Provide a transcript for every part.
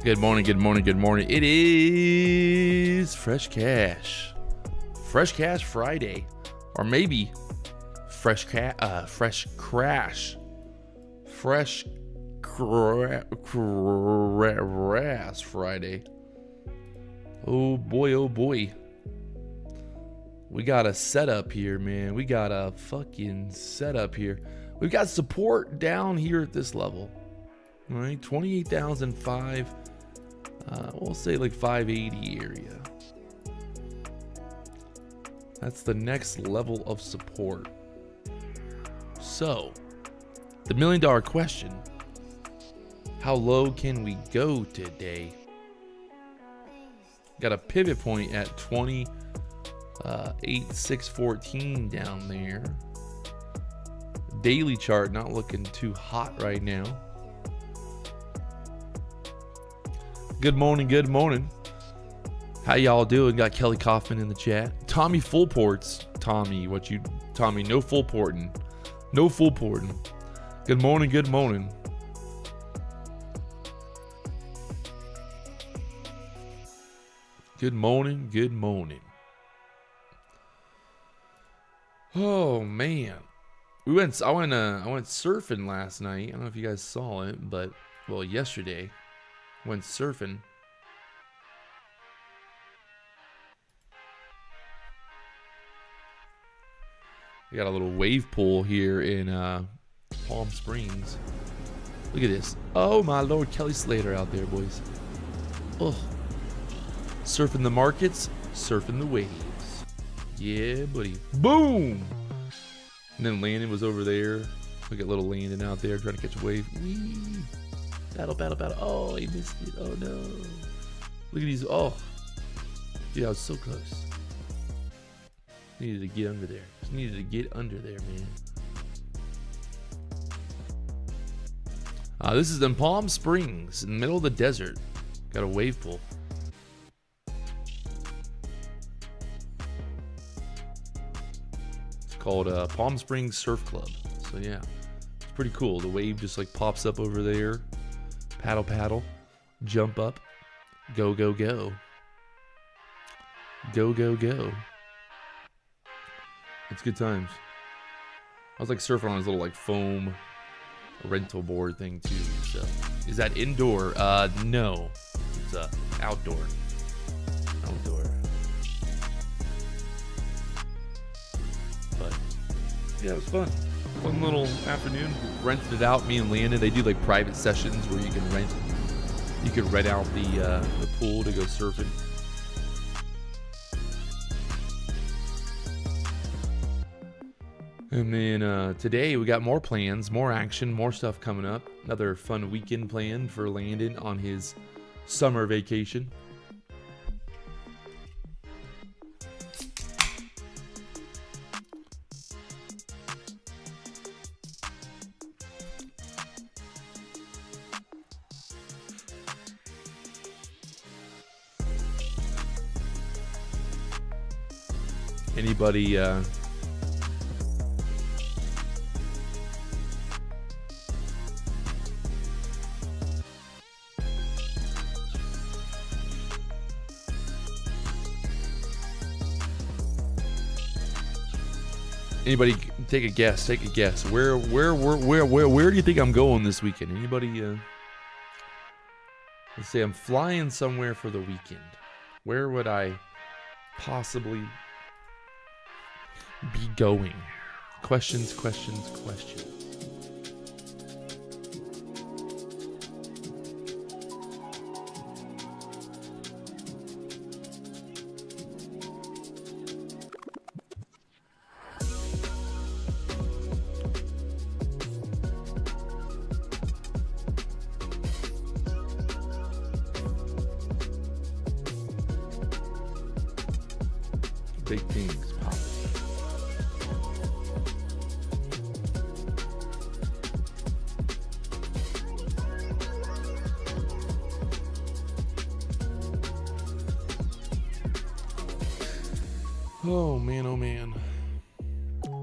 Good morning, good morning, good morning. It is Fresh Cash. Fresh Cash Friday. Or maybe Fresh Crash. Fresh Crash Friday. Oh boy, oh boy. We got a setup here, man. We got a fucking setup here. We've got support down here at this level. All right, 28,005. We'll say like 580 area. That's the next level of support. So, the $1 million question: how low can we go today? Got a pivot point at 28,614 down there. Daily chart not looking too hot right now. Good morning, good morning. How y'all doing? Got Kelly Kaufman in the chat. Tommy full ports. Tommy, no full porting. No full porting. Good morning, good morning. Good morning, good morning. Oh man. I went surfing last night. I don't know if you guys saw it, but well, yesterday went surfing. We got a little wave pool here in Palm Springs. Look at this. Oh my Lord, Kelly Slater out there, boys. Oh. Surfing the markets, surfing the waves. Yeah, buddy. Boom! And then Landon was over there. We got little Landon out there trying to catch a wave. Whee! Battle, battle, battle. Oh, he missed it. Oh, no. Look at these. Oh. Dude, I was so close. Needed to get under there. Just needed to get under there, man. This is in Palm Springs, in the middle of the desert. Got a wave pool. It's called Palm Springs Surf Club. So yeah, it's pretty cool. The wave just like pops up over there. Paddle, paddle. Jump up. Go, go, go. Go, go, go. It's good times. I was like surfing on his little like foam rental board thing too. So is that indoor? No, it's outdoor. Outdoor. But yeah, it was fun. Fun little afternoon. Rented it out. Me and Landon. They do like private sessions where you can rent. You could rent out the pool to go surfing. And then today we got more plans, more action, more stuff coming up. Another fun weekend plan for Landon on his summer vacation. Anybody Anybody take a guess? Take a guess. Where do you think I'm going this weekend? Anybody? Let's say I'm flying somewhere for the weekend. Where would I possibly be going? Questions, questions, questions. Big things pop. Oh man, oh man.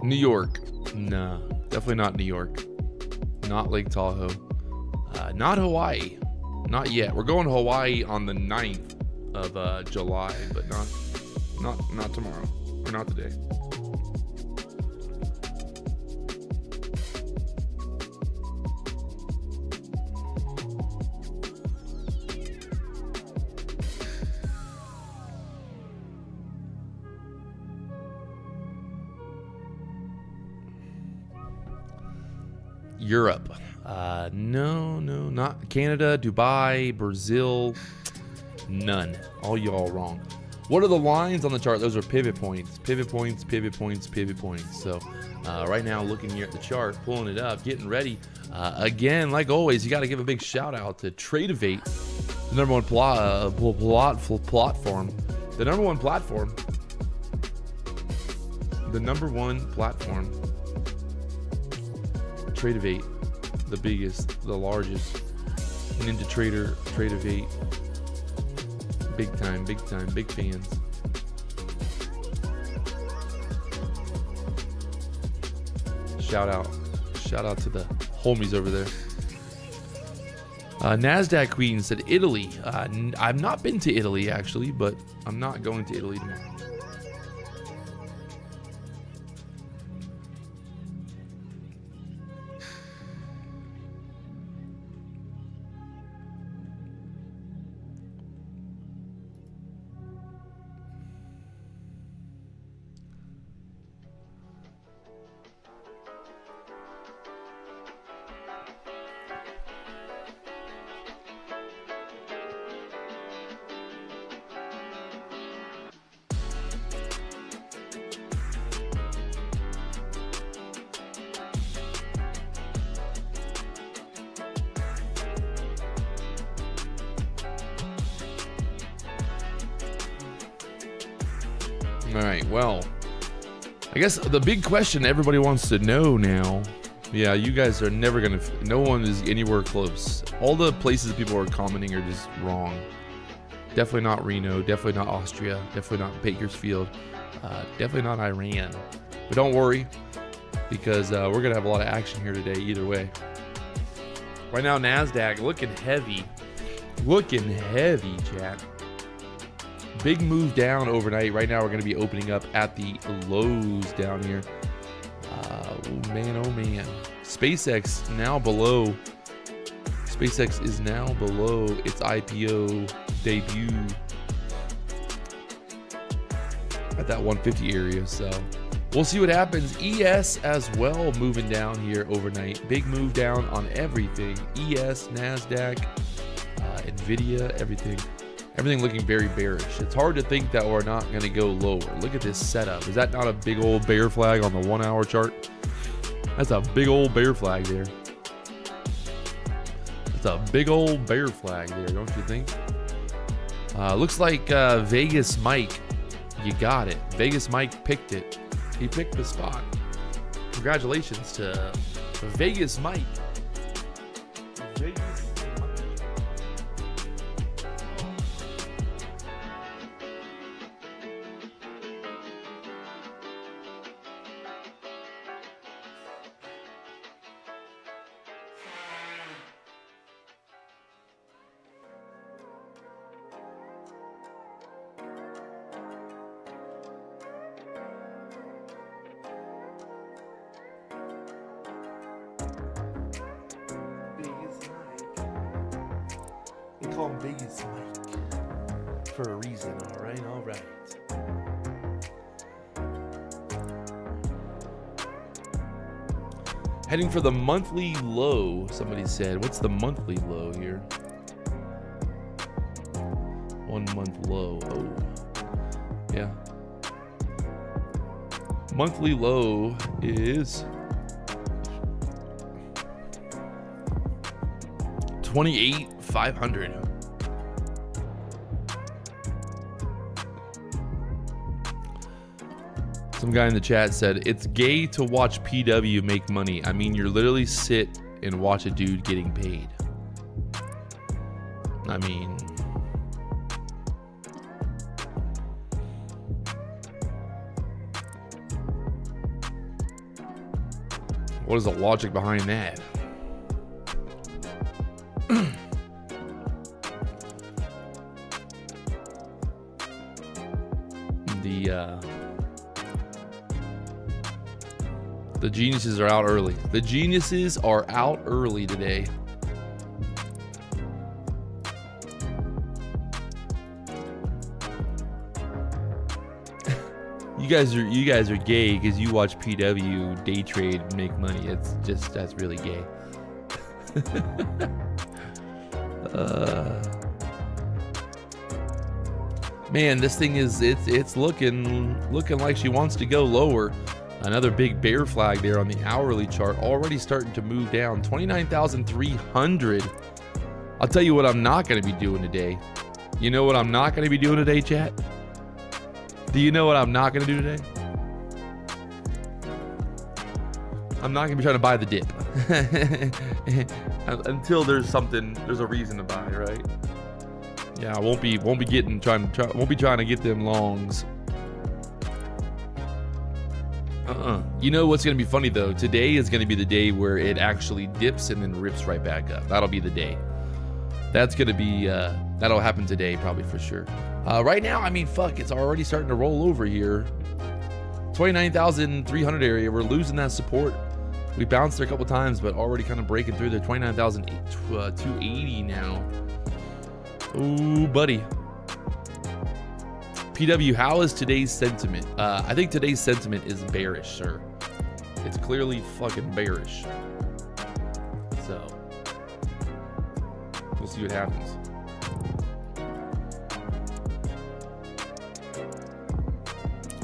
New York. Nah, definitely not New York. Not Lake Tahoe. Not Hawaii. Not yet. We're going to Hawaii on the 9th of July, but not tomorrow, or not today. Europe. No, not Canada, Dubai, Brazil. None. All y'all wrong. What are the lines on the chart? Those are pivot points. Pivot points, pivot points, pivot points. So right now, looking here at the chart, pulling it up, getting ready. Again, like always, you got to give a big shout out to Tradeovate, the number one platform. The number one platform. The number one platform. Tradeovate, the biggest, the largest. Ninja Trader, Tradeovate. Big time, big fans. Shout out to the homies over there. NASDAQ Queen said Italy. I've not been to Italy actually, but I'm not going to Italy tomorrow. All right, well, I guess the big question everybody wants to know now. Yeah, you guys are never gonna. No one is anywhere close. All the places people are commenting are just wrong. Definitely not Reno. Definitely not Austria. Definitely not Bakersfield. Definitely not Iran. But don't worry, because we're gonna have a lot of action here today. Either way. Right now, Nasdaq looking heavy. Looking heavy, chat. Big move down overnight. Right now, we're gonna be opening up at the lows down here. Oh man, SpaceX now below. SpaceX is now below its IPO debut at that 150 area. So we'll see what happens. ES as well moving down here overnight. Big move down on everything. ES, Nasdaq, Nvidia, everything looking very bearish. It's hard to think that we're not going to go lower. Look at this setup. Is that not a big old bear flag on the 1 hour chart? That's a big old bear flag there. That's a big old bear flag there, don't you think? Looks like Vegas Mike, you got it. Vegas Mike picked it. He picked the spot. Congratulations to Vegas Mike. Vegas Mike. Call him Vegas Mike for a reason. All right. Heading for the monthly low. Somebody said, what's the monthly low here? 1 month low. Oh, yeah. Monthly low is 28,500. Some guy in the chat said, it's gay to watch PW make money. I mean, you're literally sit and watch a dude getting paid. I mean, what is the logic behind that? The geniuses are out early. The geniuses are out early today. You guys are gay because you watch PW day trade and make money. It's just, that's really gay. Man, this thing is it's looking like she wants to go lower. Another big bear flag there on the hourly chart, already starting to move down. 29,300. I'll tell you what I'm not going to be doing today. You know what I'm not going to be doing today, chat? Do you know what I'm not going to do today? I'm not going to be trying to buy the dip. Until there's a reason to buy, right? Yeah, I won't be trying to get them longs. You know what's going to be funny though? Today is going to be the day where it actually dips and then rips right back up. That'll be the day. That's going to be, that'll happen today probably for sure. Right now, I mean, fuck, it's already starting to roll over here. 29,300 area. We're losing that support. We bounced there a couple times, but already kind of breaking through the 29,280 now. Ooh, buddy. PW, how is today's sentiment? I think today's sentiment is bearish, sir. It's clearly fucking bearish. So, we'll see what happens.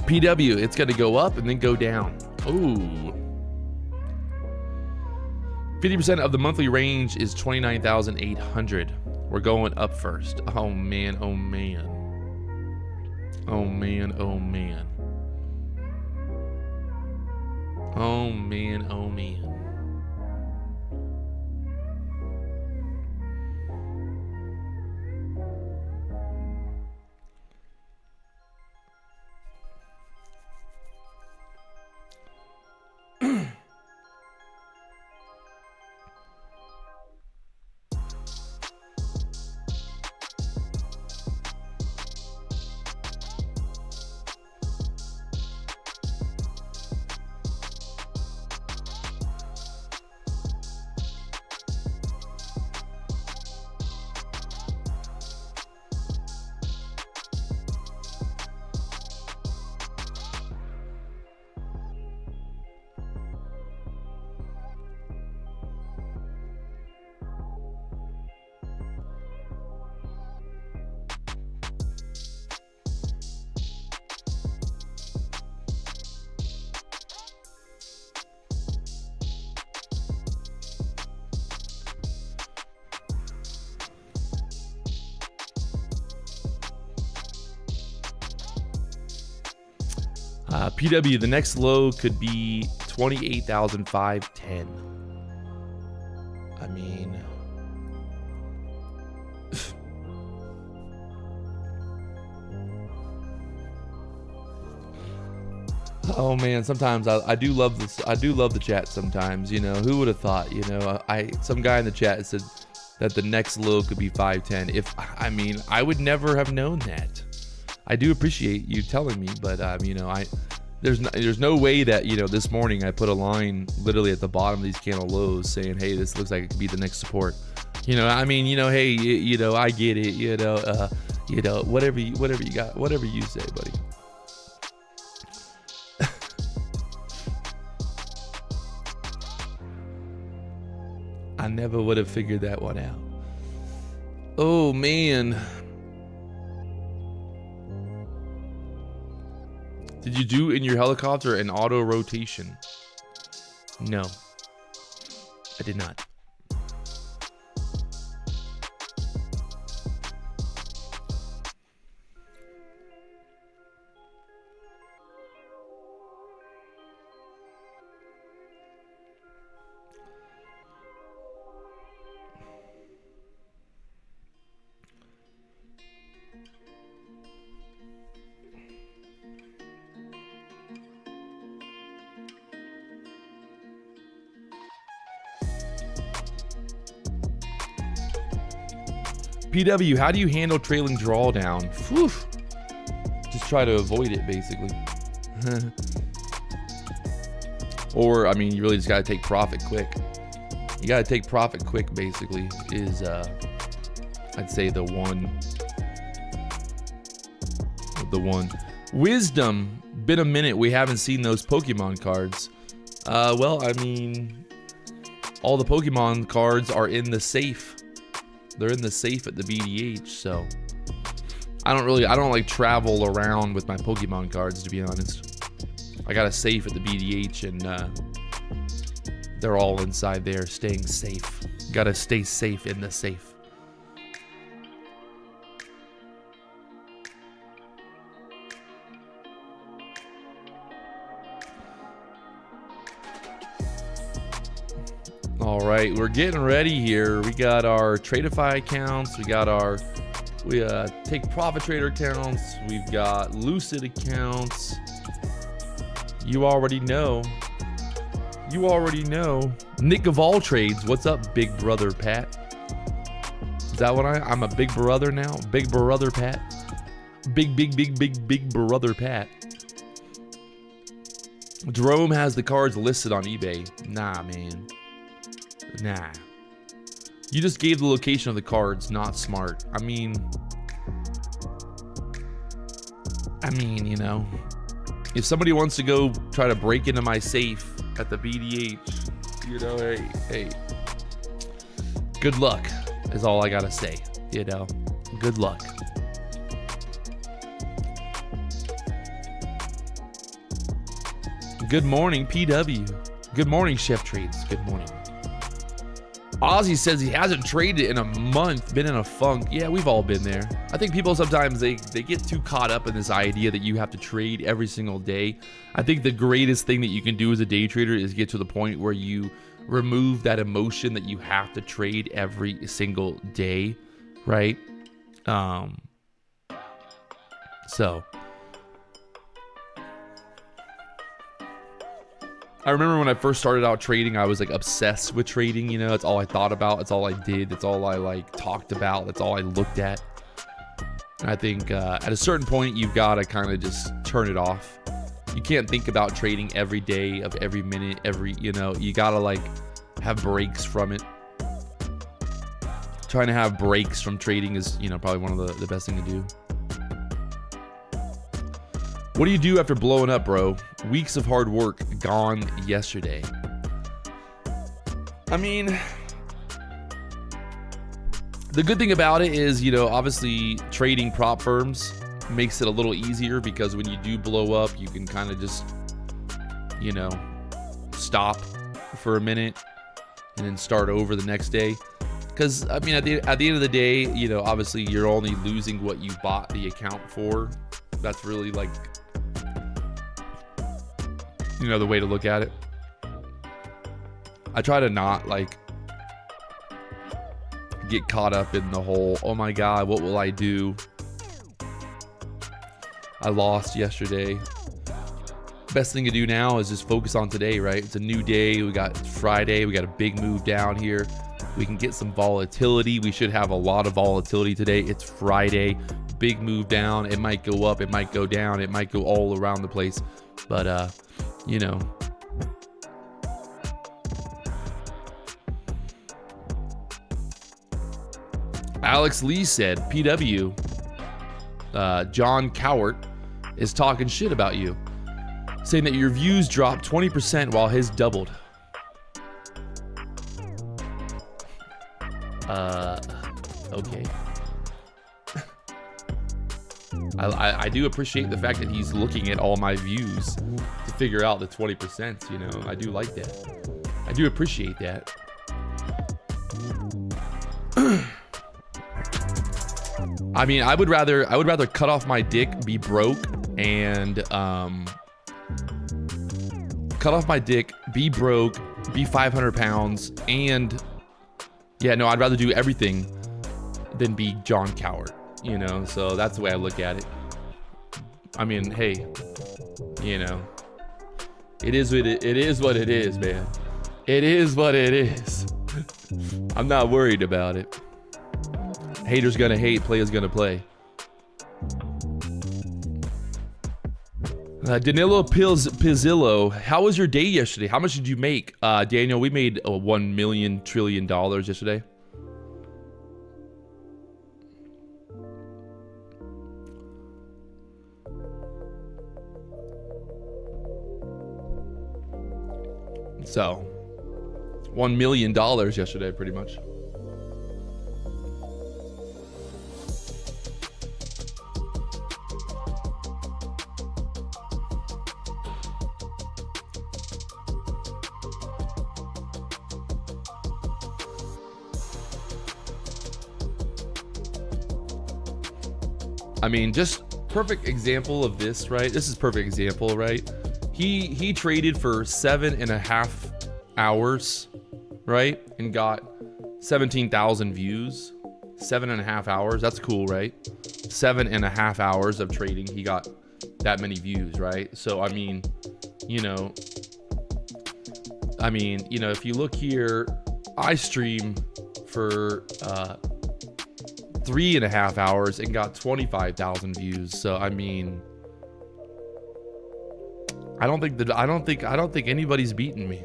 PW, it's going to go up and then go down. Ooh. 50% of the monthly range is 29,800. We're going up first. Oh man, oh man. Oh man, oh man. Oh man, oh man. PW, the next low could be 28,510. I mean, oh man, sometimes I do love this. I do love the chat sometimes, you know. Who would have thought, you know, some guy in the chat said that the next low could be 510. I mean, I would never have known that. I do appreciate you telling me, but you know, there's no way that, you know, this morning I put a line literally at the bottom of these candle lows saying, hey, this looks like it could be the next support. You know, I mean, you know, hey, you know, I get it, you know, whatever you got, whatever you say, buddy. I never would have figured that one out. Oh man. Did you do in your helicopter an auto rotation? No, I did not. PW, how do you handle trailing drawdown? Whew. Just try to avoid it, basically. Or, I mean, you really just got to take profit quick. You got to take profit quick, basically, is, I'd say the one. Wisdom, been a minute. We haven't seen those Pokemon cards. Well, I mean, all the Pokemon cards are in the safe. They're in the safe at the BDH, so I don't like travel around with my Pokemon cards, to be honest. I got a safe at the BDH, and they're all inside there, staying safe. Gotta stay safe in the safe. All right, we're getting ready here. We got our Tradeify accounts. We got our take profit trader accounts. We've got Lucid accounts. You already know. You already know. Nick of all trades. What's up, big brother Pat? Is that what I'm a big brother now? Big brother Pat. Big brother Pat. Jerome has the cards listed on eBay. Nah, man. Nah. You just gave the location of the cards. Not smart. I mean, you know, if somebody wants to go try to break into my safe at the BDH, you know, hey, good luck is all I gotta say. You know, good luck. Good morning, PW. Good morning, Chef Trades. Good morning. Ozzy says he hasn't traded in a month, been in a funk. Yeah, we've all been there. I think people sometimes they get too caught up in this idea that you have to trade every single day. I think the greatest thing that you can do as a day trader is get to the point where you remove that emotion that you have to trade every single day, right? So I remember when I first started out trading, I was like obsessed with trading, you know, that's all I thought about, that's all I did, that's all I like talked about, that's all I looked at. And I think at a certain point, you've got to kind of just turn it off. You can't think about trading every day of every minute, you know, you got to like have breaks from it. Trying to have breaks from trading is, you know, probably one of the best thing to do. What do you do after blowing up, bro? Weeks of hard work gone yesterday. I mean, the good thing about it is, you know, obviously trading prop firms makes it a little easier because when you do blow up, you can kind of just, you know, stop for a minute and then start over the next day. Because, I mean, at the end of the day, you know, obviously you're only losing what you bought the account for. That's really like, you know, the way to look at it. I try to not like get caught up in the whole, oh my God, what will I do? I lost yesterday. Best thing to do now is just focus on today, right? It's a new day. We got Friday. We got a big move down here. We can get some volatility. We should have a lot of volatility today. It's Friday. Big move down. It might go up. It might go down. It might go all around the place. But, you know. Alex Lee said, PW, John Cowart is talking shit about you, saying that your views dropped 20% while his doubled. Okay. I do appreciate the fact that he's looking at all my views to figure out the 20%, you know. I do like that. I do appreciate that. I mean, I would rather cut off my dick, be broke, and cut off my dick, be broke, be 500 pounds, and yeah, no, I'd rather do everything than be John Cowart, you know. So that's the way I look at it. I mean, hey, you know, it is what it is, man. It is what it is. I'm not worried about it. Haters gonna hate, players gonna play. Danilo Pizzillo, how was your day yesterday? How much did you make? Daniel, we made $1 million trillion yesterday. So, $1 million yesterday, pretty much. I mean, just perfect example of this, right? This is perfect example, right? He traded for 7.5 hours, right? And got 17,000 views. 7.5 hours. That's cool, right? 7.5 hours of trading. He got that many views, right? So, I mean, you know, if you look here, I stream for 3.5 hours and got 25,000 views. So I mean, I don't think anybody's beating me.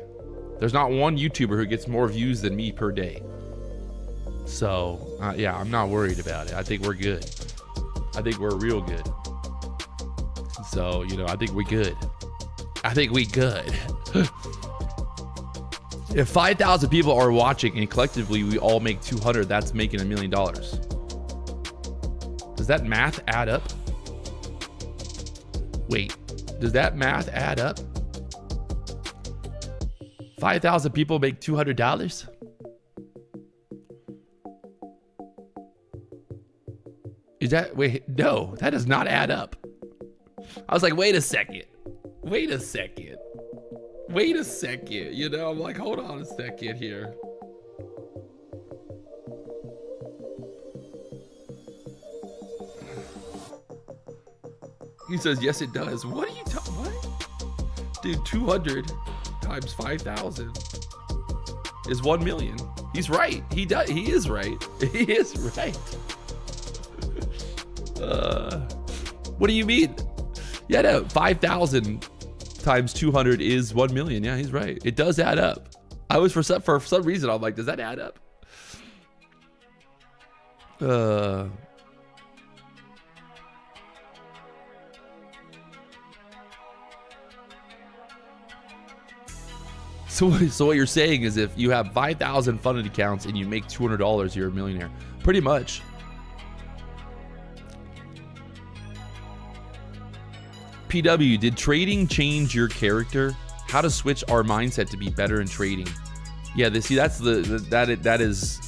There's not one YouTuber who gets more views than me per day. So yeah, I'm not worried about it. I think we're good. I think we're real good. So, you know, I think we good. I think we good. If 5,000 people are watching and collectively we all make 200, that's making $1 million. Does that math add up? Wait, does that math add up? 5,000 people make $200? wait, no, that does not add up. I was like, wait a second. You know, I'm like, hold on a second here. He says, yes, it does. What are you talking? What? Dude, 200 times 5,000 is 1 million. He's right. He is right. He is right. What do you mean? Yeah, no, 5,000 times 200 is 1 million. Yeah, he's right. It does add up. I was for some reason, I'm like, does that add up? So what you're saying is if you have 5,000 funded accounts and you make $200, you're a millionaire. Pretty much. PW, did trading change your character? How to switch our mindset to be better in trading? Yeah, that's that is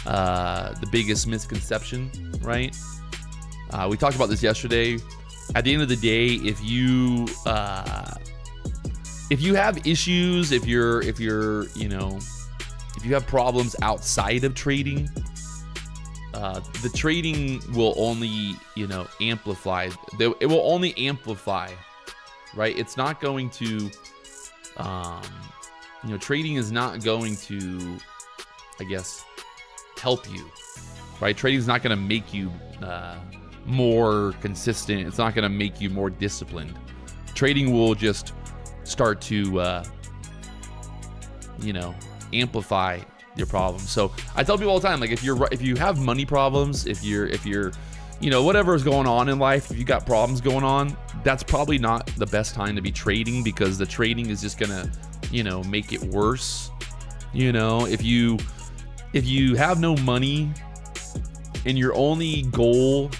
the biggest misconception, right? We talked about this yesterday. At the end of the day, if you have issues, if you have problems outside of trading, the trading will only, amplify. It will only amplify, right? It's not going to, trading is not going to, I guess, help you, right? Trading is not going to make you more consistent. It's not going to make you more disciplined. Trading will just start to, amplify your problems. So I tell people all the time, like if you have money problems, if you're whatever is going on in life, if you got problems going on, that's probably not the best time to be trading, because the trading is just gonna, make it worse. If you have no money and your only goal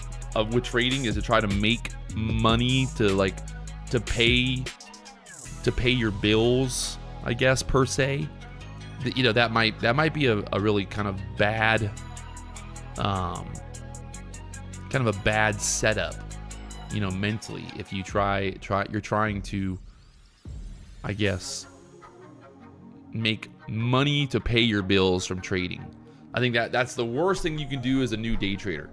with trading is to try to make money to pay your bills, I guess, per se, that might be a really kind of bad setup, mentally, if you you're trying to, I guess, make money to pay your bills from trading. I think that's the worst thing you can do as a new day trader.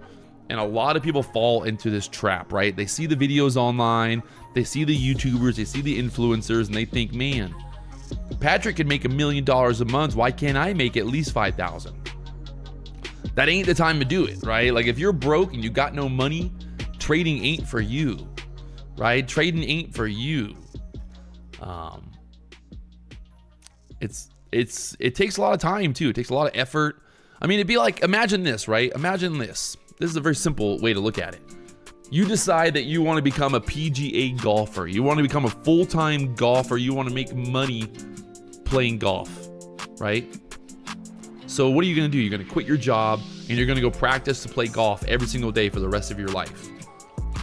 And a lot of people fall into this trap, right? They see the videos online, they see the YouTubers, they see the influencers, and they think, man, Patrick can make $1 million a month. Why can't I make at least 5,000? That ain't the time to do it, right? Like if you're broke and you got no money, trading ain't for you, right? Trading ain't for you. It takes a lot of time too. It takes a lot of effort. I mean, it'd be like, imagine this, right? Imagine this. This is a very simple way to look at it. You decide that you want to become a PGA golfer. You want to become a full-time golfer. You want to make money playing golf, right? So what are you going to do? You're going to quit your job and you're going to go practice to play golf every single day for the rest of your life.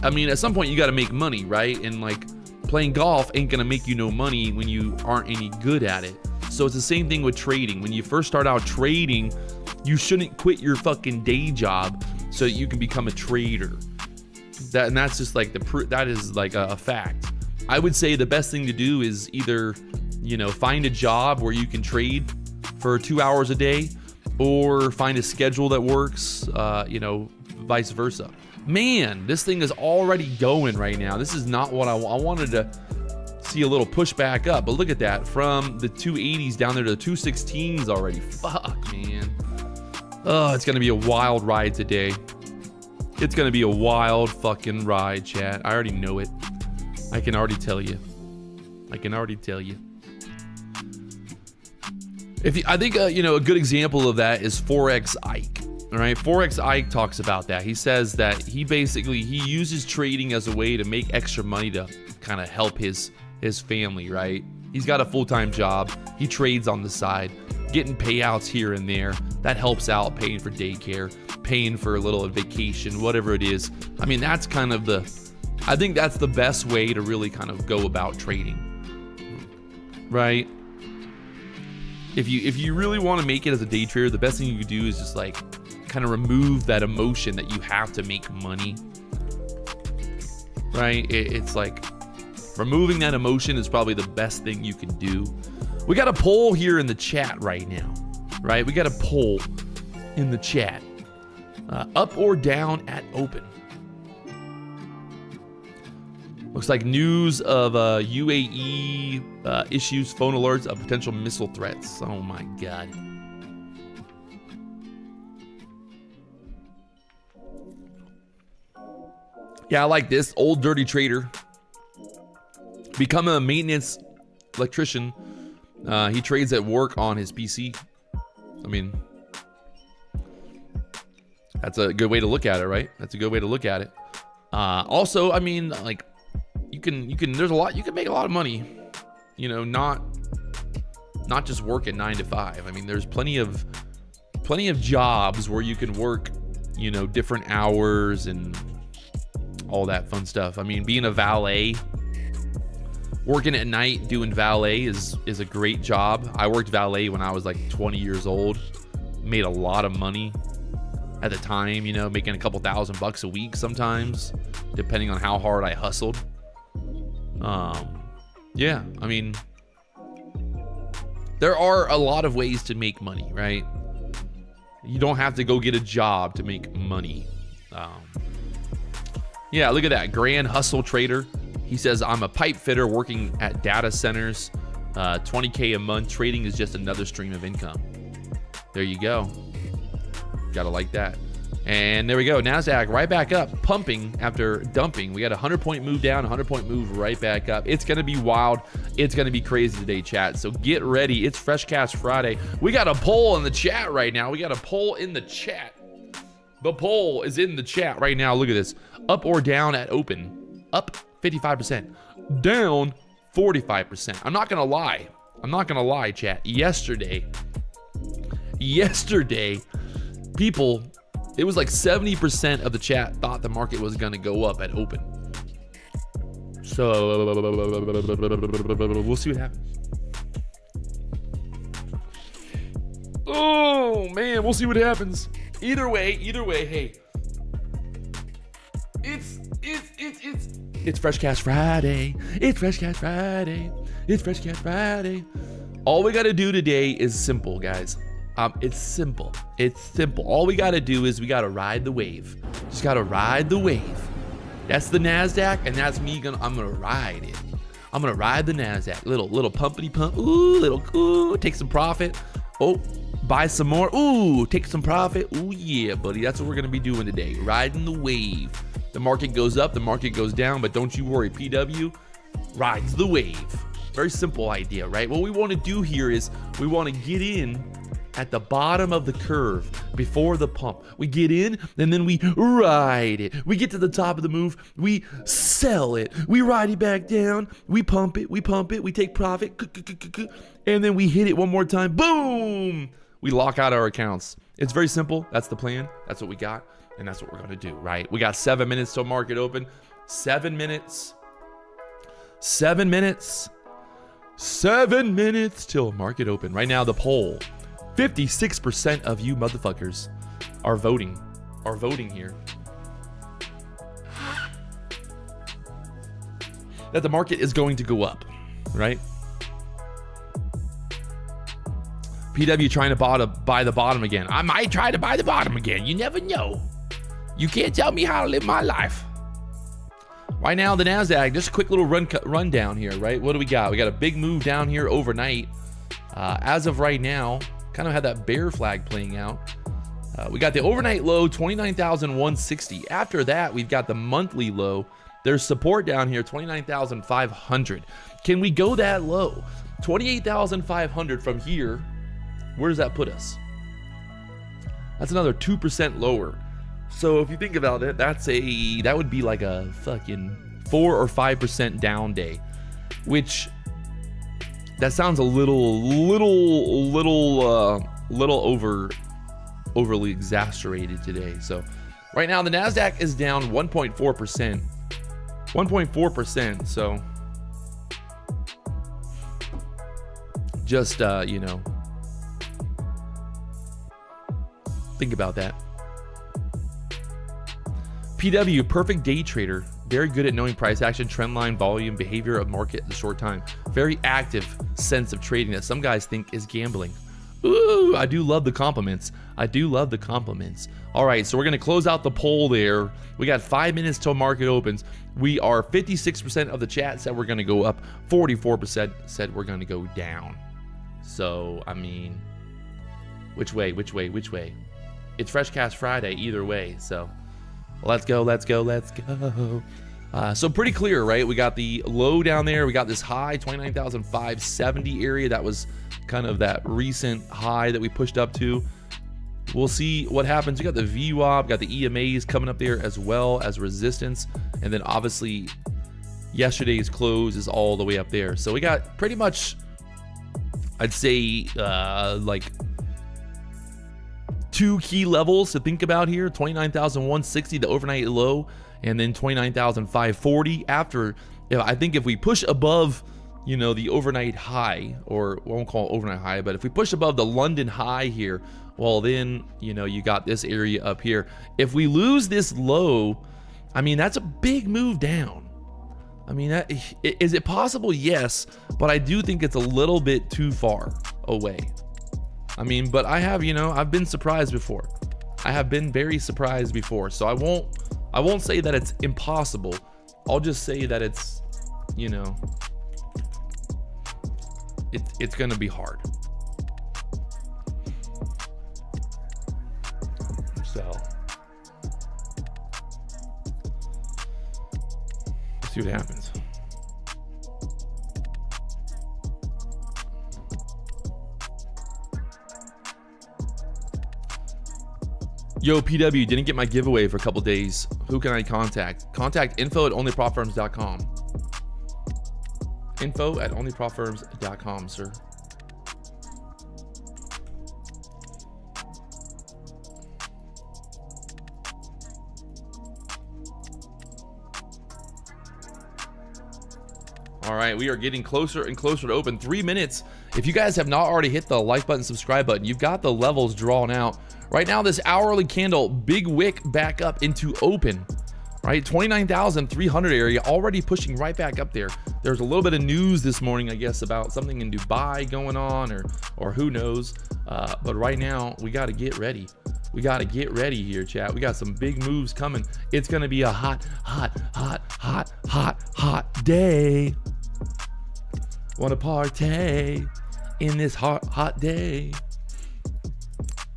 I mean, at some point you got to make money, right? And like playing golf ain't going to make you no money when you aren't any good at it. So it's the same thing with trading. When you first start out trading, you shouldn't quit your fucking day job so that you can become a trader. That's just like that is like a fact. I would say the best thing to do is either, find a job where you can trade for 2 hours a day, or find a schedule that works, vice versa. Man, this thing is already going right now. This is not what I wanted to see a little pushback up, but look at that, from the 280s down there to the 216s already. Fuck, man. Oh, it's gonna be a wild ride today. It's gonna be a wild fucking ride, chat. I already know it. I can already tell you. I think a good example of that is Forex Ike. All right, Forex Ike talks about that. He says that he uses trading as a way to make extra money to kind of help his family, right? He's got a full-time job. He trades on the side, getting payouts here and there. That helps out, paying for daycare, paying for a little vacation, whatever it is. I mean, that's kind of I think that's the best way to really kind of go about trading, right? If you really want to make it as a day trader, the best thing you can do is just like kind of remove that emotion that you have to make money, right? It's like removing that emotion is probably the best thing you can do. We got a poll here in the chat right now, right? We got a poll in the chat. Up or down at open? Looks like news of UAE issues phone alerts of potential missile threats. Oh my God. Yeah, I like this. Old dirty trader. Become a maintenance electrician. He trades at work on his PC. I mean, that's a good way to look at it, right? That's a good way to look at it. Also, I mean, like, you can there's a lot, you can make a lot of money, you know, not just working 9 to 5. I mean, there's plenty of jobs where you can work, you know, different hours and all that fun stuff. I mean, being a valet, working at night doing valet is a great job. I worked valet when I was like 20 years old. Made a lot of money at the time, you know, making a couple $1,000 a week sometimes, depending on how hard I hustled. Yeah, I mean, there are a lot of ways to make money, right? You don't have to go get a job to make money. Yeah, look at that. Grand Hustle Trader. He says, I'm a pipe fitter working at data centers. 20K a month. Trading is just another stream of income. There you go. Gotta like that. And there we go. NASDAQ right back up, pumping after dumping. We got a 100-point move down, 100-point move right back up. It's going to be wild. It's going to be crazy today, chat. So get ready. It's Fresh Cash Friday. We got a poll in the chat right now. We got a poll in the chat. The poll is in the chat right now. Look at this. Up or down at open? Up 55%. Down 45%. I'm not going to lie. I'm not going to lie, chat. Yesterday, people... It was like 70% of the chat thought the market was going to go up at open. So we'll see what happens. Oh man, we'll see what happens. Either way, hey. It's Fresh Cash Friday. It's Fresh Cash Friday. It's Fresh Cash Friday. All we got to do today is simple, guys. It's simple. It's simple. All we got to do is we got to ride the wave. Just got to ride the wave. That's the NASDAQ, and that's me. I'm going to ride it. I'm going to ride the NASDAQ. Little pumpity pump. Ooh, take some profit. Oh, buy some more. Ooh, take some profit. Ooh, yeah, buddy. That's what we're going to be doing today. Riding the wave. The market goes up, the market goes down, but don't you worry. PW rides the wave. Very simple idea, right? What we want to do here is we want to get in at the bottom of the curve before the pump. We get in and then we ride it. We get to the top of the move, we sell it, we ride it back down, we pump it, we take profit, and then we hit it one more time. Boom! We lock out our accounts. It's very simple. That's the plan. That's what we got, and that's what we're gonna do, right? We got 7 minutes till market open. 7 minutes. 7 minutes. 7 minutes till market open. Right now, the poll. 56% of you motherfuckers are voting here. That the market is going to go up, right? PW trying to buy the bottom again. I might try to buy the bottom again. You never know. You can't tell me how to live my life. Right now, the NASDAQ, just a quick little rundown here, right? What do we got? We got a big move down here overnight. As of right now, kind of had that bear flag playing out. We got the overnight low, 29,160. After that, we've got the monthly low. There's support down here, 29,500. Can we go that low? 28,500 from here. Where does that put us? That's another 2% lower. So if you think about it, that would be like a fucking 4 or 5% down day, which that sounds a little overly exaggerated today. So right now the NASDAQ is down 1.4%. 1.4%. So just you know, think about that. PW, perfect day trader. Very good at knowing price action, trend line, volume, behavior of market in a short time. Very active sense of trading that some guys think is gambling. Ooh, I do love the compliments. I do love the compliments. All right, so we're going to close out the poll there. We got 5 minutes till market opens. We are 56% of the chat said we're going to go up. 44% said we're going to go down. So, I mean, which way? It's Freshcast Friday either way. So, let's go. So pretty clear, right? We got the low down there. We got this high, 29,570 area. That was kind of that recent high that we pushed up to. We'll see what happens. We got the VWAP, got the EMAs coming up there as well as resistance. And then obviously yesterday's close is all the way up there. So we got pretty much, I'd say like 2 key levels to think about here. 29,160, the overnight low, and then 29,540 after. I think if we push above, you know, the overnight high, or I won't call it overnight high, but if we push above the London high here, well then, you know, you got this area up here. If we lose this low, I mean, that's a big move down. I mean, is it possible? Yes, but I do think it's a little bit too far away. I mean, but I have, you know, I've been surprised before. I have been very surprised before. So I won't say that it's impossible. I'll just say that it's, you know, it's gonna be hard. So let's see what happens. Yo, PW, didn't get my giveaway for a couple days. Who can I contact? Contact info@onlyprofirms.com. Info@onlyprofirms.com, sir. All right, we are getting closer and closer to open. 3 minutes. If you guys have not already hit the like button, subscribe button, you've got the levels drawn out. Right now, this hourly candle, big wick back up into open, right? 29,300 area, already pushing right back up there. There's a little bit of news this morning, I guess, about something in Dubai going on, or who knows. But right now, we got to get ready. We got to get ready here, chat. We got some big moves coming. It's going to be a hot day. Want to partay in this hot day.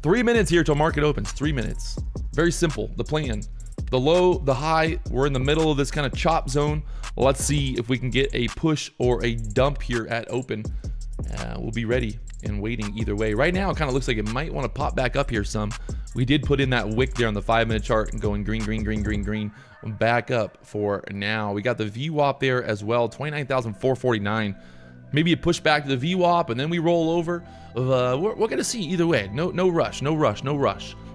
3 minutes here till market opens. 3 minutes. Very simple. The plan. The low, the high. We're in the middle of this kind of chop zone. Let's see if we can get a push or a dump here at open. We'll be ready and waiting either way. Right now, it kind of looks like it might want to pop back up here some. We did put in that wick there on the 5-minute chart and going green, green, green, green, green. Back up for now. We got the VWAP there as well. 29,449. Maybe a push back to the VWAP and then we roll over. We're going to see either way. No rush.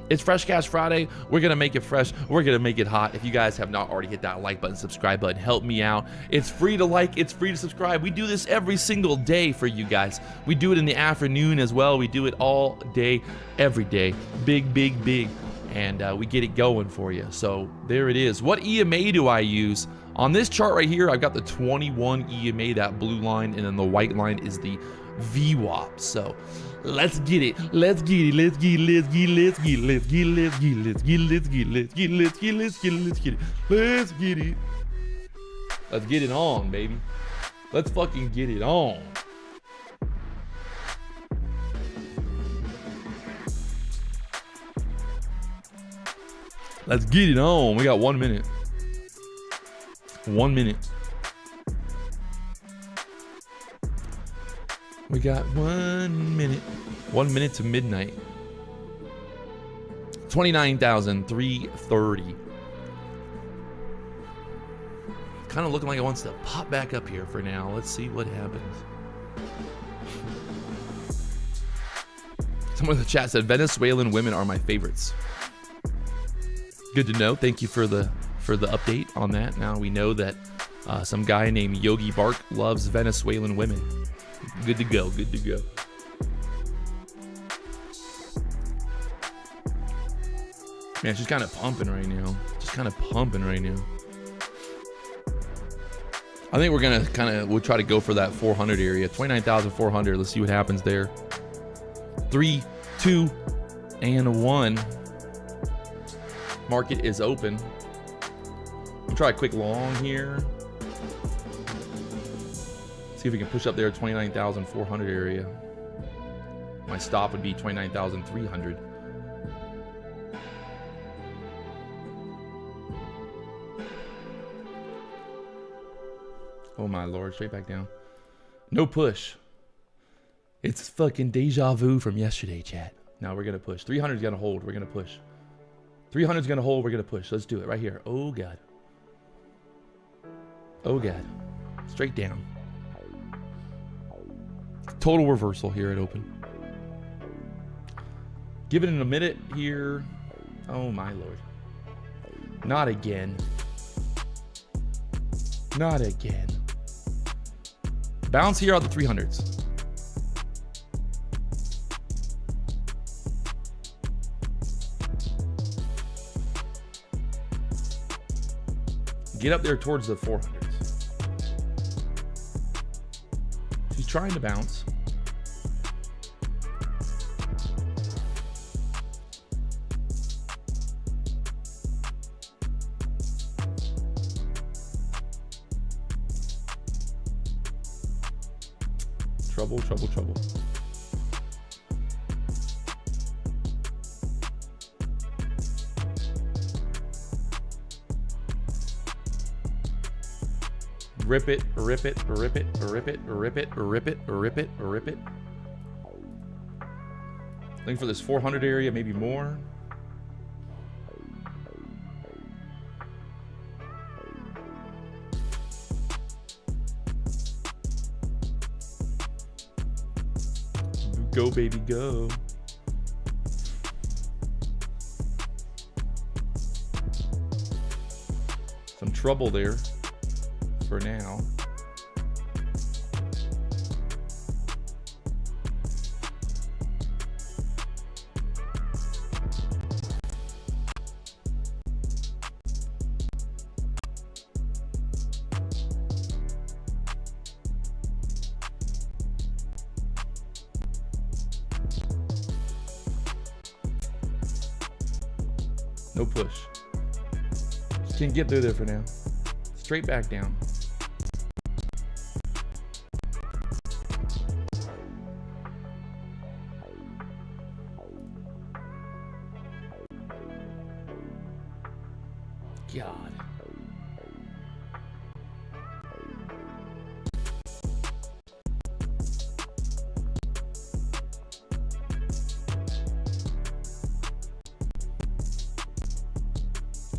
It's Freshcast Friday. We're going to make it fresh. We're going to make it hot. If you guys have not already hit that like button, subscribe button, help me out. It's free to like. It's free to subscribe. We do this every single day for you guys. We do it in the afternoon as well. We do it all day, every day. Big, big, big. And we get it going for you. So there it is. What EMA do I use? On this chart right here, I've got the 21 EMA, that blue line, and then the white line is the VWAP. So let's get it. Let's get it. Let's get it. Let's get it. Let's get it. Let's get it. Let's get it. Let's get it. Let's get it. Let's get it. Let's get it. Let's get it. Let's get it. Let's get it. Let's get it on, baby. Let's fucking get it on. Let's get it on. We got 1 minute. 1 minute. We got 1 minute. 1 minute to midnight. 29,330. Kind of looking like it wants to pop back up here for now. Let's see what happens. Someone in the chat said Venezuelan women are my favorites. Good to know. Thank you for the update on that. Now we know that some guy named Yogi Bark loves Venezuelan women. Good to go. Good to go. Man, she's kind of pumping right now. kind of pumping right now. I think we're gonna we'll try to go for that 400 area, 29,400. Let's see what happens there. 3, 2, and 1. Market is open. We'll try a quick long here. See if we can push up there at 29,400 area. My stop would be 29,300. Oh my lord, straight back down. No push. It's fucking deja vu from yesterday, chat. Now we're gonna push. 300's gonna hold, we're gonna push. 300's gonna hold, we're gonna push. Let's do it right here. Oh god. Oh god. Straight down. Total reversal here at open. Give it in a minute here. Oh my lord. Not again. Not again. Bounce here on the 300s. Get up there towards the 400s. She's trying to bounce. Trouble, trouble, trouble. Rip it, rip it, rip it, rip it, rip it, rip it, rip it, rip it. Looking for this 400 area, maybe more. Go, baby, go. Some trouble there for now. No push. Just can't get through there for now. Straight back down. God.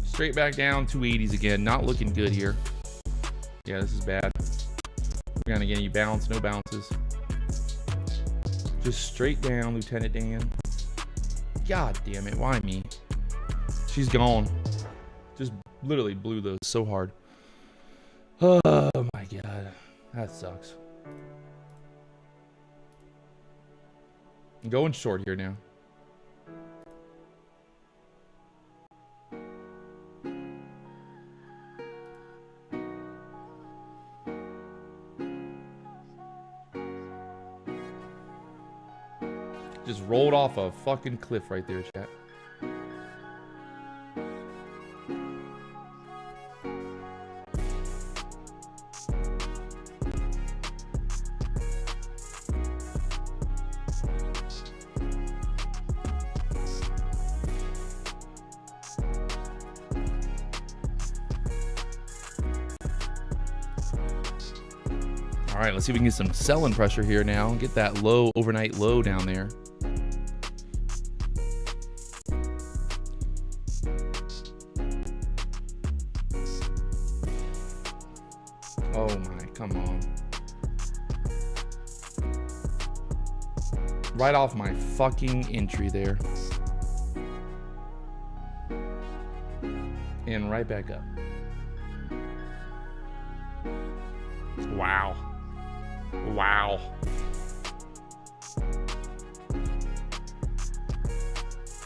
Straight back down, 280s again. Not looking good here. Yeah, this is bad. We're gonna get any bounce, no bounces. Just straight down, Lieutenant Dan. God damn it, why me? She's gone. Just literally blew those so hard. Oh my god, that sucks. I'm going short here now. Just rolled off a fucking cliff right there, chat. All right, let's see if we can get some selling pressure here now. Get that low, overnight low down there. Oh my, come on. Right off my fucking entry there. And right back up. Wow. Wow.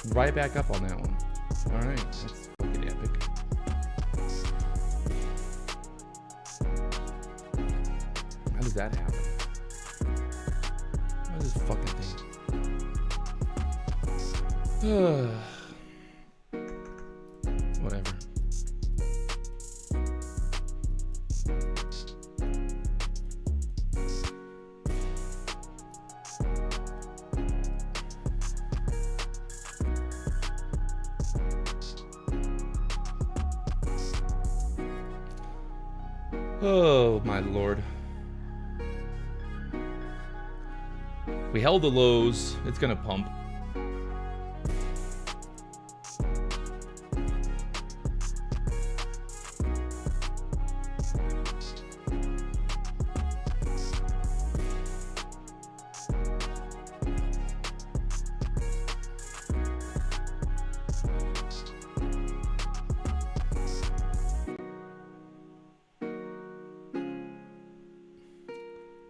Right back up on that one. All right, that's fucking epic. does that happen? What is this fucking thing? Whatever. Oh my lord. We held the lows. It's gonna pump.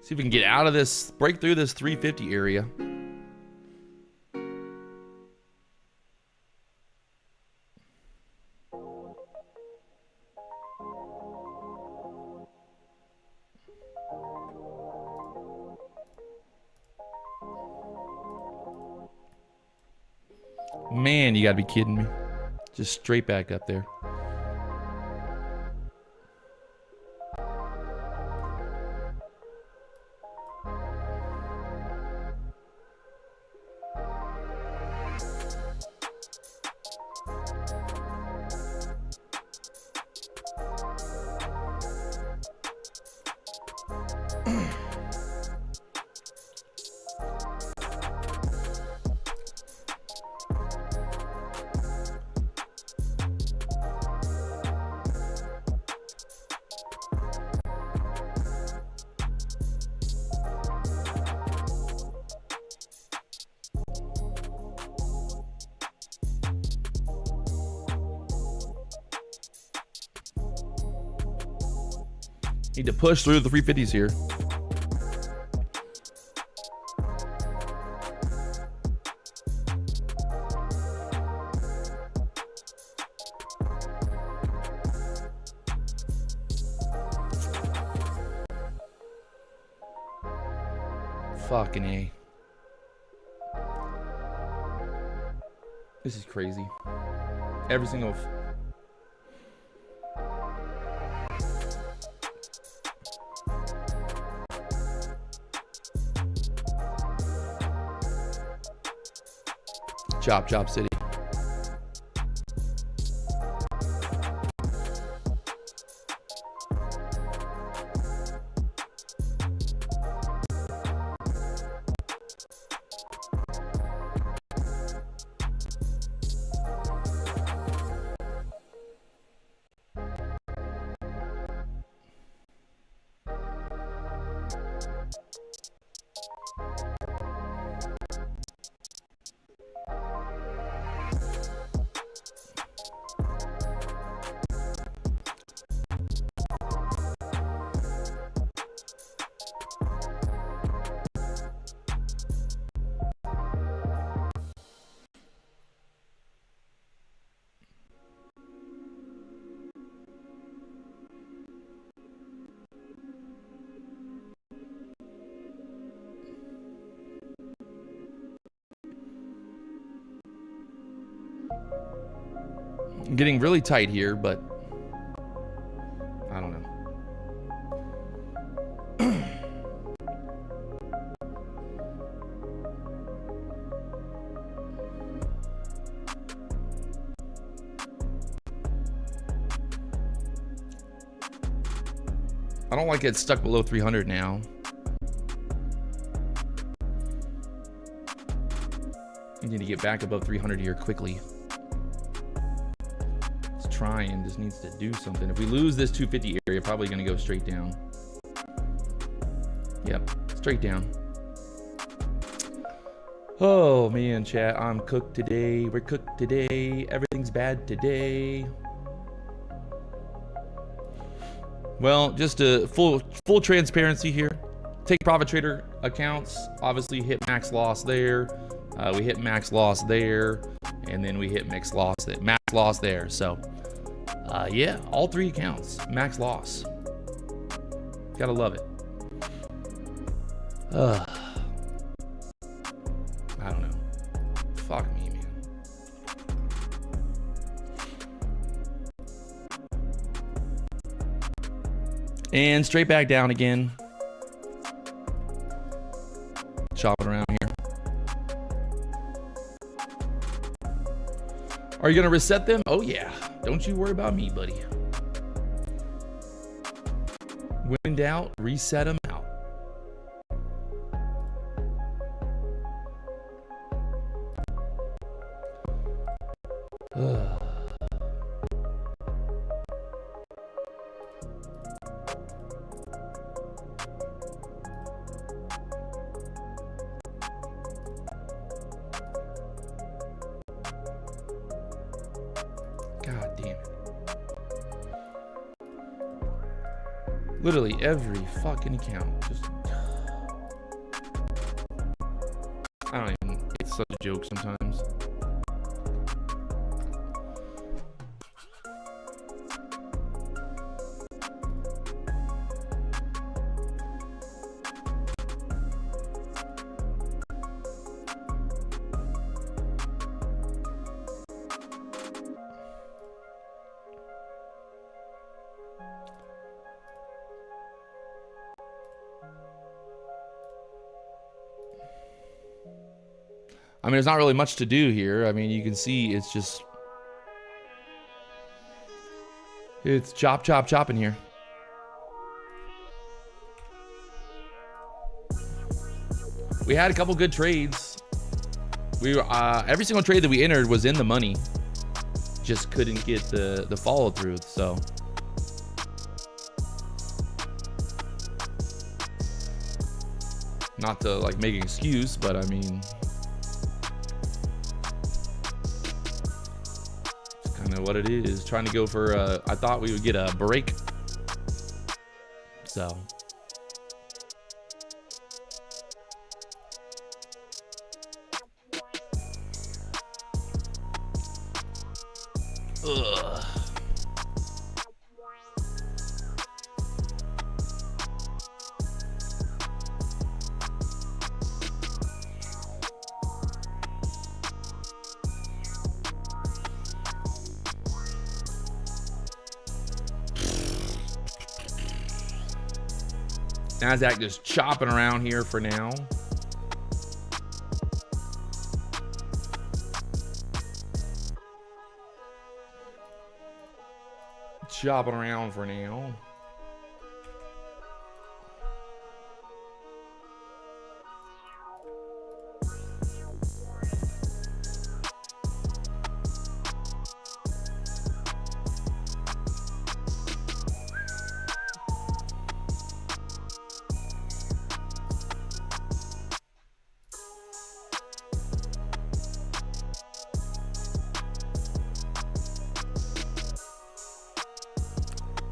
See if we can get out of this, break through this 350 area. Man, you gotta be kidding me. Just straight back up there. Need to push through the 350s here. Fucking A. This is crazy. Every single... Chop, chop city. Getting really tight here, but I don't know. I don't like it stuck below 300 now. I need to get back above 300 here quickly. Trying just needs to do something. If we lose this 250 area, probably going to go straight down. Yep, straight down. Oh man, chat, I'm cooked today. We're cooked today. Everything's bad today. Well, just a full transparency here. Take profit trader accounts. Obviously hit max loss there. We hit max loss there, and then we hit max loss there. So yeah, all three accounts max loss. Gotta love it. I don't know. Fuck me, man. And straight back down again. Chopping around here. Are you gonna reset them? Oh yeah. Don't you worry about me, buddy. Wind out, reset them out. God damn it. Literally every fucking account just... I don't even... It's such a joke sometimes. I mean, there's not really much to do here. I mean, you can see it's just... It's chop, chop, chopping here. We had a couple good trades. We were, every single trade that we entered was in the money. Just couldn't get the follow through, so... Not to, like, make an excuse, but I mean... What it is, trying to go for I thought we would get a break, so ugh. NASDAQ just chopping around here for now. Chopping around for now.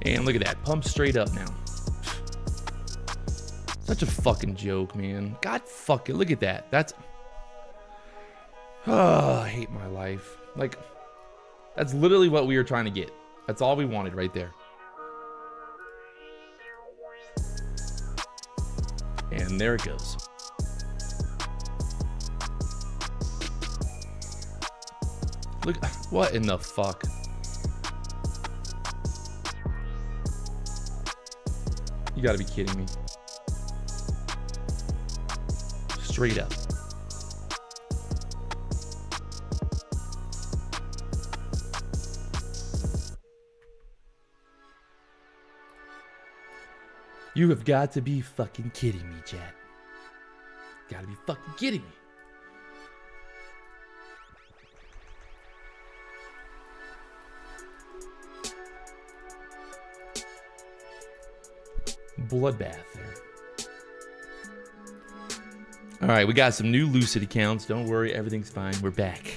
And look at that, pump straight up now. Such a fucking joke, man. God fucking, look at that. That's, oh, I hate my life. Like, that's literally what we were trying to get. That's all we wanted right there. And there it goes. Look, what in the fuck? You gotta be kidding me. Straight up. You have got to be fucking kidding me, chat. Gotta be fucking kidding me. Bloodbath there. All right, we got some new Lucid accounts. Don't worry, everything's fine. We're back.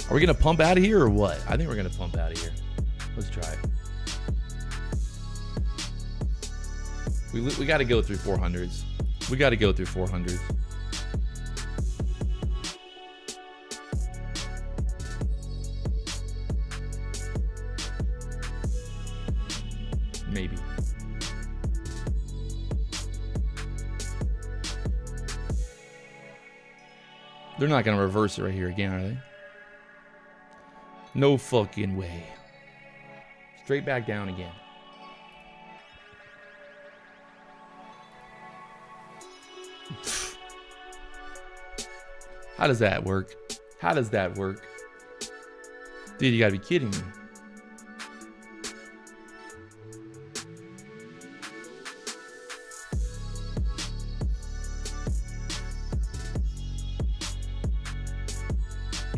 Are we gonna pump out of here or what? I think we're gonna pump out of here. Let's try it. We got to go through 400s. We got to go through 400s. Maybe. They're not going to reverse it right here again, are they? No fucking way. Straight back down again. How does that work? How does that work? Dude, you gotta be kidding me.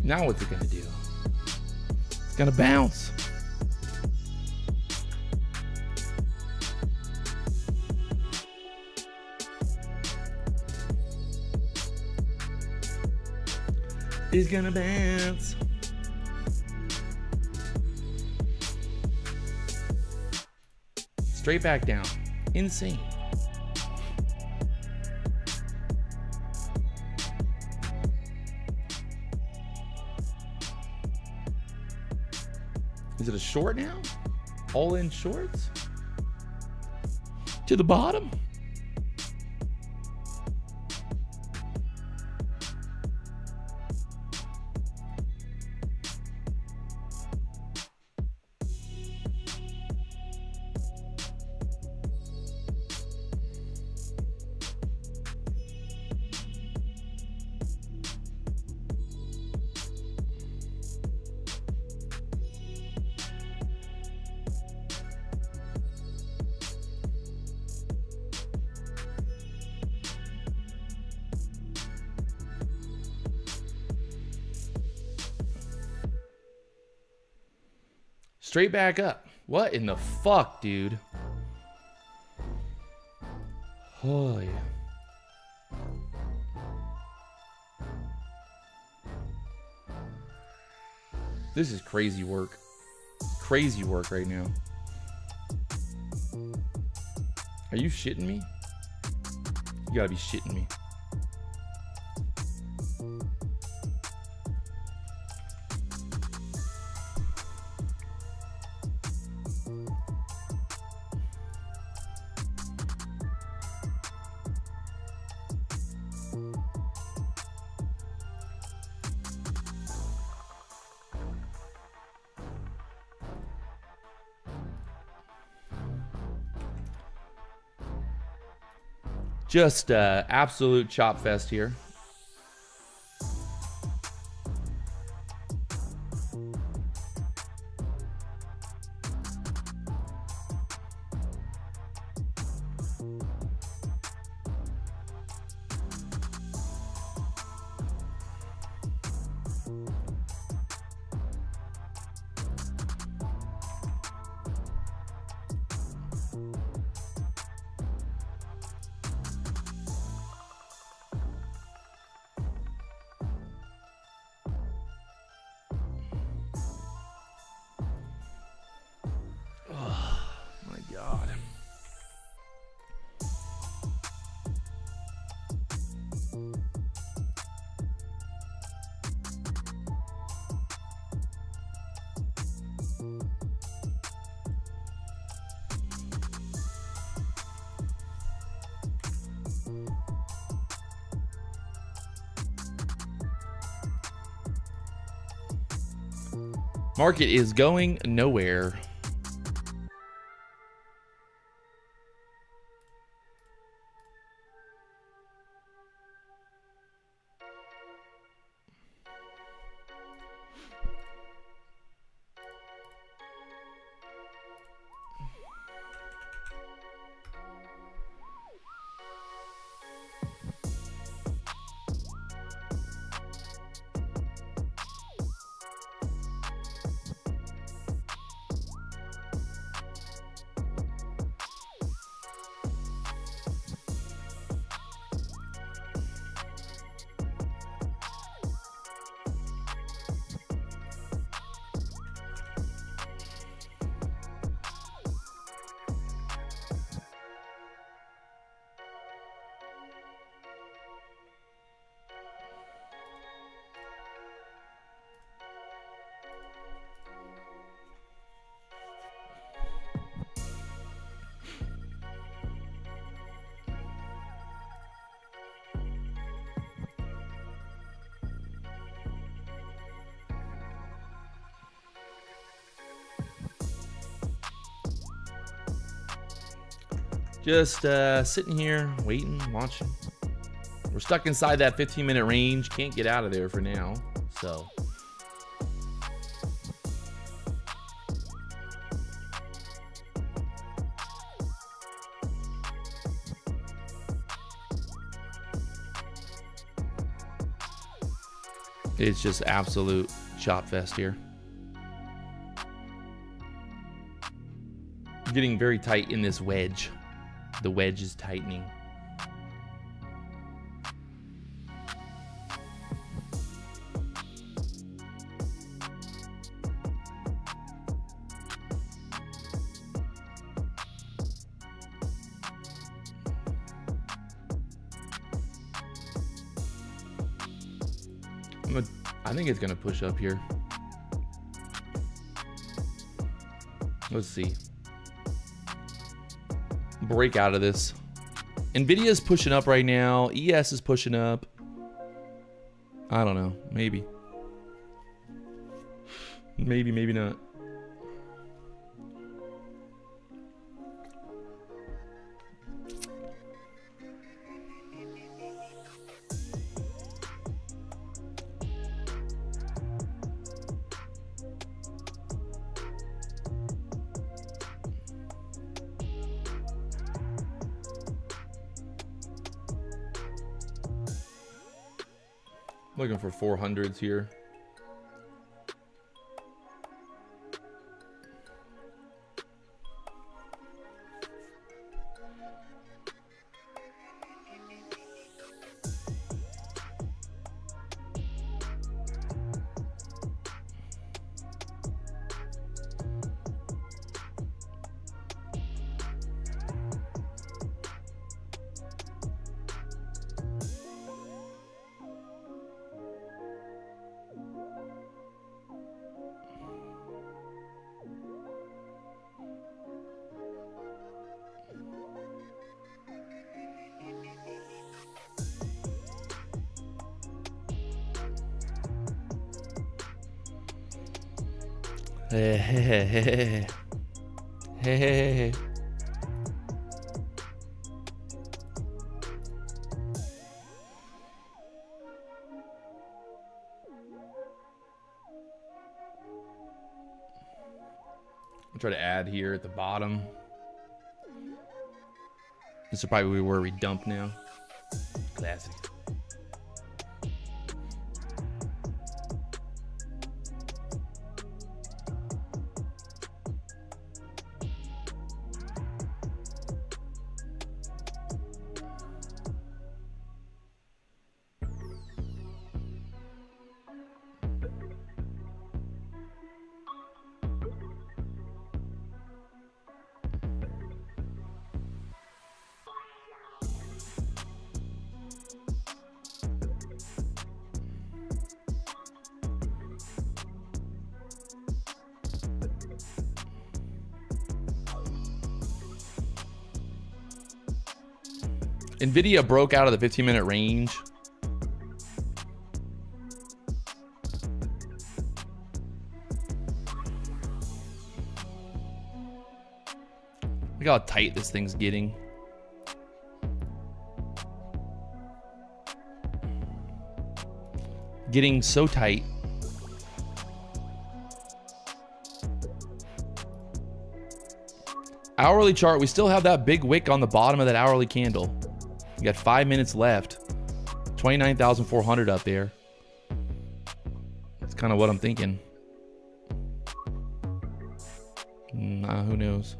Now what's it gonna do? It's gonna bounce. It's gonna bounce. Straight back down. Insane. Is it a short now? All in shorts? To the bottom? Straight back up. What in the fuck, dude? Oh, yeah. This is crazy work. Crazy work right now. Are you shitting me? You gotta be shitting me. Just absolute chop fest here. God. Market is going nowhere. Just sitting here, waiting, watching. We're stuck inside that 15-minute range. Can't get out of there for now. So it's just absolute chop fest here. Getting very tight in this wedge. The wedge is tightening. I think it's gonna push up here. Let's see. Break out of this. Nvidia is pushing up right now. ES is pushing up. I don't know. Maybe. Maybe not. Looking for 400s here. Hey. I'll try to add here at the bottom. This is probably where we dump now. Classic. Nvidia broke out of the 15-minute range. Look how tight this thing's getting. Getting so tight. Hourly chart, we still have that big wick on the bottom of that hourly candle. We got 5 minutes left. 29,400 up there. That's kind of what I'm thinking. Nah, who knows?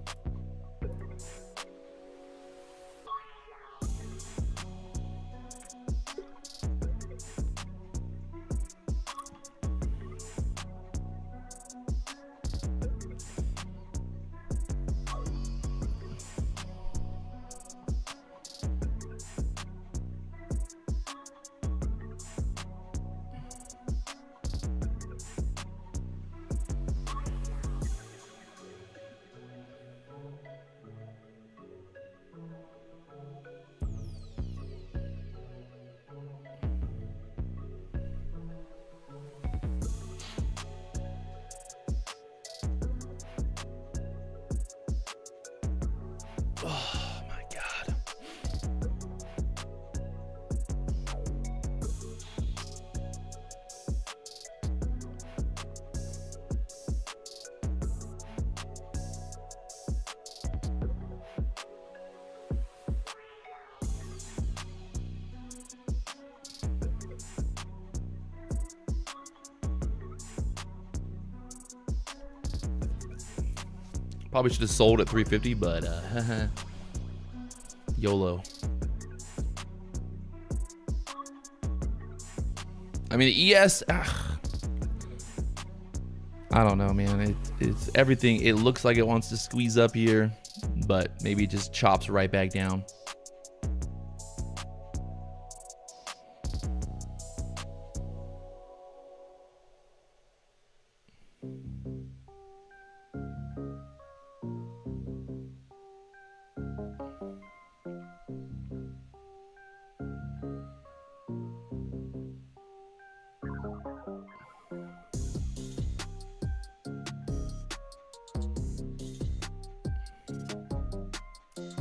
Oh my God. Probably should have sold at 350, but YOLO. I mean, the ES, I don't know, man. It's everything. It looks like it wants to squeeze up here, but maybe it just chops right back down.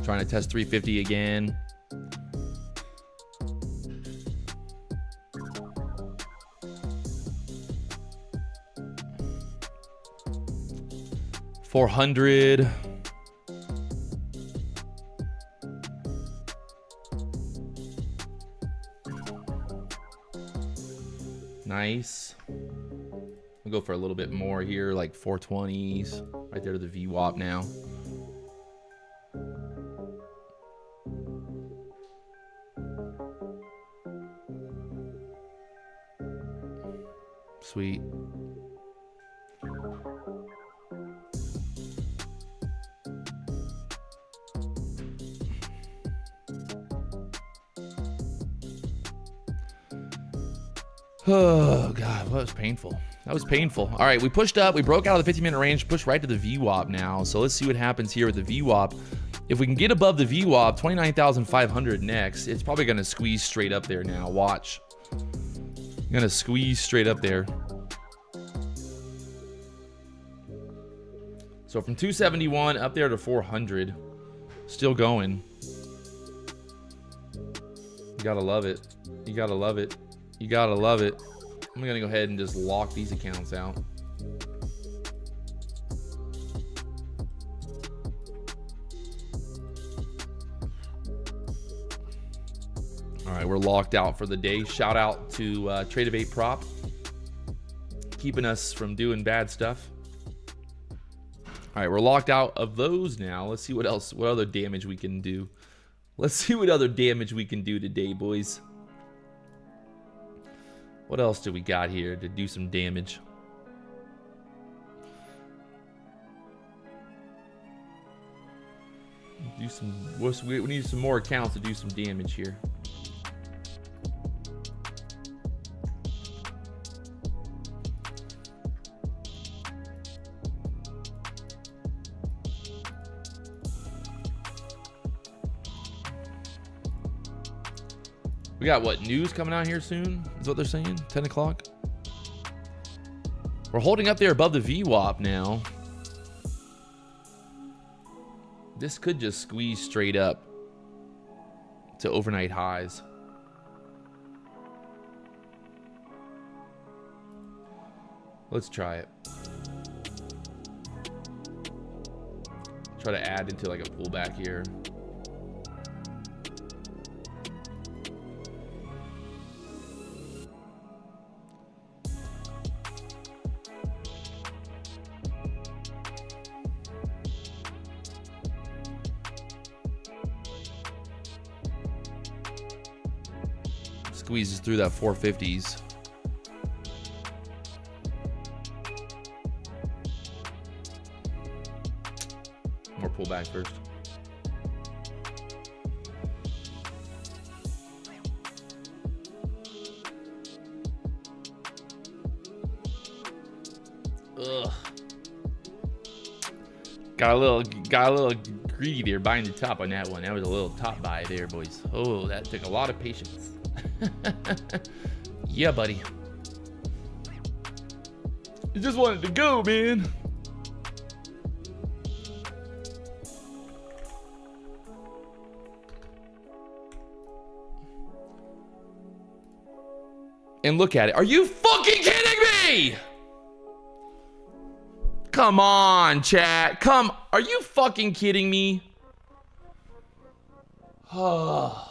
Trying to test 350 again. $400. Nice. We'll go for a little bit more here, like 420s. Right there to the VWAP now. Sweet. Oh God, that was painful. That was painful. All right, we pushed up. We broke out of the 15-minute range, pushed right to the VWAP now. So let's see what happens here with the VWAP. If we can get above the VWAP, 29,500 next, it's probably going to squeeze straight up there now. Watch. Gonna squeeze straight up there. So from 271 up there to 400. Still going. You gotta love it. You gotta love it. You gotta love it. I'm gonna go ahead and just lock these accounts out. All right, we're locked out for the day. Shout out to Trade Prop, keeping us from doing bad stuff. All right, we're locked out of those now. Let's see what else, what other damage we can do. Let's see what other damage we can do today, boys. What else do we got here to do some damage? Do some. We need some more accounts to do some damage here. We got what, news coming out here soon? Is what they're saying? 10 o'clock. We're holding up there above the VWAP now. This could just squeeze straight up to overnight highs. Let's try it. Try to add into like a pullback here. Squeezes through that 450s. More pullback first. Ugh. Got a little greedy there buying the top on that one. That was a little top buy there, boys. Oh, that took a lot of patience. Yeah, buddy. You just wanted to go, man. And look at it. Are you fucking kidding me? Come on, chat. Are you fucking kidding me? Oh.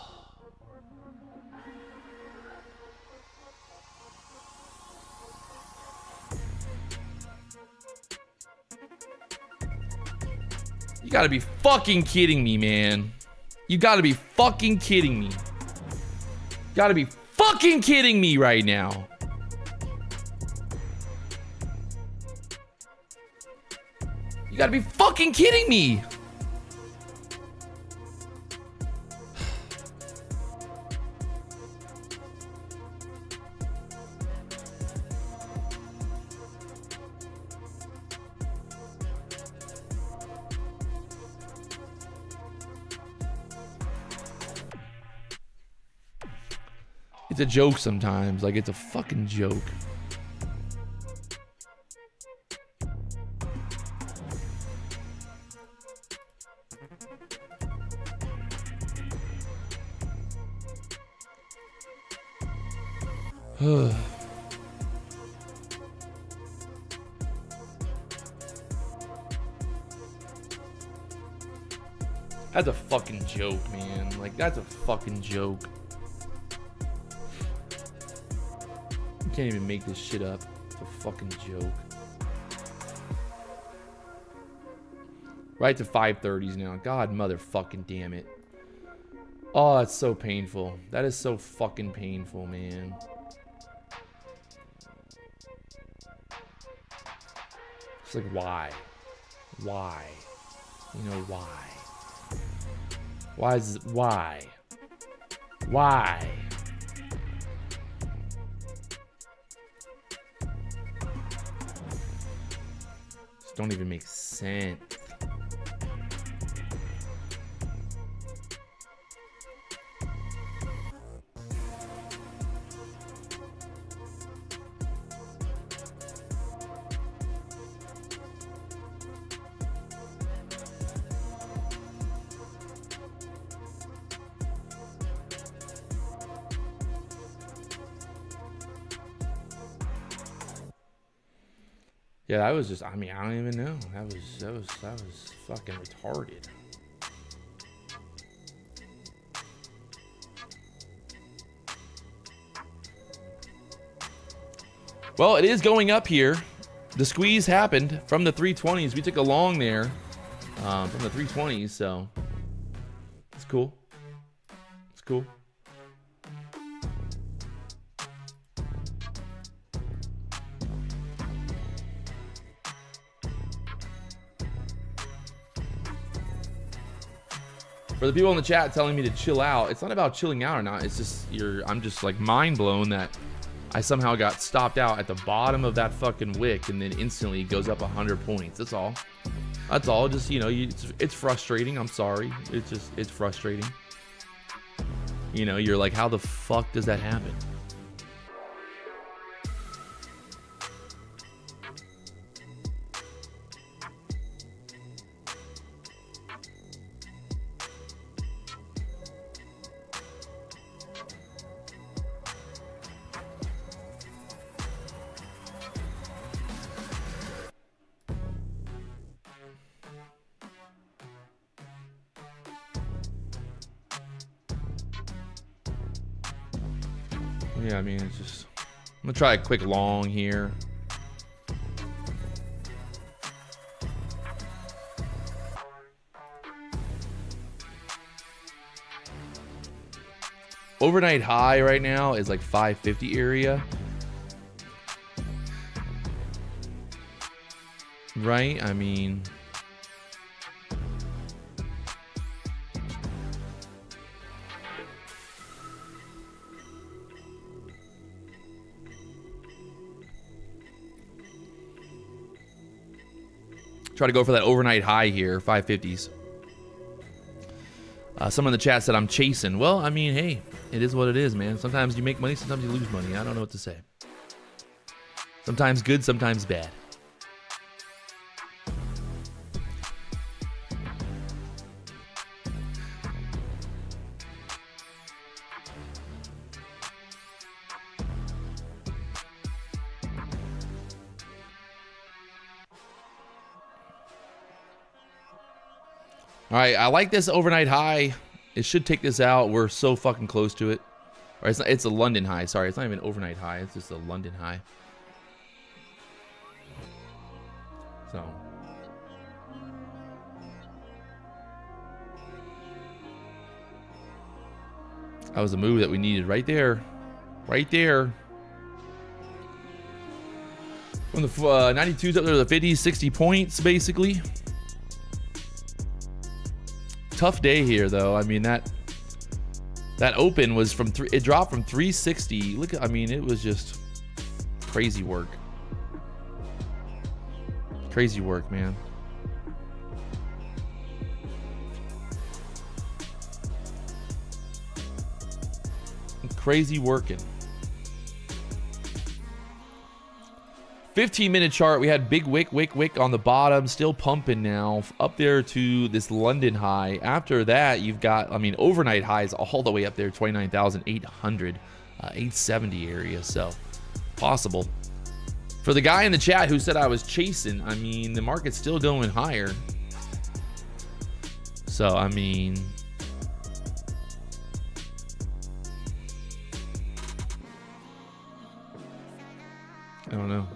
You gotta be fucking kidding me, man. You gotta be fucking kidding me. Gotta be fucking kidding me right now. You gotta be fucking kidding me. It's a joke sometimes. Like, it's a fucking joke. That's a fucking joke, man. Like, that's a fucking joke. You can't even make this shit up. It's a fucking joke. Right to 530s now. God motherfucking damn it. Oh, it's so painful. That is so fucking painful, man. It's like, why? Why? You know, why? Why is it, why? Why? This don't even make sense. Yeah, that was just, I mean, I don't even know. That was fucking retarded. Well, it is going up here. The squeeze happened from the 320s. We took a long there from the 320s, so it's cool. It's cool. For the people in the chat telling me to chill out, it's not about chilling out or not. It's just I'm just like mind blown that I somehow got stopped out at the bottom of that fucking wick and then instantly goes up 100 points. That's all. That's all. Just, you know, it's frustrating. I'm sorry. It's frustrating. You know, you're like, how the fuck does that happen? Yeah, I mean, it's just, I'm gonna try a quick long here. Overnight high right now is like 550 area. Right? I mean, try to go for that overnight high here, 550s. Someone in the chat said I'm chasing. Well, I mean, hey, it is what it is, man. Sometimes you make money, sometimes you lose money. I don't know what to say. Sometimes good, sometimes bad. All right, I like this overnight high. It should take this out. We're so fucking close to it. Or it's a London high. Sorry, it's not even overnight high. It's just a London high. So That was a move that we needed right there. Right there. From the 92s up there to the 50s, 60 points, basically. Tough day here, though. I mean, that open was from it dropped from 360. Look, I mean, it was just crazy work. Crazy work, man. Crazy working. 15-minute chart, we had big wick on the bottom, still pumping now, up there to this London high. After that, you've got, I mean, overnight highs all the way up there, 29,800, 870 area, so possible. For the guy in the chat who said I was chasing, I mean, the market's still going higher. So, I mean, I don't know.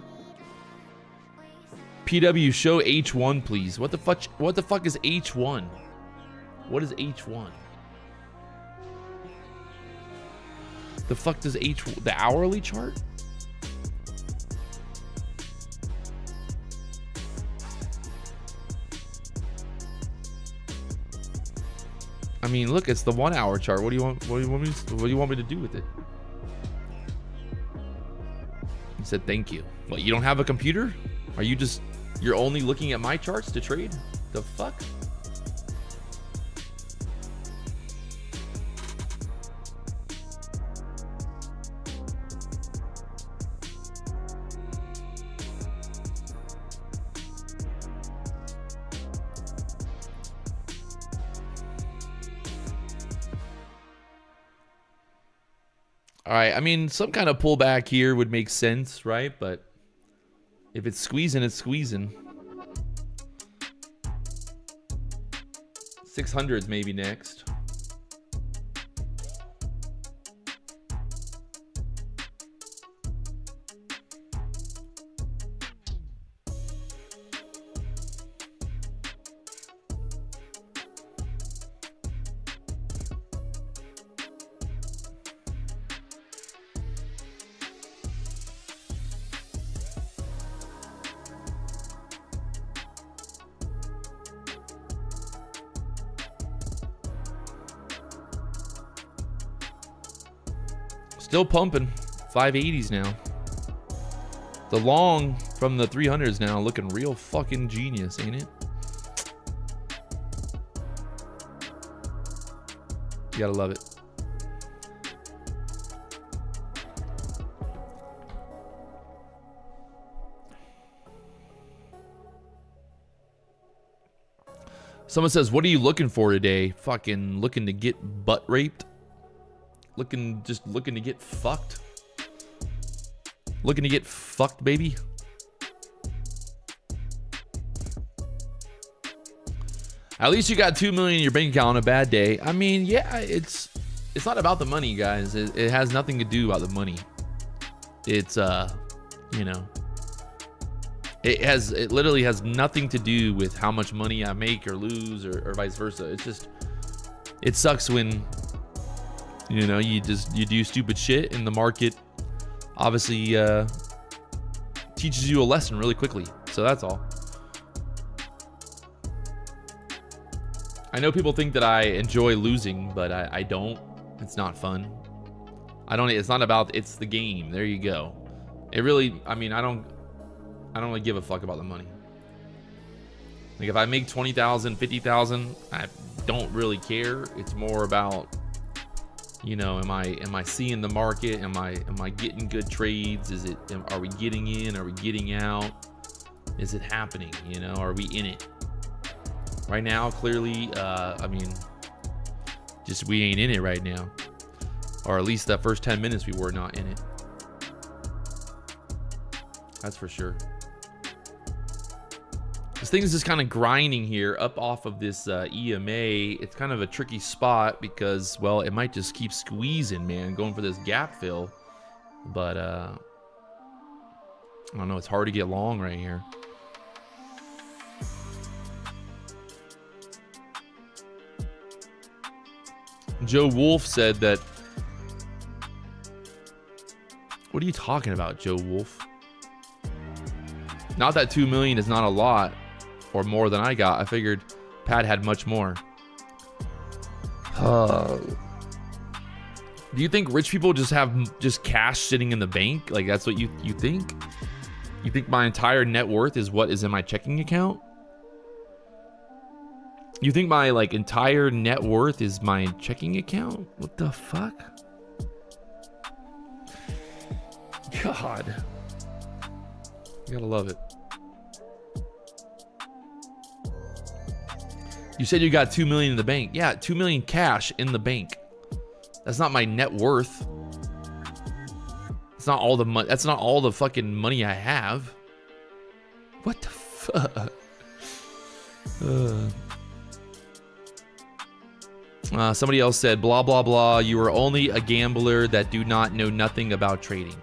PW, show H1, please. What the fuck is H1? What is H1? The fuck does the hourly chart? I mean, look, it's the 1 hour chart. What do you want? What do you want me to do with it? He said, "Thank you." What? You don't have a computer? Are you just? You're only looking at my charts to trade? The fuck? All right, I mean, some kind of pullback here would make sense, right? But if it's squeezing, it's squeezing. 600s maybe next. Still pumping. 580s now. The long from the 300s now looking real fucking genius, ain't it? You gotta love it. Someone says, "What are you looking for today?" Fucking looking to get butt raped. Just looking to get fucked. Looking to get fucked, baby. At least you got $2 million in your bank account on a bad day. I mean, yeah, it's not about the money, guys. It has nothing to do about the money. It's you know, it literally has nothing to do with how much money I make or lose or vice versa. It's just, it sucks when, you know, you do stupid shit and the market obviously teaches you a lesson really quickly. So that's all. I know people think that I enjoy losing, but I don't. It's not fun. It's not about, it's the game. There you go. It really, I mean, I don't really give a fuck about the money. Like if I make 20,000, 50,000, I don't really care. It's more about, you know, am I seeing the market? Am I getting good trades? Are we getting in? Are we getting out? Is it happening? You know, are we in it? Right now, clearly, I mean, just we ain't in it right now. Or at least that first 10 minutes we were not in it. That's for sure. This thing is just kind of grinding here up off of this EMA. It's kind of a tricky spot because, well, it might just keep squeezing, man, going for this gap fill. But, I don't know. It's hard to get long right here. Joe Wolf said that What are you talking about, Joe Wolf? Not that 2 million is not a lot or more than I got. I figured Pat had much more. Do you think rich people just have just cash sitting in the bank? Like that's what you think? You think my entire net worth is what is in my checking account? You think my like entire net worth is my checking account? What the fuck? God. You gotta love it. You said you got 2 million in the bank. Yeah, 2 million cash in the bank. That's not my net worth. It's not all the money. That's not all the fucking money I have. What the fuck? Somebody else said, blah, blah, blah. You are only a gambler that do not know nothing about trading.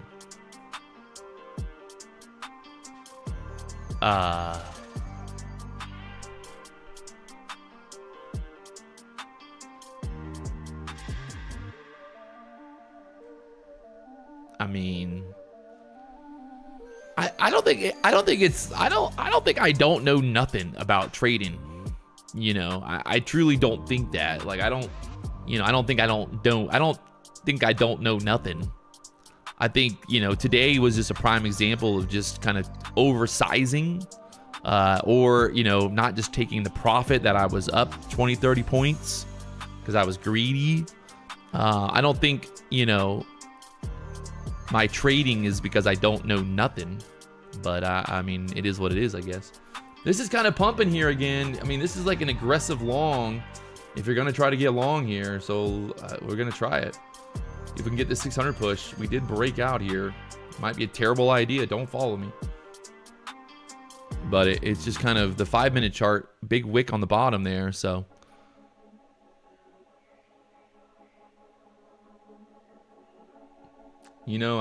I mean, I don't think I don't know nothing about trading. You know, I truly don't think that. Like, I don't think I don't know nothing. I think, you know, today was just a prime example of just kind of oversizing, or, you know, not just taking the profit that I was up 20, 30 points because I was greedy. I don't think, you know, my trading is because I don't know nothing, but I mean, it is what it is, I guess. This is kind of pumping here again. I mean, this is like an aggressive long if you're going to try to get long here. So we're going to try it. If we can get this 600 push, we did break out here. Might be a terrible idea. Don't follow me. But it's just kind of the 5-minute chart, big wick on the bottom there. So you know,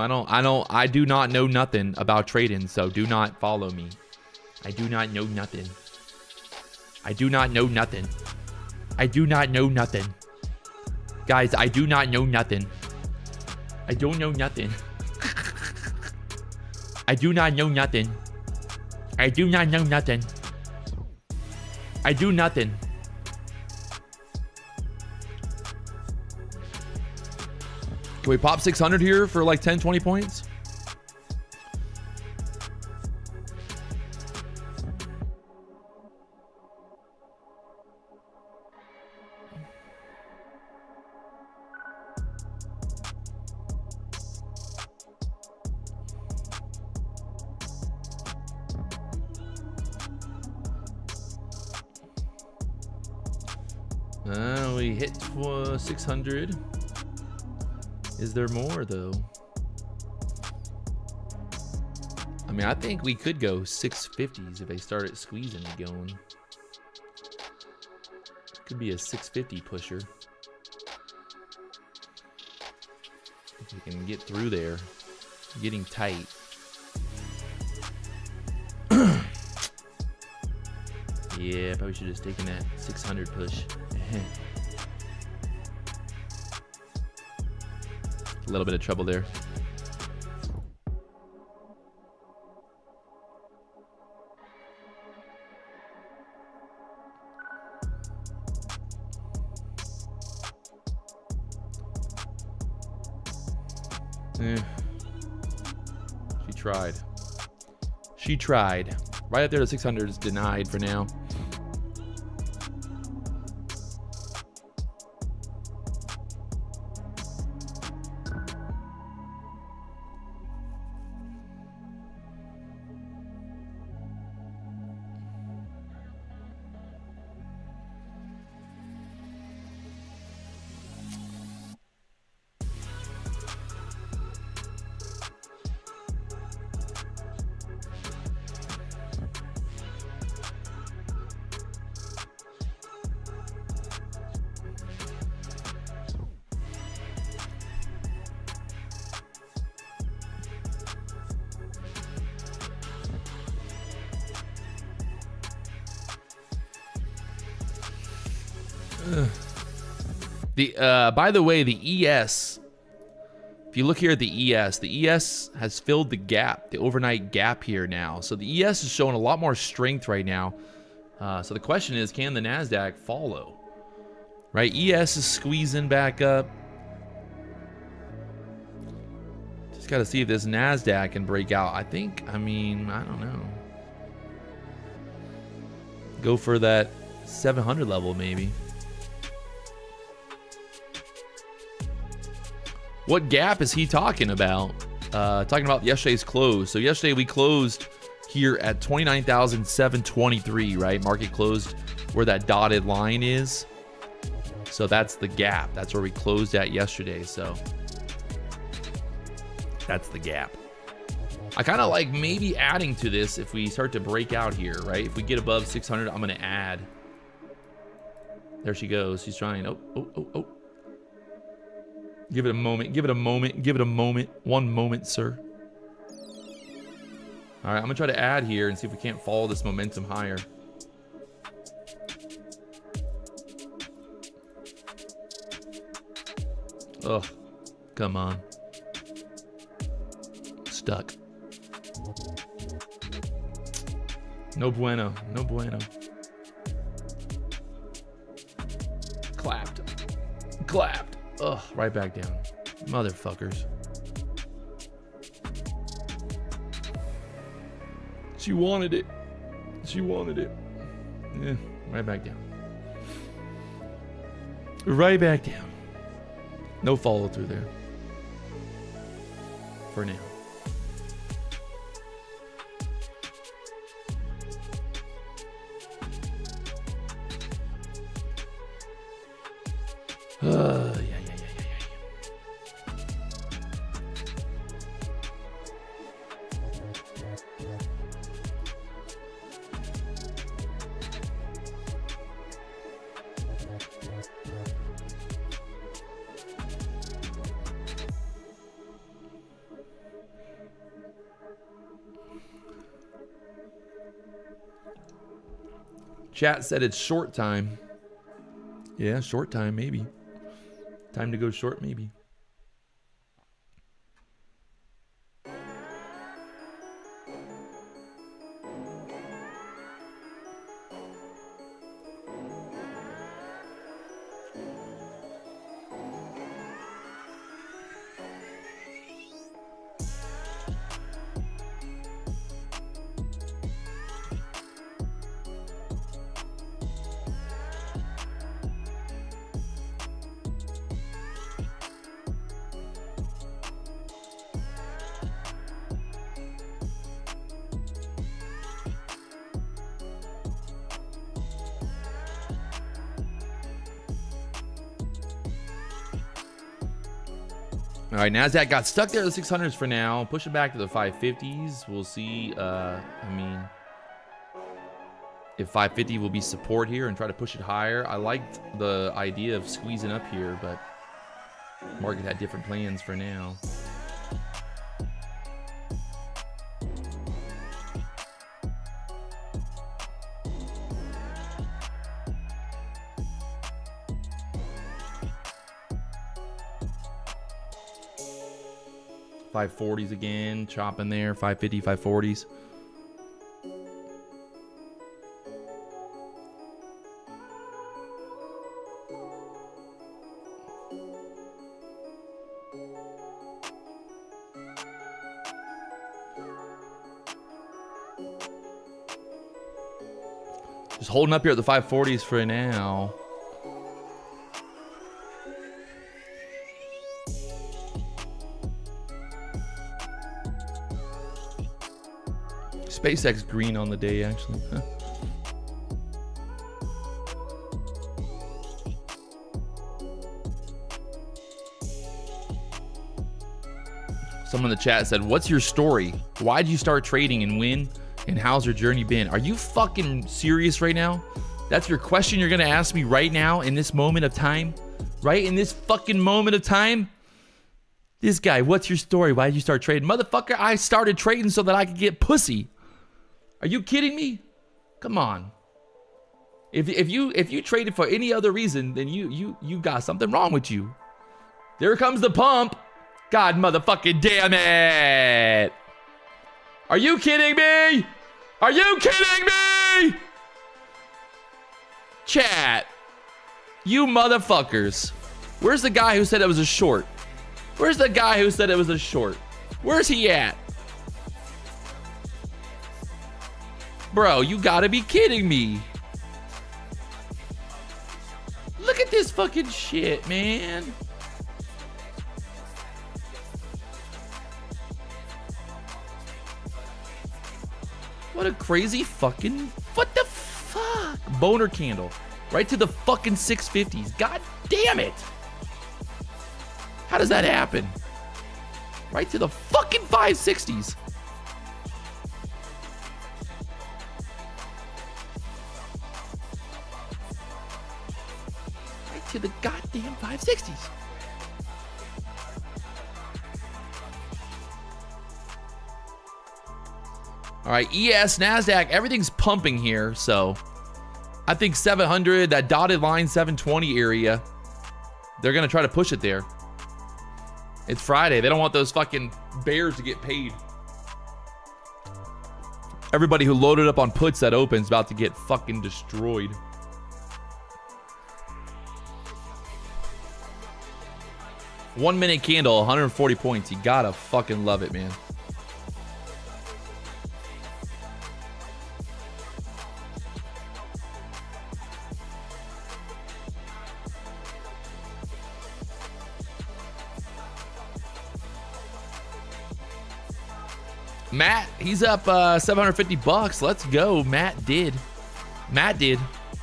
I do not know nothing about trading, so do not follow me. I do not know nothing. I do not know nothing. I do not know nothing. Guys, I do not know nothing. I don't know nothing. I do not know nothing. I do not know nothing. I do nothing. Can we pop 600 here for like 10, 20 points? We hit 600. Is there more though? I mean, I think we could go 650s if they started squeezing and going. Could be a 650 pusher. If we can get through there. Getting tight. Yeah, probably should have just taken that 600 push. A little bit of trouble there. She tried. She tried. Right up there to 600 is denied for now. By the way, the ES If you look here at the ES has filled the gap, the overnight gap here now. So the ES is showing a lot more strength right now. So the question is, can the NASDAQ follow? Right, ES is squeezing back up. Just got to see if this NASDAQ can break out. I mean, I don't know. Go for that 700 level maybe. What gap is he talking about? Talking about yesterday's close. So yesterday we closed here at 29,723, right? Market closed where that dotted line is. So that's the gap. That's where we closed at yesterday. So that's the gap. I kind of like maybe adding to this if we start to break out here, right? If we get above 600, I'm going to add. There she goes. She's trying. Oh. Give it a moment. Give it a moment. Give it a moment. One moment, sir. All right, I'm going to try to add here and see if we can't follow this momentum higher. Ugh. Come on. Stuck. No bueno. No bueno. Clapped. Clapped. Ugh, right back down. Motherfuckers. She wanted it. She wanted it. Yeah, right back down. Right back down. No follow through there. For now. Yeah. Chat said it's short time. Yeah, short time, maybe. Time to go short, maybe. All right, NASDAQ got stuck there at the 600s for now. Push it back to the 550s. We'll see. I mean, if 550 will be support here and try to push it higher. I liked the idea of squeezing up here, but market had different plans for now. $540s again, chopping there, 550, 540s. Just holding up here at the 540s for now. SpaceX green on the day, actually. Huh. Someone in the chat said, what's your story? Why'd you start trading and win? And how's your journey been? Are you fucking serious right now? That's your question you're gonna ask me right now in this moment of time? Right? In this fucking moment of time? This guy, what's your story? Why'd you start trading? Motherfucker, I started trading so that I could get pussy. Are you kidding me? Come on. If you traded for any other reason, then you got something wrong with you. There comes the pump. God motherfucking damn it. Are you kidding me? Are you kidding me? Chat. You motherfuckers. Where's the guy who said it was a short? Where's the guy who said it was a short? Where's he at? Bro, you gotta be kidding me. Look at this fucking shit, man. What a crazy fucking... What the fuck? Boner candle. Right to the fucking 650s. God damn it. How does that happen? Right to the fucking 560s. Right to the goddamn 560s. All right, ES, NASDAQ, everything's pumping here, so I think 700, that dotted line 720 area, they're going to try to push it there. It's Friday. They don't want those fucking bears to get paid. Everybody who loaded up on puts that opens about to get fucking destroyed. One minute candle, 140 points. You gotta fucking love it, man. Matt, he's up 750 bucks. Let's go. Matt did.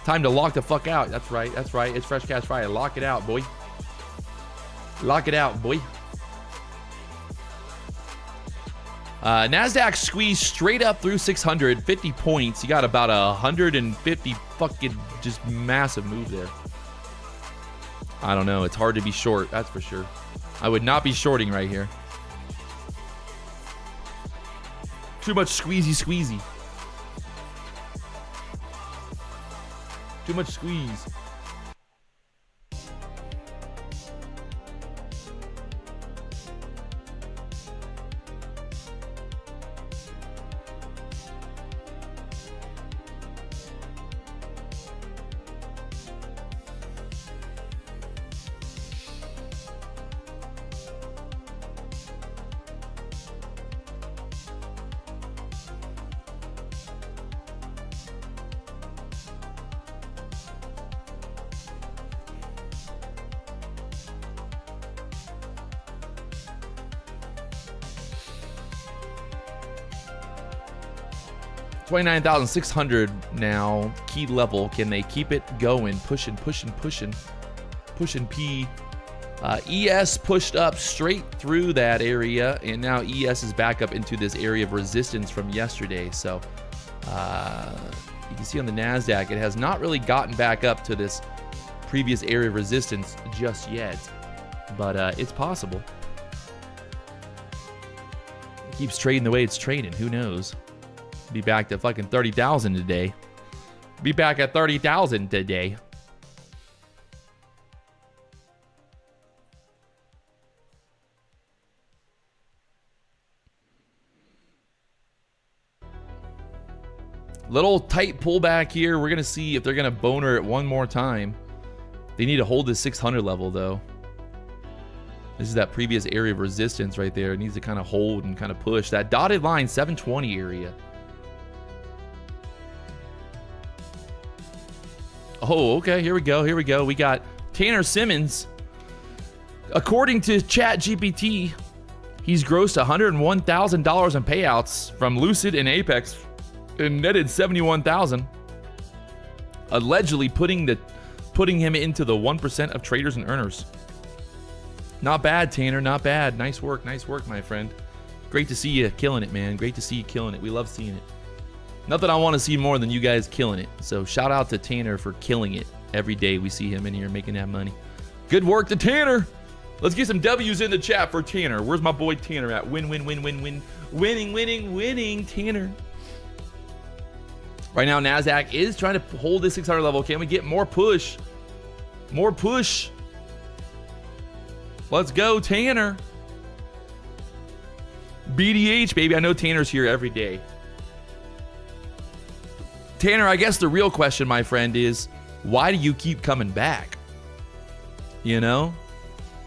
Time to lock the fuck out. That's right. It's Fresh Cash Friday. Lock it out, boy. Lock it out, boy. NASDAQ squeezed straight up through 600, 50 points. You got about 150 fucking just massive move there. I don't know. It's hard to be short. That's for sure. I would not be shorting right here. Too much squeezy. Too much squeeze. $29,600 now. Key level. Can they keep it going? Pushing P. ES pushed up straight through that area, and now ES is back up into this area of resistance from yesterday. So you can see on the NASDAQ, it has not really gotten back up to this previous area of resistance just yet, but it's possible. It keeps trading the way it's trading. Who knows? Be back to fucking 30,000 today. Be back at 30,000 today. Little tight pullback here. We're going to see if they're going to boner it one more time. They need to hold this 600 level, though. This is that previous area of resistance right there. It needs to kind of hold and kind of push. That dotted line, 720 area. Oh, okay. Here we go. We got Tanner Simmons. According to ChatGPT, he's grossed $101,000 in payouts from Lucid and Apex and netted $71,000. Allegedly putting him into the 1% of traders and earners. Not bad, Tanner. Not bad. Nice work, my friend. Great to see you killing it, man. Great to see you killing it. We love seeing it. Nothing I want to see more than you guys killing it. So shout out to Tanner for killing it. Every day we see him in here making that money. Good work to Tanner. Let's get some W's in the chat for Tanner. Where's my boy Tanner at? Win. Winning, Tanner. Right now, NASDAQ is trying to hold this 600 level. Can we get more push? More push. Let's go, Tanner. BDH, baby. I know Tanner's here every day. Tanner, I guess the real question, my friend, is why do you keep coming back? You know?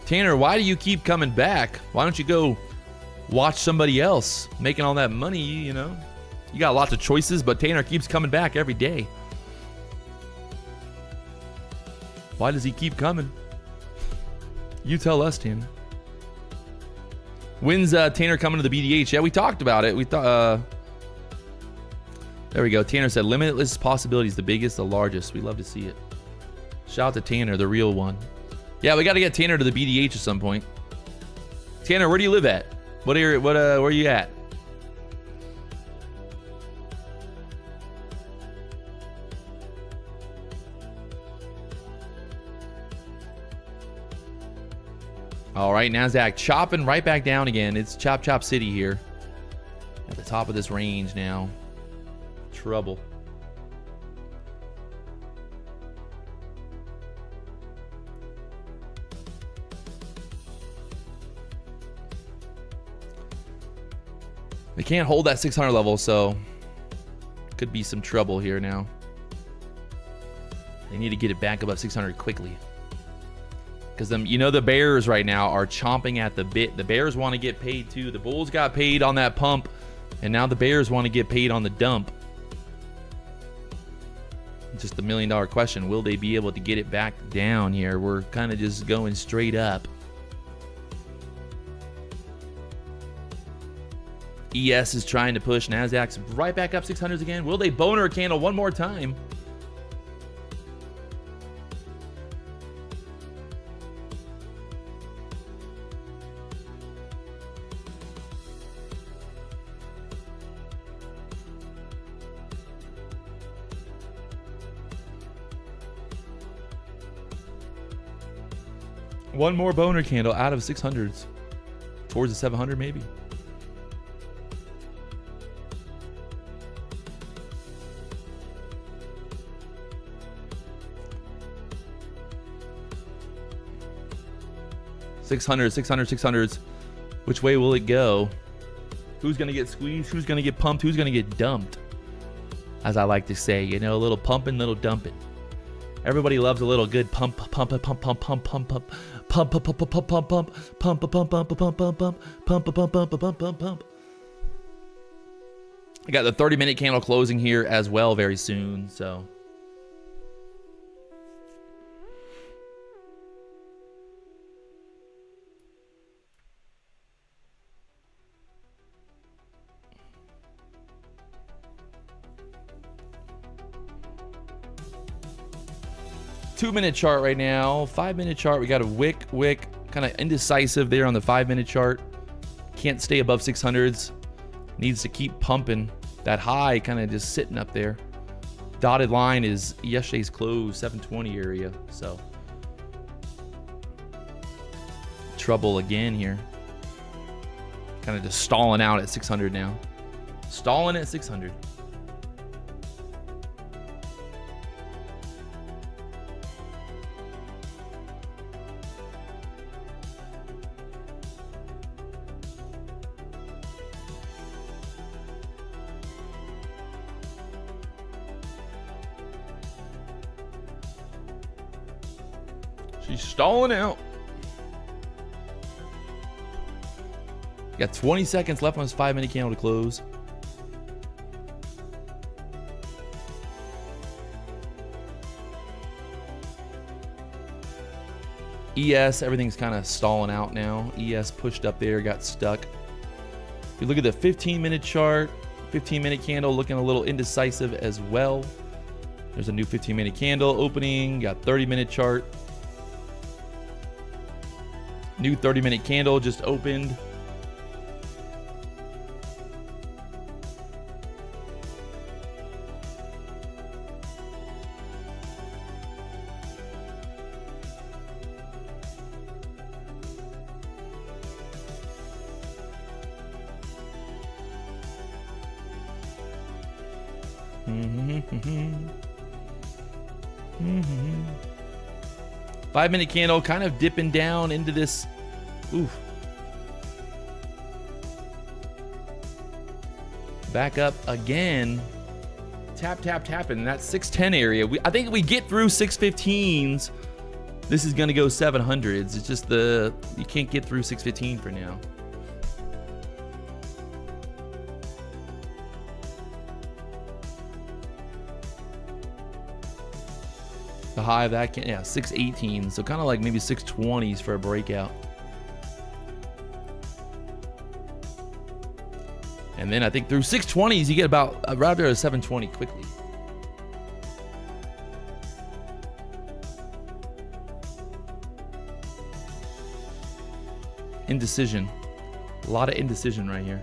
Tanner, why do you keep coming back? Why don't you go watch somebody else making all that money, you know? You got lots of choices, but Tanner keeps coming back every day. Why does he keep coming? You tell us, Tanner. When's Tanner coming to the BDH? Yeah, we talked about it. We thought... There we go. Tanner said, limitless possibilities, the biggest, the largest. We love to see it. Shout out to Tanner, the real one. Yeah, we got to get Tanner to the BDH at some point. Tanner, where do you live at? Where are you at? All right, NASDAQ chopping right back down again. It's Chop City here. At the top of this range now. Trouble. They can't hold that 600 level, so could be some trouble here now. They need to get it back above 600 quickly. Because you know the bears right now are chomping at the bit. The bears want to get paid too. The bulls got paid on that pump, and now the bears want to get paid on the dump. Just the $1 million question. Will they be able to get it back down here? We're kind of just going straight up. ES is trying to push. NASDAQ's right back up 600s again. Will they boner a candle one more time? One more boner candle out of 600s. Towards the 700 maybe. $600s. Which way will it go? Who's going to get squeezed? Who's going to get pumped? Who's going to get dumped? As I like to say, you know, a little pumping, little dumping. Everybody loves a little good pump. I got the 30-minute candle closing here as well very soon, so. Two-minute chart right now. 5-minute chart. We got a wick, kind of indecisive there on the 5-minute chart. Can't stay above 600s. Needs to keep pumping. That high kind of just sitting up there. Dotted line is yesterday's close, 720 area. So trouble again here. Kind of just stalling out at 600 now. Stalling at 600. She's stalling out. Got 20 seconds left on his 5-minute candle to close. ES, everything's kind of stalling out now. ES pushed up there, got stuck. If you look at the 15-minute chart, 15-minute candle looking a little indecisive as well. There's a new 15-minute candle opening. Got 30-minute chart. New 30-minute candle just opened. Five-minute candle kind of dipping down into this. Oof. Back up again. Tap, tap, tap in that 610 area. I think if we get through 615s, this is going to go 700s. It's just you can't get through 615 for now. The high of that, yeah, 618. So kind of like maybe 620s for a breakout. And then I think through 620s, you get about rather a 720 quickly. Indecision. A lot of indecision right here.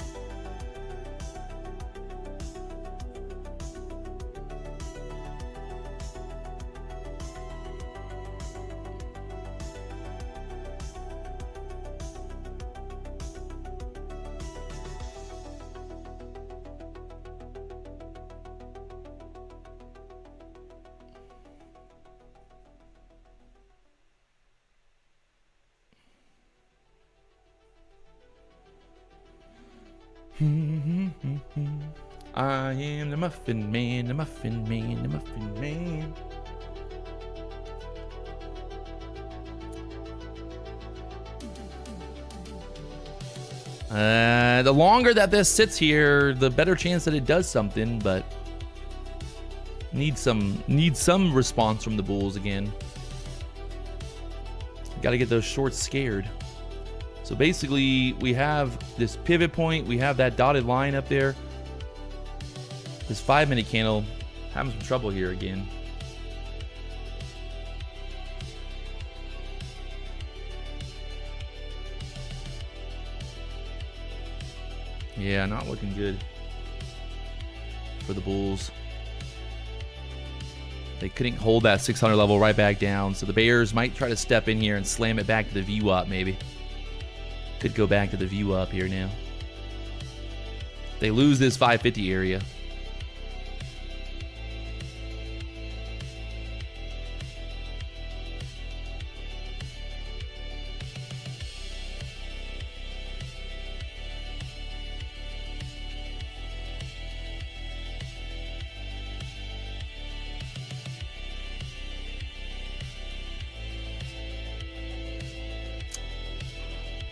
I am the Muffin Man, the Muffin Man, the Muffin Man. The longer that this sits here, the better chance that it does something, but needs some response from the bulls again. Got to get those shorts scared. So basically, we have this pivot point. We have that dotted line up there. This 5-minute candle having some trouble here again. Yeah, not looking good for the bulls. They couldn't hold that 600 level right back down. So the bears might try to step in here and slam it back to the VWAP maybe. Could go back to the VWAP here now. They lose this 550 area.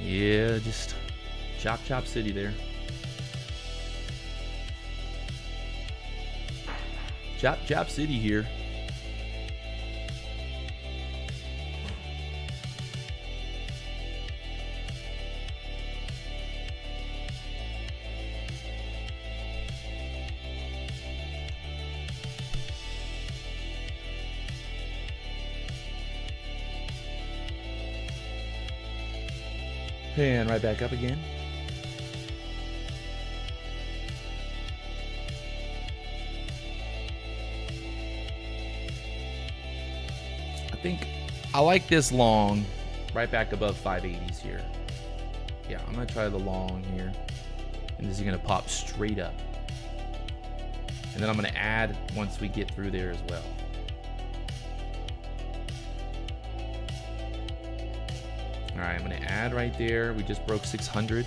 Yeah, just chop chop city there. Chop chop city here. And right back up again. I think I like this long right back above 580s here. Yeah, I'm gonna try the long here. And this is gonna pop straight up. And then I'm gonna add once we get through there as well. All right, I'm gonna add right there. We just broke 600.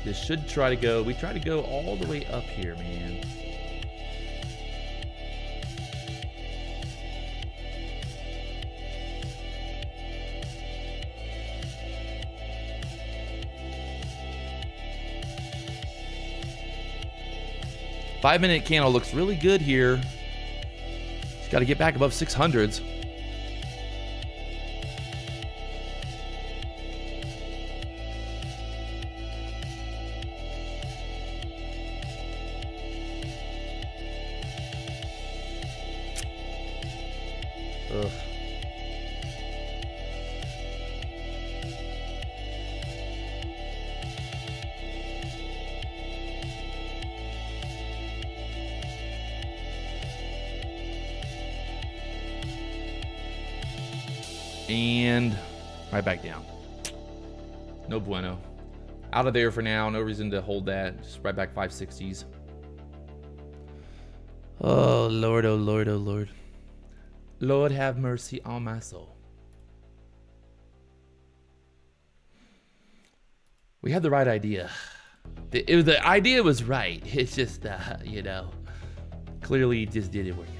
This should try to go, we try to go all the way up here, man. Five-minute candle looks really good here. Just got to get back above 600s. Ugh. And right back down. No bueno. Out of there for now. No reason to hold that. Just right back 560s. Oh, Lord, oh, Lord, oh, Lord. Lord, have mercy on my soul. We had the right idea. The idea was right. It's just, you know, clearly it just didn't work out.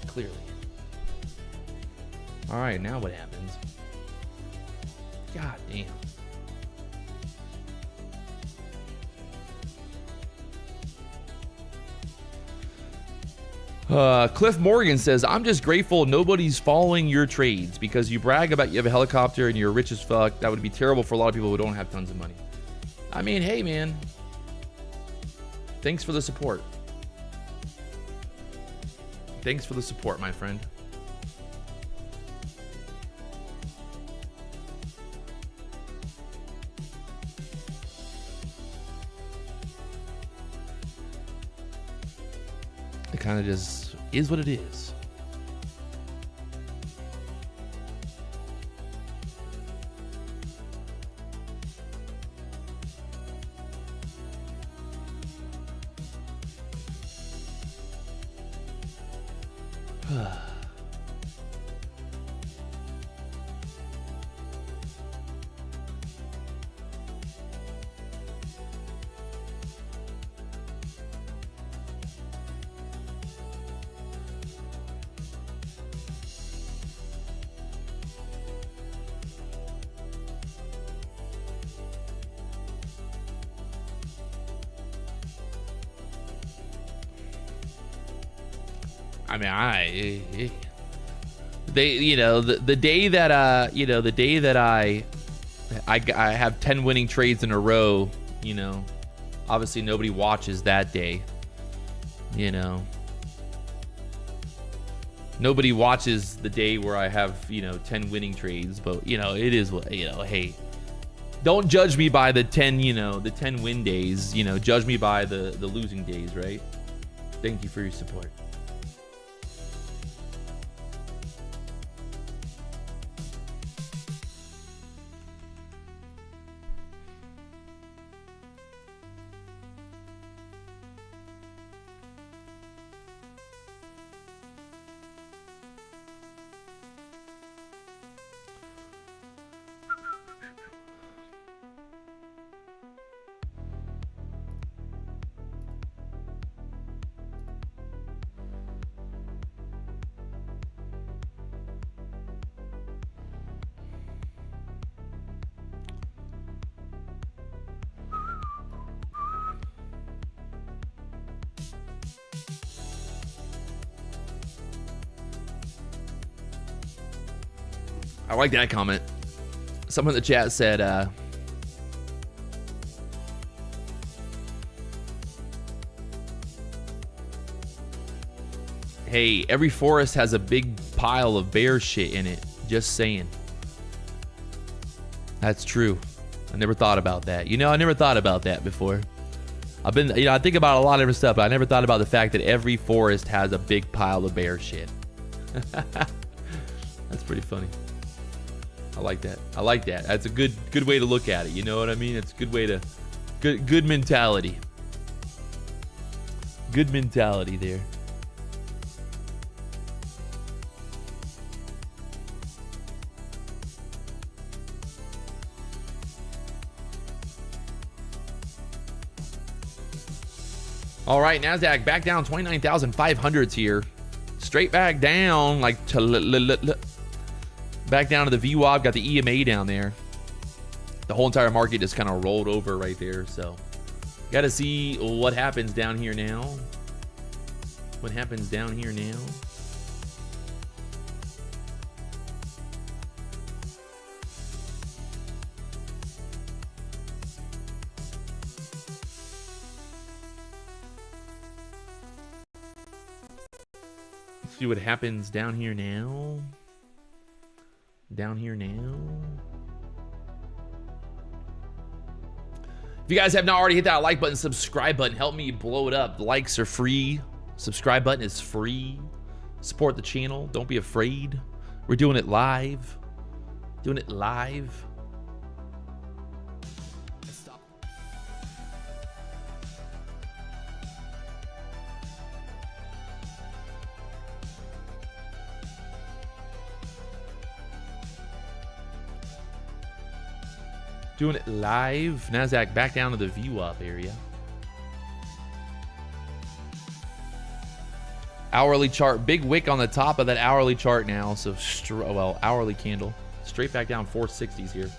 Clearly. All right, now what happens? God damn. Cliff Morgan says, I'm just grateful nobody's following your trades because you brag about you have a helicopter and you're rich as fuck. That would be terrible for a lot of people who don't have tons of money. I mean, hey, man. Thanks for the support. Thanks for the support, my friend. It kind of just is what it is. I mean, they, you know, the day that, you know, the day that I have 10 winning trades in a row, you know, obviously nobody watches that day, you know. Nobody watches the day where I have, you know, 10 winning trades, but, you know, it is what, you know, hey, don't judge me by the 10, you know, the 10 win days, you know, judge me by the losing days, right? Thank you for your support. I like that comment. Someone in the chat said, hey, every forest has a big pile of bear shit in it. Just saying. That's true. I never thought about that. You know, I never thought about that before. I've been, you know, I think about a lot of different stuff, but I never thought about the fact that every forest has a big pile of bear shit. That's pretty funny. I like that. I like that. That's a good way to look at it. You know what I mean? It's a good way to, good mentality. Good mentality there. All right, NASDAQ back down 29,500s here. Straight back down, like to back down to the VWAP. Got the EMA down there. The whole entire market just kind of rolled over right there. So, got to see what happens down here now. What happens down here now? See what happens down here now. Down here now. If you guys have not already hit that like button, subscribe button, help me blow it up. The likes are free. Subscribe button is free. Support the channel. Don't be afraid. We're doing it live. Doing it live. Doing it live. NASDAQ back down to the VWAP area. Hourly chart. Big wick on the top of that hourly chart now. So, well, hourly candle. Straight back down 460s here.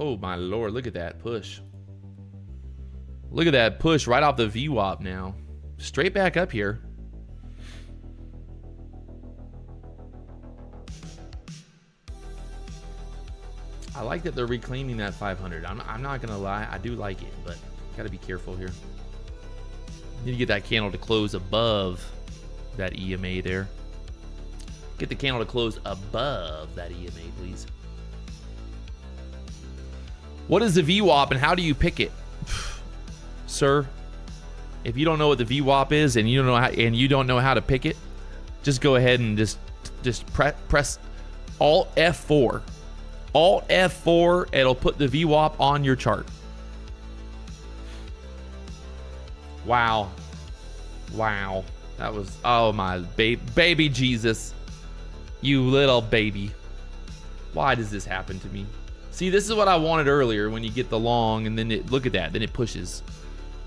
Oh my lord, look at that push. Look at that push right off the VWAP now. Straight back up here. I like that they're reclaiming that 500. I'm not gonna lie, I do like it, but gotta be careful here. Need to get that candle to close above that EMA there. Get the candle to close above that EMA, please. What is the VWAP and how do you pick it? Sir, if you don't know what the VWAP is and you don't know how to pick it, just go ahead and just press Alt F4. Alt F4, it'll put the VWAP on your chart. Wow. Wow. That was, oh my baby Jesus. You little baby. Why does this happen to me? See, this is what I wanted earlier when you get the long and then look at that, then it pushes.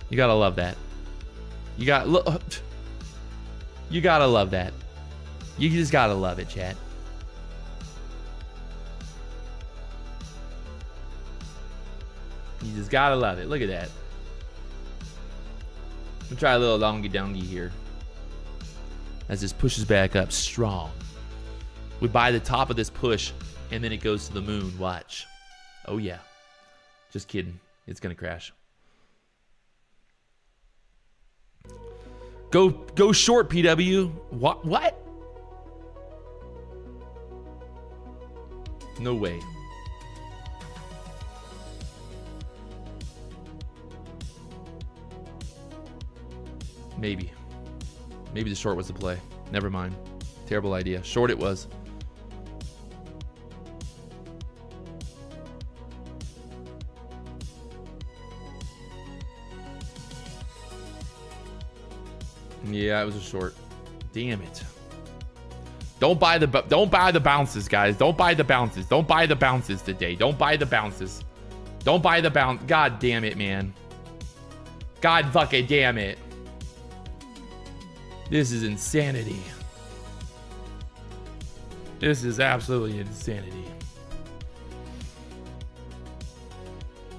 You gotta love that. You gotta love that. You just gotta love it, chat. You just gotta love it. Look at that. We'll try a little longy dongy here. As this pushes back up strong. We buy the top of this push and then it goes to the moon. Watch. Oh yeah. Just kidding. It's gonna crash. Go short, PW. What? No way. Maybe the short was the play. Never mind. Terrible idea. Short it was. Yeah, it was a short. Damn it. Don't buy the bounces, guys. Don't buy the bounces. Don't buy the bounces today. Don't buy the bounces. Don't buy the bounce. God damn it, man. God fucking damn it. This is insanity. This is absolutely insanity.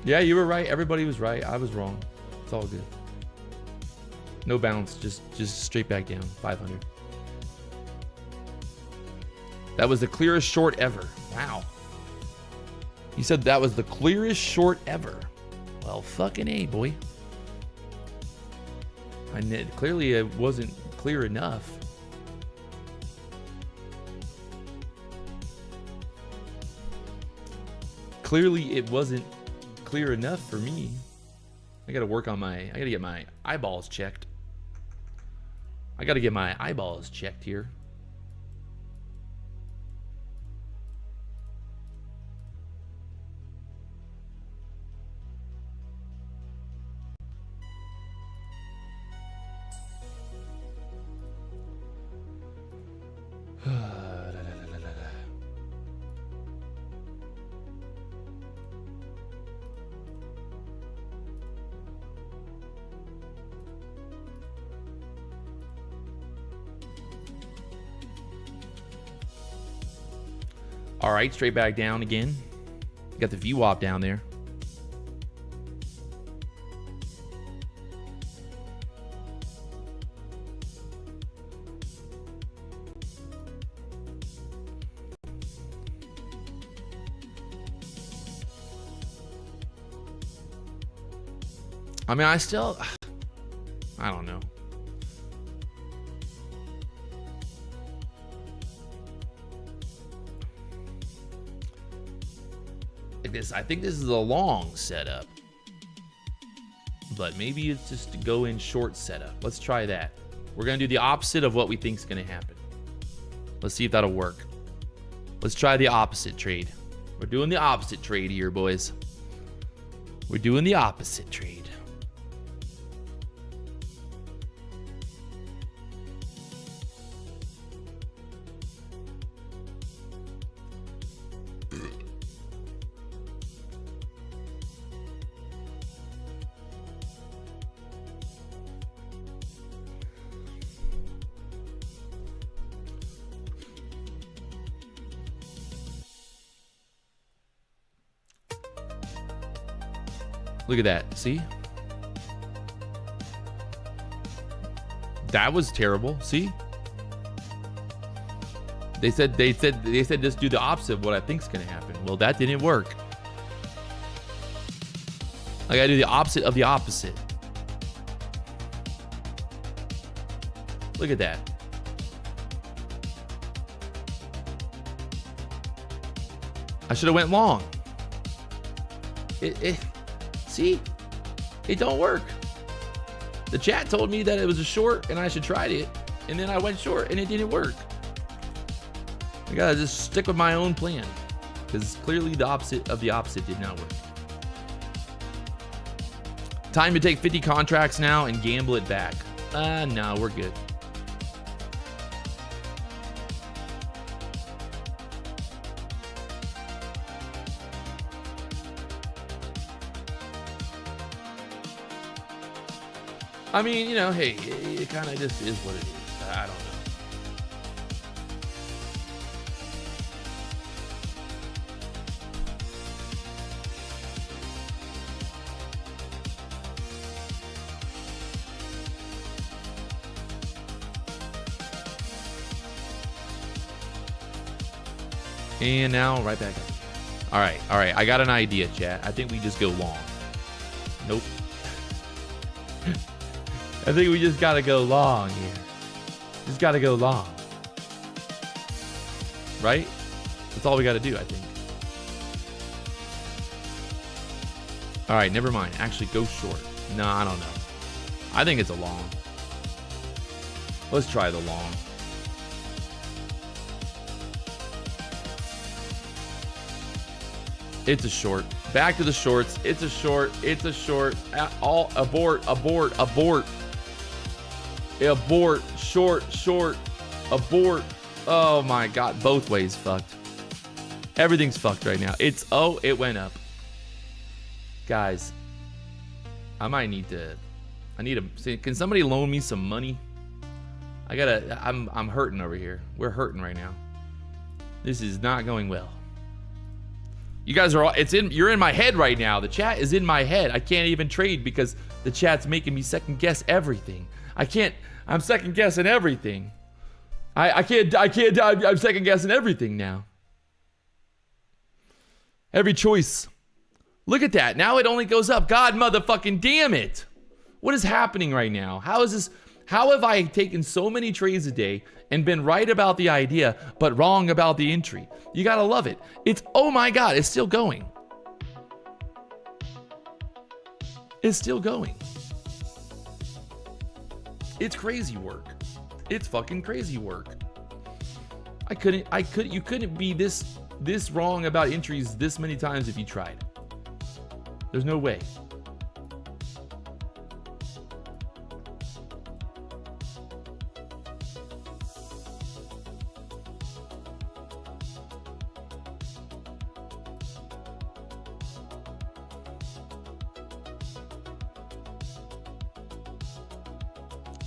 Yeah, you were right. Everybody was right. I was wrong. It's all good. No bounce, just straight back down, 500. That was the clearest short ever. Wow. You said that was the clearest short ever. Well, fucking A, boy. Clearly it wasn't clear enough. Clearly it wasn't clear enough for me. I gotta work on I gotta get my eyeballs checked. I gotta get my eyeballs checked here. All right, straight back down again. Got the VWAP down there. I mean, I don't know. I think this is a long setup, but maybe it's just to go in short setup. Let's try that. We're gonna do the opposite of what we think is gonna happen. Let's see if that'll work. Let's try the opposite trade. We're doing the opposite trade here, boys. We're doing the opposite trade. Look at that. See? That was terrible. See? They said just do the opposite of what I think's gonna happen. Well, that didn't work. I gotta do the opposite of the opposite. Look at that. I should have went long. See, it don't work. The chat told me that it was a short and I should try it, and then I went short and it didn't work. I gotta just stick with my own plan, because clearly the opposite of the opposite did not work. Time to take 50 contracts now and gamble it back. No, we're good. I mean, you know, hey, it kind of just is what it is. I don't know. And now right back up. All right. I got an idea, chat. I think we just go long. Nope. I think we just gotta go long here. Just gotta go long. Right? That's all we gotta do, I think. All right, never mind. Actually, go short. No, I don't know. I think it's a long. Let's try the long. It's a short. Back to the shorts. It's a short. It's a short. All abort. Abort. Abort. Abort. Short. Short. Abort. Oh my God. Both ways fucked. Everything's fucked right now. It's, oh, it went up. Guys, I might need to, can somebody loan me some money? I'm hurting over here. We're hurting right now. This is not going well. You guys are all, you're in my head right now. The chat is in my head. I can't even trade because the chat's making me second guess everything. I'm second guessing everything. I'm second guessing everything now. Every choice. Look at that. Now it only goes up. God motherfucking damn it. What is happening right now? How is this? How have I taken so many trades a day and been right about the idea, but wrong about the entry? You gotta love it. It's, oh my God, it's still going. It's still going. It's crazy work. It's fucking crazy work. You couldn't be this wrong about entries this many times if you tried. There's no way.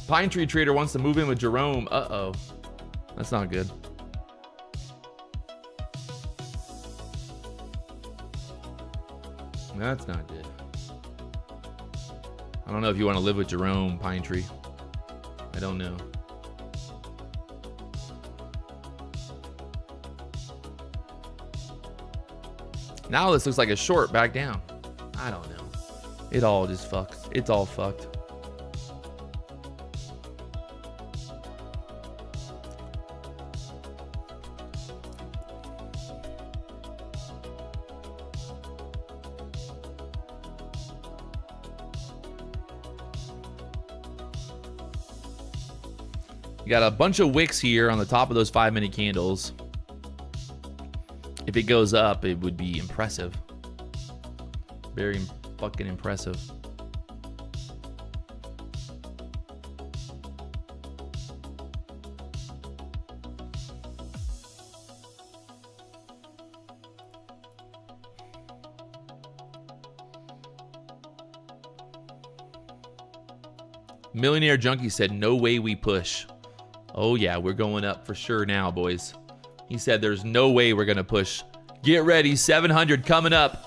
Pine Tree Trader wants to move in with Jerome. Uh-oh. That's not good. That's not good. I don't know if you want to live with Jerome, Pine Tree. I don't know. Now this looks like a short back down. I don't know. It all just fucks. It's all fucked. You got a bunch of wicks here on the top of those 5-minute candles. If If it goes up, it would be impressive. Very fucking impressive. Millionaire Junkie said, no way we push. Oh yeah, we're going up for sure now, boys. He said there's no way we're going to push. Get ready, 700 coming up.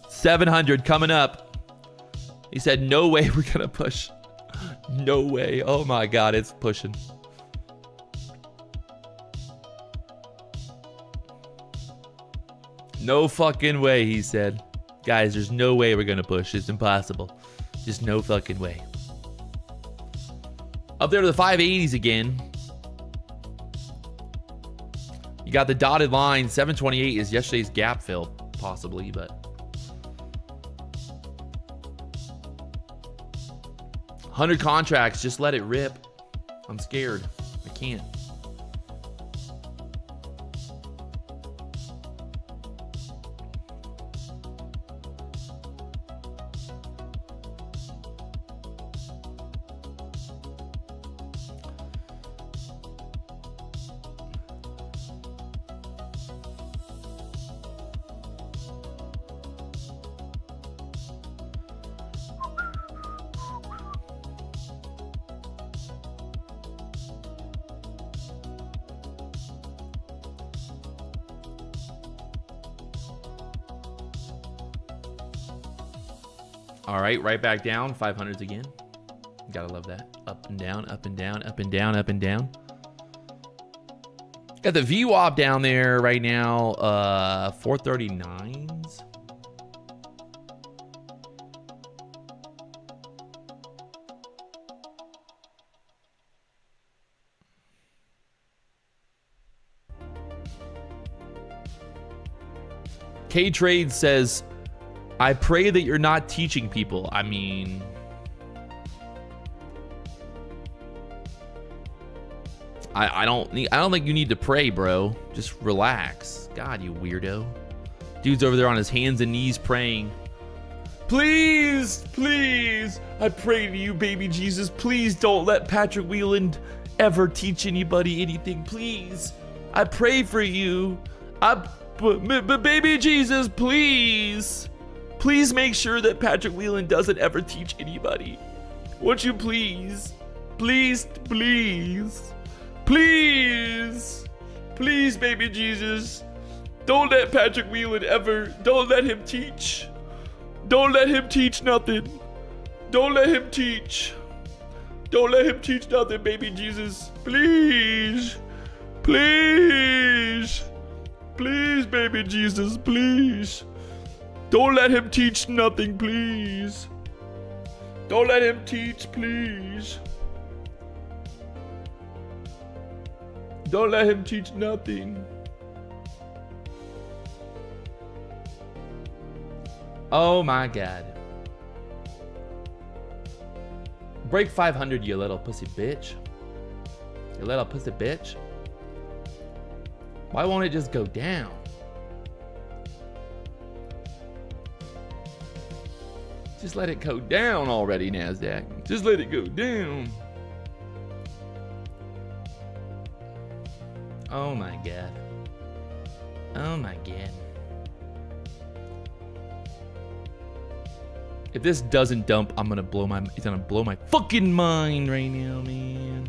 700 coming up. He said no way we're going to push. No way. Oh my God, it's pushing. No fucking way, he said. Guys, there's no way we're going to push. It's impossible. Just no fucking way. Up there to the 580s again. You got the dotted line. 728 is yesterday's gap fill, possibly, but 100 contracts. Just let it rip. I'm scared. I can't. All right, right back down. 500s again. Gotta love that. Up and down, up and down, up and down, up and down. Got the VWAP down there right now. 439s. K-Trade says, I pray that you're not teaching people. I mean, I don't think you need to pray, bro. Just relax. God, you weirdo. Dude's over there on his hands and knees praying. Please, please, I pray to you, baby Jesus. Please don't let Patrick Wieland ever teach anybody anything. Please, I pray for you. But baby Jesus, please. Please make sure that Patrick Wieland doesn't ever teach anybody. Won't you please? Please, please. Please. Please, baby Jesus. Don't let Patrick Wieland ever, don't let him teach. Don't let him teach nothing. Don't let him teach. Don't let him teach nothing, baby Jesus. Please. Please. Please, baby Jesus, please. Don't let him teach nothing, please. Don't let him teach, please. Don't let him teach nothing. Oh my God. Break 500, you little pussy bitch. You little pussy bitch. Why won't it just go down? Just let it go down already, NASDAQ. Just let it go down. Oh my God. Oh my God. If this doesn't dump, it's gonna blow my fucking mind right now, man.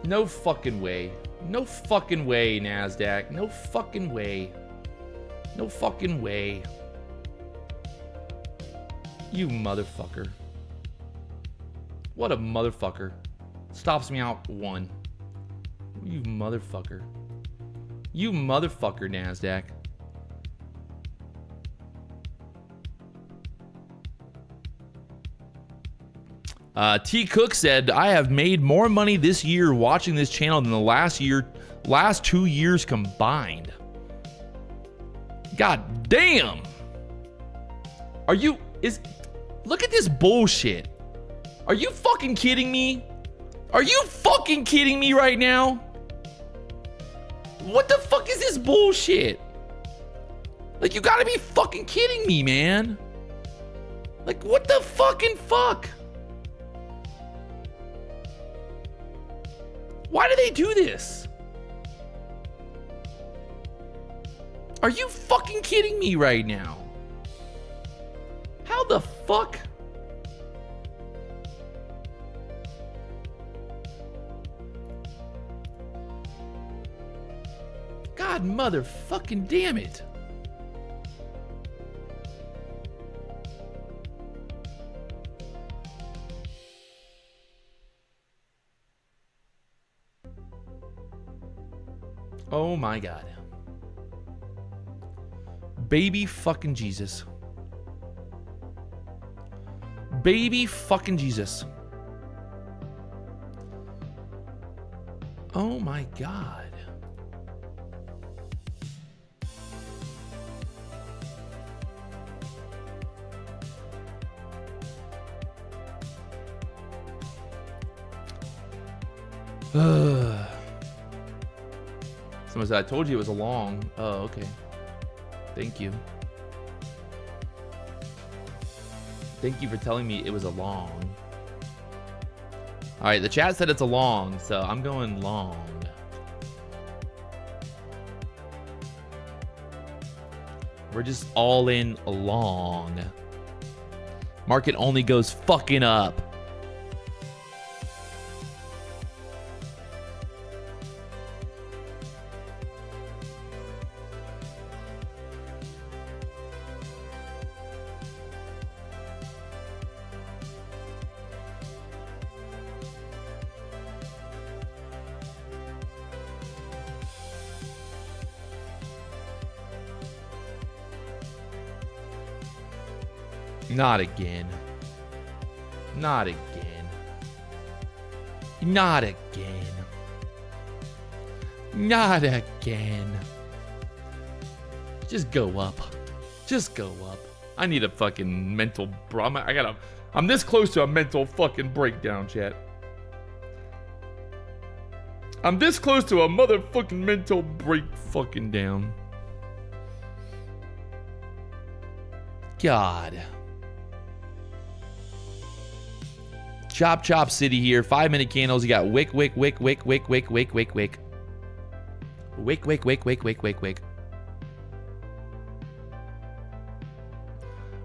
No fucking way. No fucking way, NASDAQ. No fucking way. No fucking way. You motherfucker. What a motherfucker. Stops me out 1. You motherfucker. You motherfucker, NASDAQ. T. Cook said, I have made more money this year watching this channel than the last 2 years combined. God damn. Look at this bullshit. Are you fucking kidding me? Are you fucking kidding me right now? What the fuck is this bullshit? Like, you gotta be fucking kidding me, man. Like, what the fucking fuck? Why do they do this? Are you fucking kidding me right now? How the fuck? God motherfucking damn it. Oh my God. Baby fucking Jesus. Baby fucking Jesus. Oh my God. Someone said, I told you it was a long. Oh, okay. Thank you. Thank you for telling me it was a long. All right, the chat said it's a long, so I'm going long. We're just all in long. Market only goes fucking up. Not again. Not again. Not again. Not again. Just go up. Just go up. I need a fucking mental I'm this close to a mental fucking breakdown, chat. I'm this close to a motherfucking mental break fucking down. God. Chop Chop City here. 5-minute candles. You got wick, wick, wick, wick, wick, wick, wick, wick, wick. Wick, wick, wick, wick, wick, wick, wick.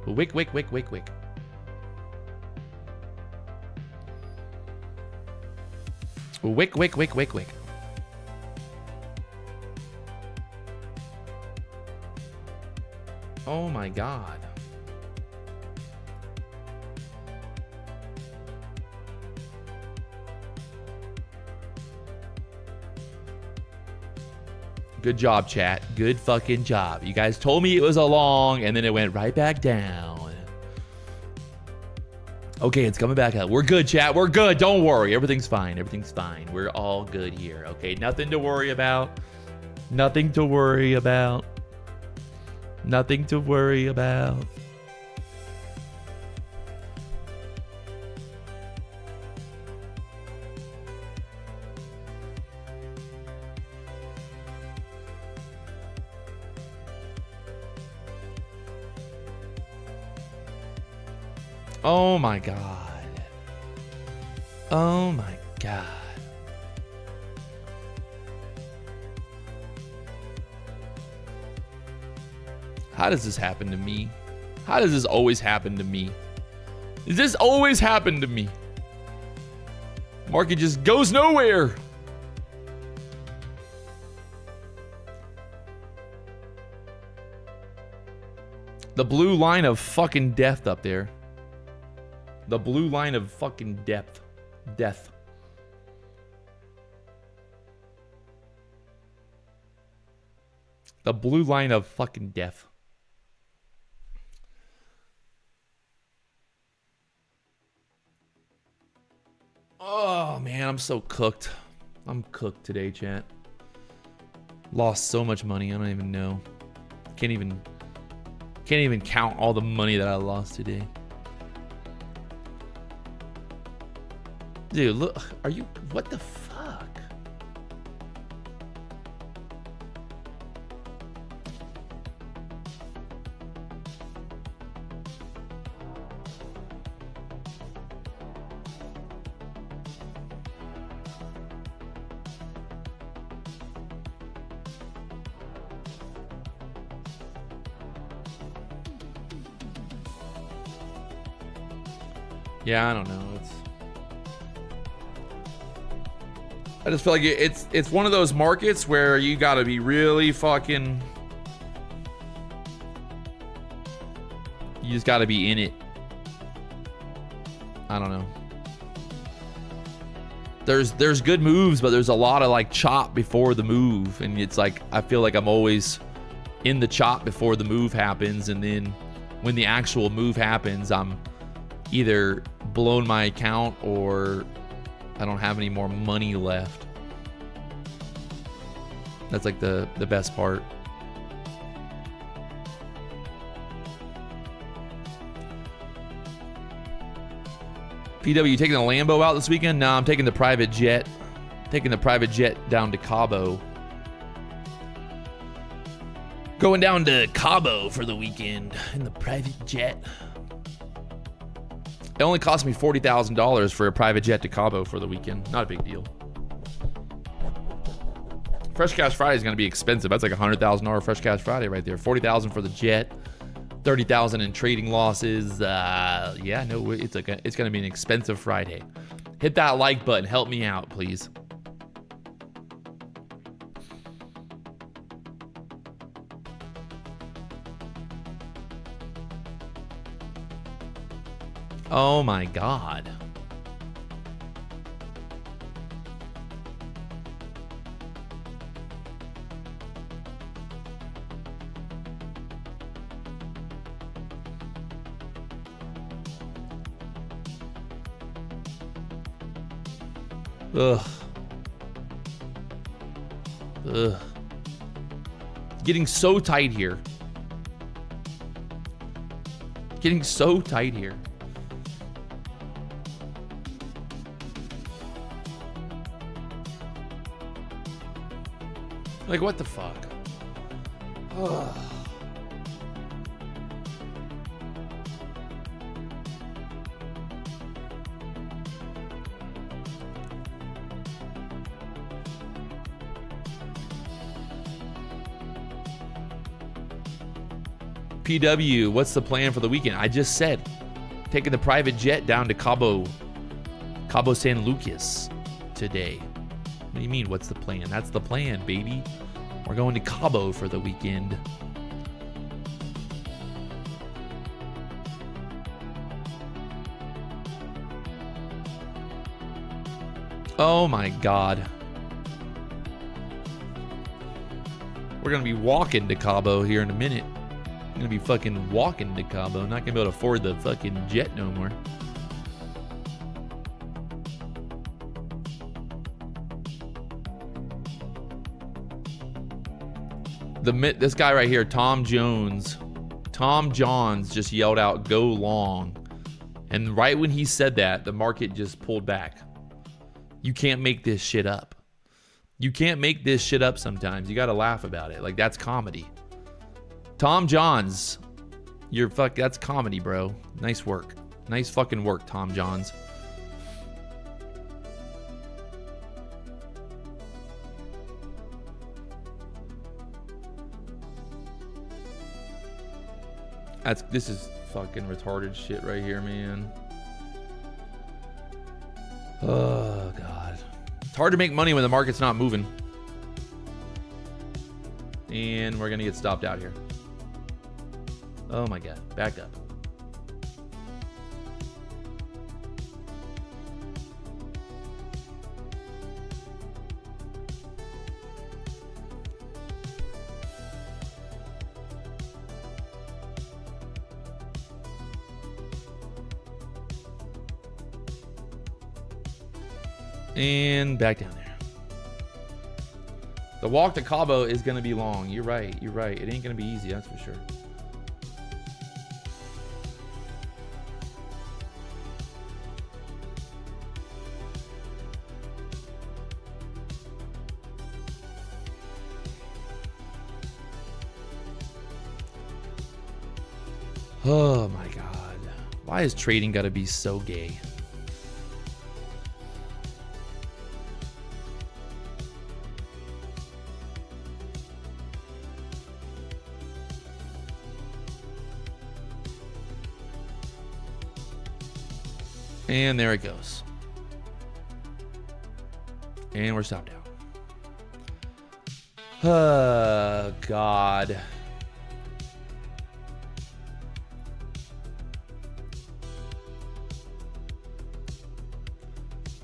Wick, wick, wick, wick, wick. Wick, wick, wick, wick, wick. Oh my God. Good job, chat. Good fucking job. You guys told me it was a long, and then it went right back down. Okay, it's coming back up. We're good, chat. We're good. Don't worry. Everything's fine. Everything's fine. We're all good here. Okay, nothing to worry about. Nothing to worry about. Nothing to worry about. Oh my God. Oh my God. How does this happen to me? How does this always happen to me? Does this always happen to me? Market just goes nowhere. The blue line of fucking death up there. The blue line of fucking depth. Death. The blue line of fucking death. Oh man, I'm so cooked. I'm cooked today, chat. Lost so much money, I don't even know. Can't even count all the money that I lost today. Dude, look, are you, what the fuck? Yeah, I don't know. I just feel like it's one of those markets where you gotta be really fucking. You just gotta be in it. I don't know. There's good moves, but there's a lot of like chop before the move, and it's like I feel like I'm always in the chop before the move happens, and then when the actual move happens, I'm either blown my account or I don't have any more money left. That's like the best part. PW, you taking the Lambo out this weekend? No, I'm taking the private jet. Taking the private jet down to Cabo. Going down to Cabo for the weekend in the private jet. It only cost me $40,000 for a private jet to Cabo for the weekend. Not a big deal. Fresh Cash Friday is going to be expensive. That's like $100,000 Fresh Cash Friday right there. $40,000 for the jet, $30,000 in trading losses. Yeah, no, it's going to be an expensive Friday. Hit that like button. Help me out, please. Oh my God. Ugh. Ugh. Getting so tight here. Getting so tight here. Like, what the fuck? Ugh. PW, what's the plan for the weekend? I just said, taking the private jet down to Cabo San Lucas today. What do you mean, what's the plan? That's the plan, baby. We're going to Cabo for the weekend. Oh my God. We're going to be walking to Cabo here in a minute. I'm going to be fucking walking to Cabo. Not going to be able to afford the fucking jet no more. This guy right here, Tom Johns just yelled out, "Go long." And right when he said that, the market just pulled back. You can't make this shit up. You can't make this shit up sometimes. You got to laugh about it. Like, that's comedy. Tom Johns, that's comedy, bro. Nice work. Nice fucking work, Tom Johns. This is fucking retarded shit right here, man. Oh God. It's hard to make money when the market's not moving. And we're gonna get stopped out here. Oh my God, back up. And back down there. The walk to Cabo is going to be long. You're right. You're right. It ain't going to be easy, that's for sure. Oh my God. Why is trading got to be so gay? And there it goes. And we're stopped out. Oh, God.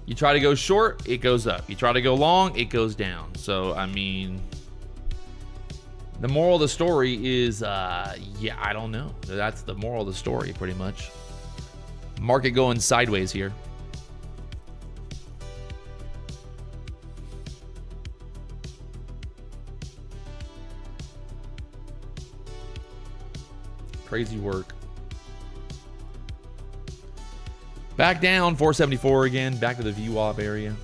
You try to go short, it goes up. You try to go long, it goes down. So, I mean, the moral of the story is, yeah, I don't know. That's the moral of the story, pretty much. Market going sideways here. Crazy work. Back down, 474 again. Back to the VWAP area.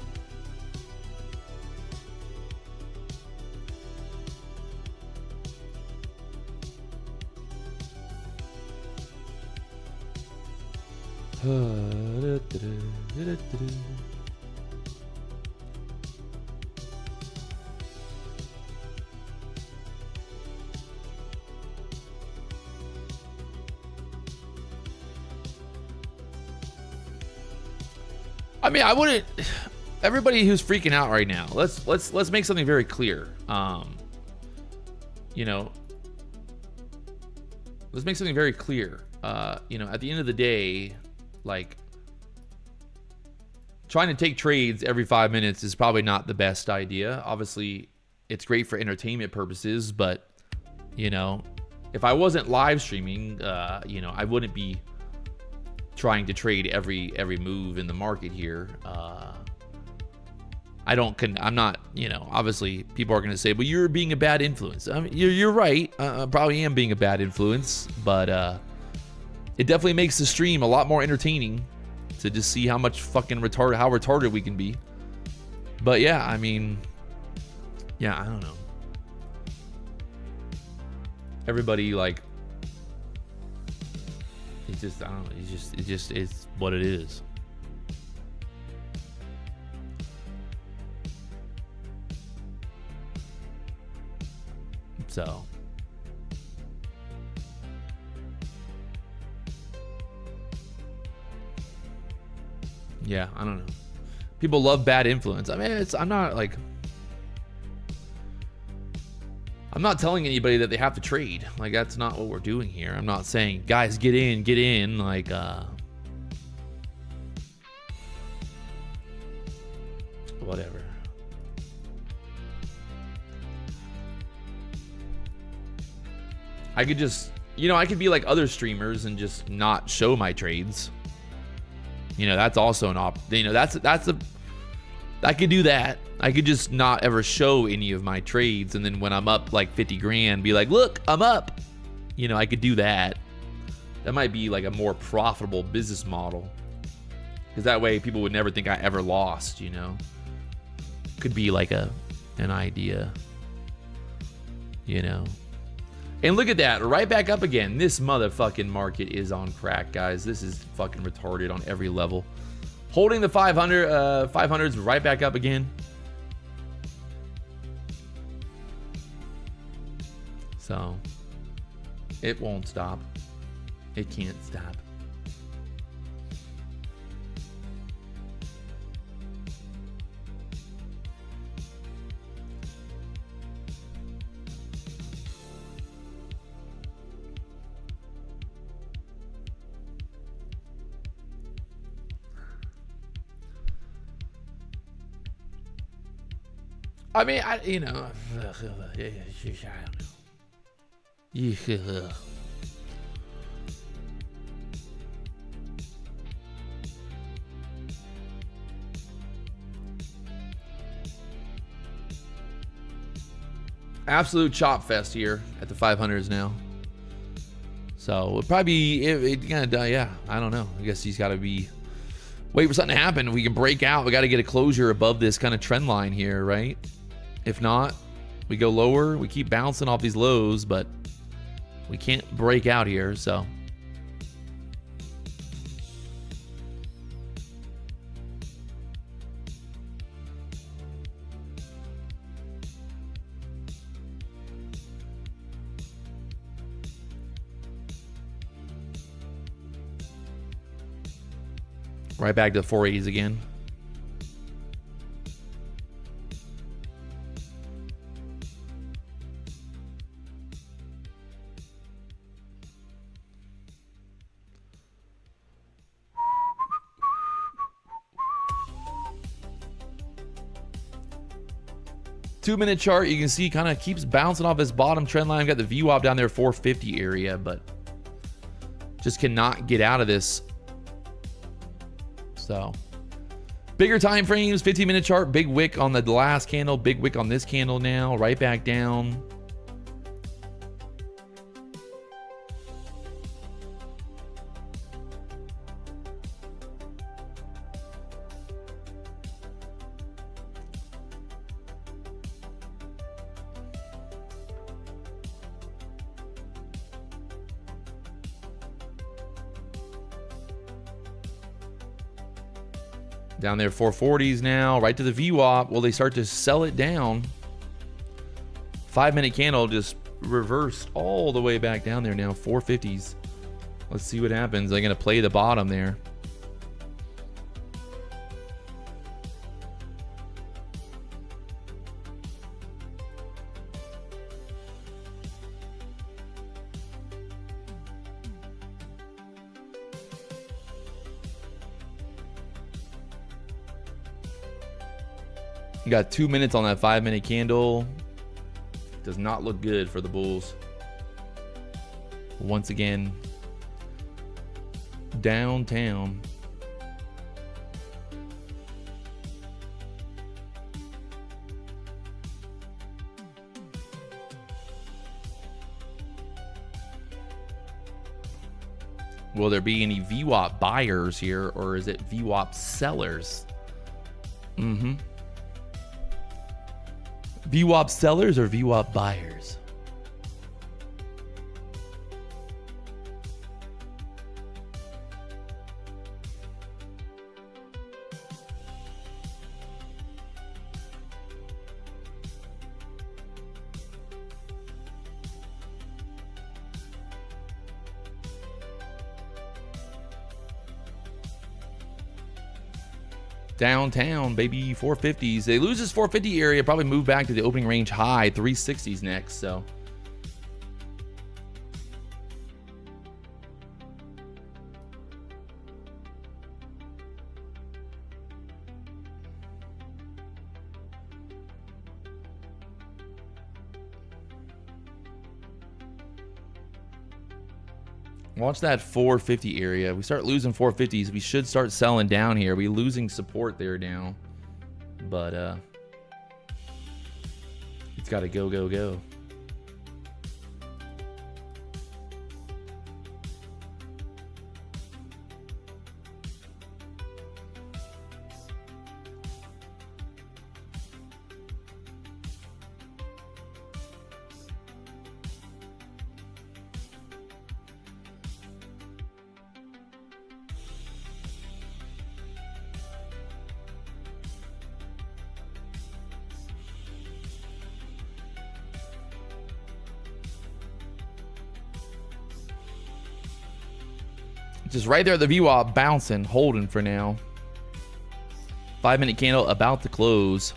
I mean, I wouldn't. Everybody who's freaking out right now, let's make something very clear. You know, let's make something very clear. You know, at the end of the day, like, trying to take trades every 5 minutes is probably not the best idea. Obviously, it's great for entertainment purposes, but, you know, if I wasn't live streaming, you know, I wouldn't be trying to trade every move in the market here. I'm not, you know, obviously people are going to say, but you're being a bad influence. I mean, you're right. I probably am being a bad influence, but it definitely makes the stream a lot more entertaining to just see how much fucking retarded we can be. But yeah, I mean, yeah, I don't know. Everybody, like, it's just, I don't know, it's what it is. So yeah, I don't know. People love bad influence. I mean, I'm not telling anybody that they have to trade. Like, that's not what we're doing here. I'm not saying, guys, get in. Like, whatever. I could just, you know, I could be like other streamers and just not show my trades. You know, that's also an you know, I could do that. I could just not ever show any of my trades, and then when I'm up like 50 grand, be like, look, I'm up. You know, I could do that. That might be like a more profitable business model, because that way people would never think I ever lost, you know. Could be like an idea, you know. And look at that, right back up again. This motherfucking market is on crack, guys. This is fucking retarded on every level. Holding the 500s right back up again. So, it won't stop. It can't stop. I mean, you know, I don't know. Yeah. Absolute chop fest here at the 500s now. So it'll probably be, yeah, I don't know. I guess he's got to be, wait for something to happen. We can break out. We got to get a closure above this kind of trend line here, right? If not, we go lower. We keep bouncing off these lows, but we can't break out here. So Right back to the 480s again. Two-minute chart, you can see kind of keeps bouncing off this bottom trend line. Got the VWAP down there, 450 area, but just cannot get out of this. So bigger time frames, 15-minute chart, big wick on the last candle, big wick on this candle now, right back down. Down there, 440s now, right to the VWAP. Will they start to sell it down? 5-minute candle just reversed all the way back down there now, 450s. Let's see what happens. They're going to play the bottom there. You got 2 minutes on that 5-minute candle. Does not look good for the bulls. Once again, downtown. Will there be any VWAP buyers here, or is it VWAP sellers? VWAP sellers or VWAP buyers? Downtown, baby, 450s. They lose this 450 area, probably move back to the opening range high, 360s next. So watch that 450 area. We start losing 450s. We should start selling down here. We're losing support there now. But it's got to go, go, go. Just right there at the VWAP, bouncing, holding for now. 5-minute candle about to close.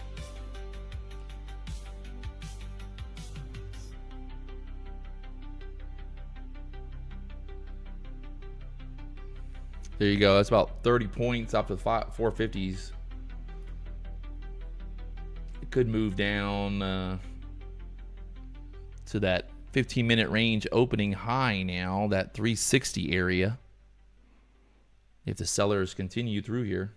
There you go. That's about 30 points off the 450s. It could move down to that 15-minute range opening high now, that 360 area. If the sellers continue through here.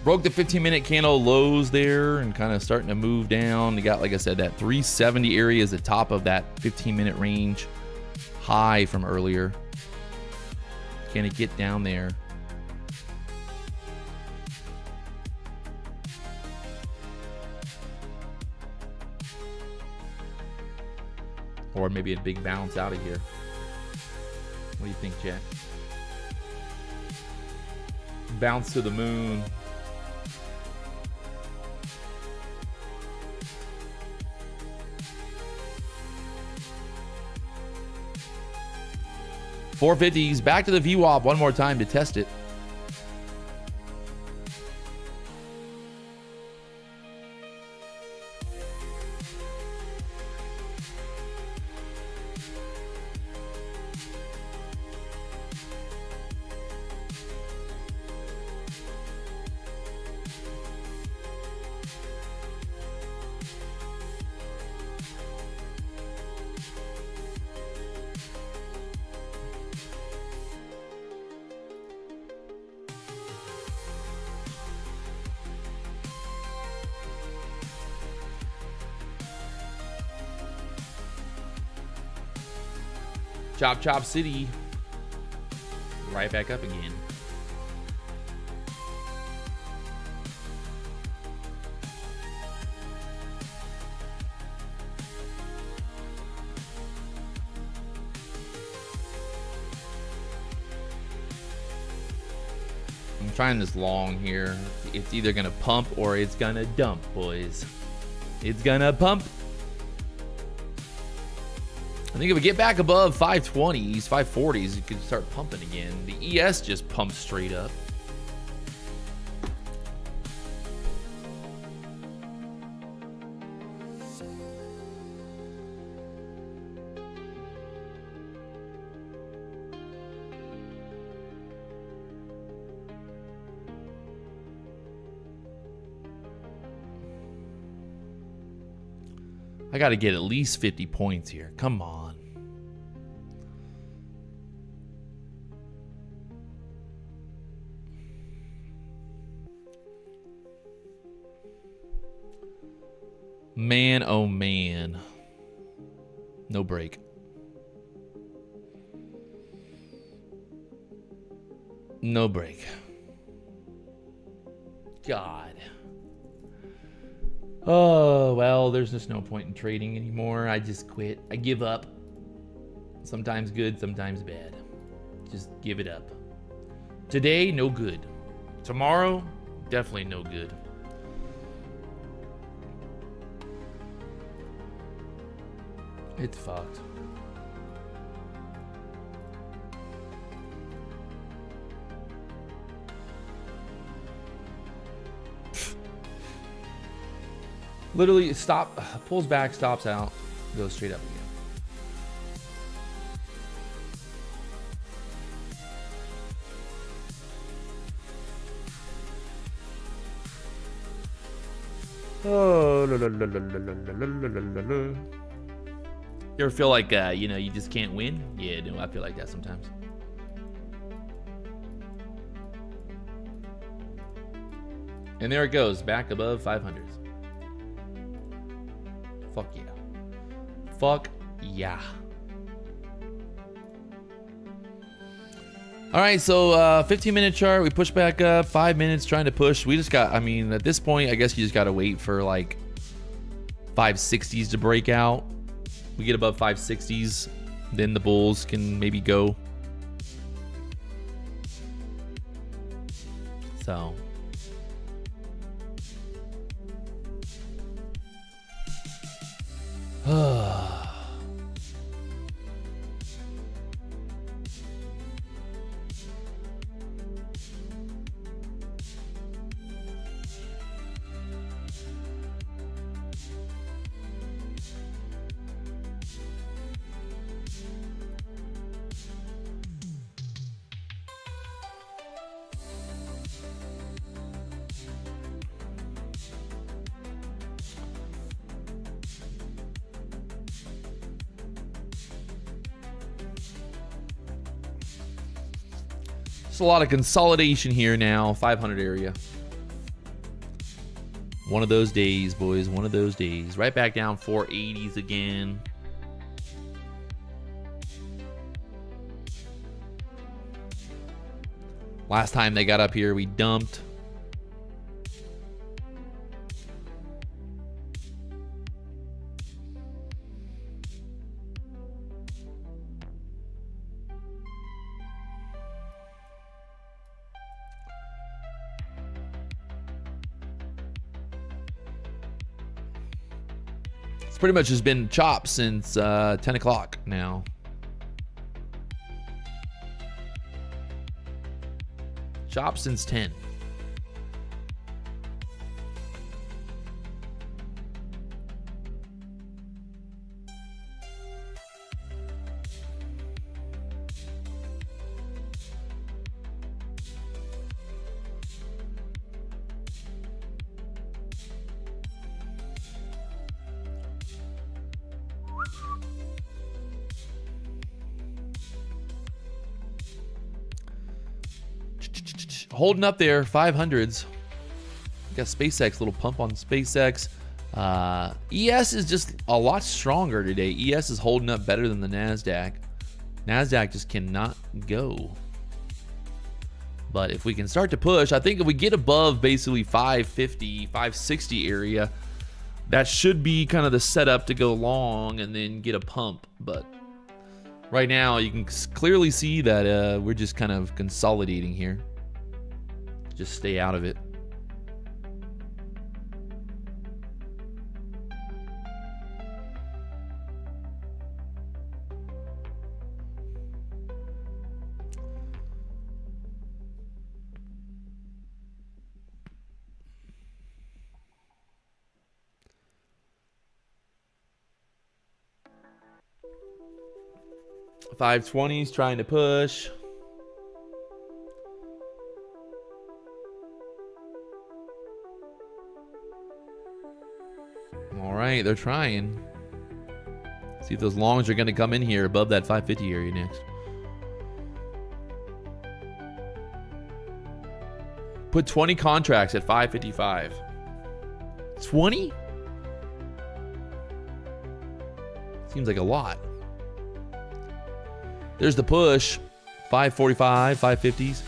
Broke the 15-minute candle lows there and kind of starting to move down. You got, like I said, that 370 area is the top of that 15-minute range high from earlier. Can it get down there? or maybe a big bounce out of here. What do you think, Jack? Bounce to the moon. $450s back to the VWAP one more time to test it. Chop Chop City. Right back up again. I'm trying this long here. It's either gonna pump or it's gonna dump, boys. It's gonna pump. I think if we get back above 520s, 540s, you could start pumping again. The ES just pumps straight up. I got to get at least 50 points here. Come on. Man, oh man. No break. No break. God. Oh, well, there's just no point in trading anymore. I just quit. I give up. Sometimes good, sometimes bad. Just give it up. Today, no good. Tomorrow, definitely no good. It's fucked. Literally stop, pulls back, stops out, goes straight up again. Oh, la, la, la, la, la, la, la, la, la. You ever feel like, you know, you just can't win? Yeah, no, I feel like that sometimes. And there it goes, back above 500s. Fuck yeah. Fuck yeah. All right, so 15-minute chart. We push back up, 5 minutes trying to push. We just got, I mean, at this point, I guess you just got to wait for like 560s to break out. We get above 560s, then the bulls can maybe go. So. A lot of consolidation here now. 500 area. One of those days, boys. One of those days. Right back down 480s again. Last time they got up here, we dumped. pretty much has been chopped since 10 o'clock now. Chopped since 10. Holding up there, 500s. Got SpaceX, little pump on SpaceX. ES is just a lot stronger today. ES is holding up better than the NASDAQ. NASDAQ just cannot go. But if we can start to push, I think if we get above basically 550, 560 area, that should be kind of the setup to go long and then get a pump. But right now, you can clearly see that we're just kind of consolidating here. Just stay out of it. $520s trying to push. All right, they're trying. See if those longs are going to come in here above that 550 area next. Put 20 contracts at 555. 20? Seems like a lot. There's the push. 545, 550s.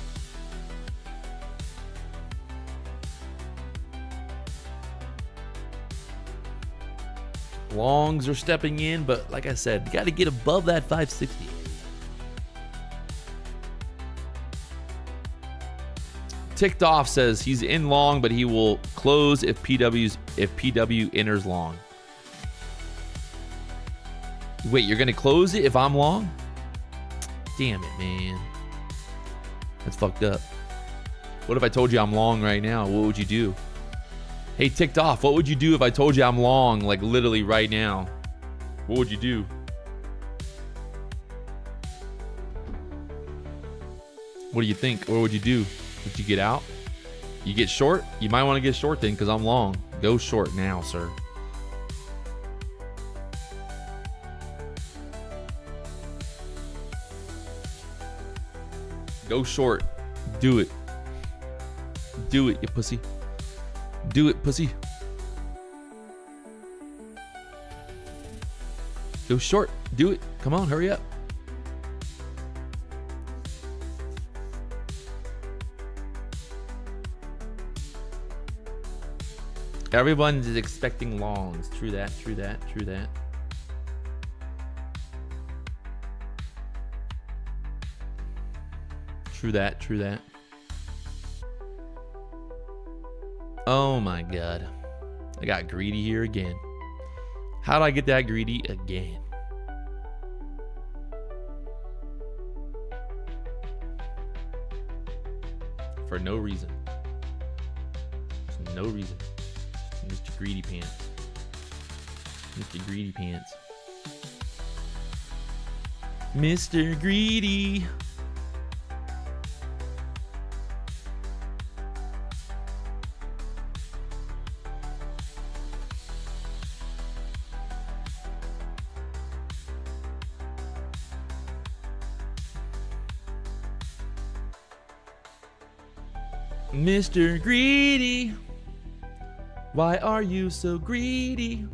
Longs are stepping in, but like I said, you got to get above that 560. Ticked off says he's in long, but he will close if PW enters long. Wait, you're gonna close it if I'm long? Damn it, man. That's fucked up. What if I told you I'm long right now? What would you do? Hey, ticked off, what would you do if I told you I'm long, like literally right now? What would you do? What do you think? What would you do? Would you get out? You get short? You might want to get short then because I'm long. Go short now, sir. Go short. Do it. Do it, you pussy. Do it, pussy. Go short. Do it. Come on, hurry up. Everyone is expecting longs. True that, true that, true that. True that, true that. Oh my God. I got greedy here again. How do I get that greedy again? For no reason. There's no reason. Mr. Greedy Pants. Mr. Greedy Pants. Mr. Greedy. Mr. Greedy, why are you so greedy?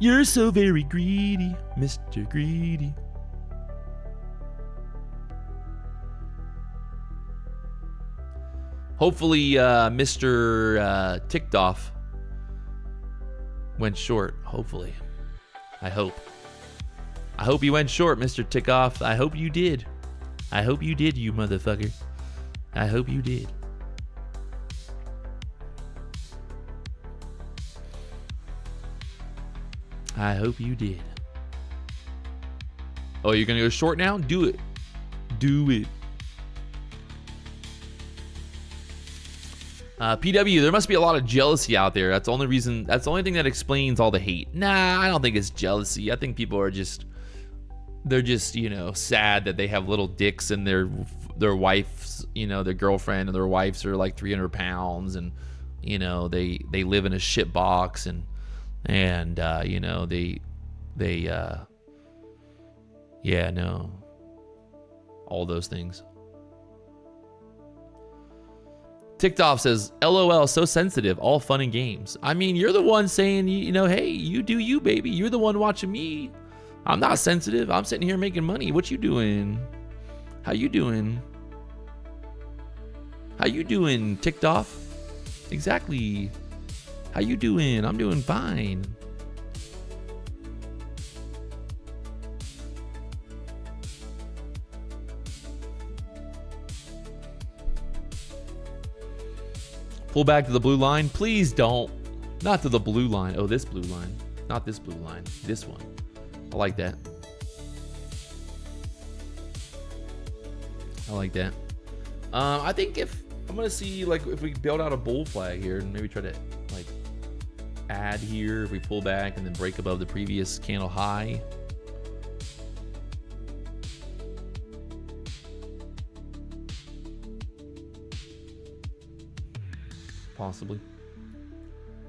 You're so very greedy, Mr. Greedy. Hopefully, Mr. Ticked Off went short. Hopefully. I hope. I hope you went short, Mr. Tick Off. I hope you did. I hope you did, you motherfucker. I hope you did. I hope you did. Oh, you're gonna go short now? Do it. Do it. PW, there must be a lot of jealousy out there. That's the only reason. That's the only thing that explains all the hate. Nah, I don't think it's jealousy. I think people are just, they're just, you know, sad that they have little dicks and their wives, you know, their girlfriend and their wives are like 300 pounds, and you know they live in a shit box, and you know yeah, no, all those things. TikTok says, LOL, so sensitive, all fun and games. I mean, you're the one saying, you know, hey, you do you, baby. You're the one watching me. I'm not sensitive. I'm sitting here making money. What you doing? How you doing? How you doing, TikTok? Exactly. How you doing? I'm doing fine. Pull back to the blue line. Please don't. Not to the blue line. Oh, this blue line. Not this blue line. This one. I like that. I like that. I think if I'm gonna see, like, if we build out a bull flag here and maybe try to like add here, if we pull back and then break above the previous candle high. Possibly.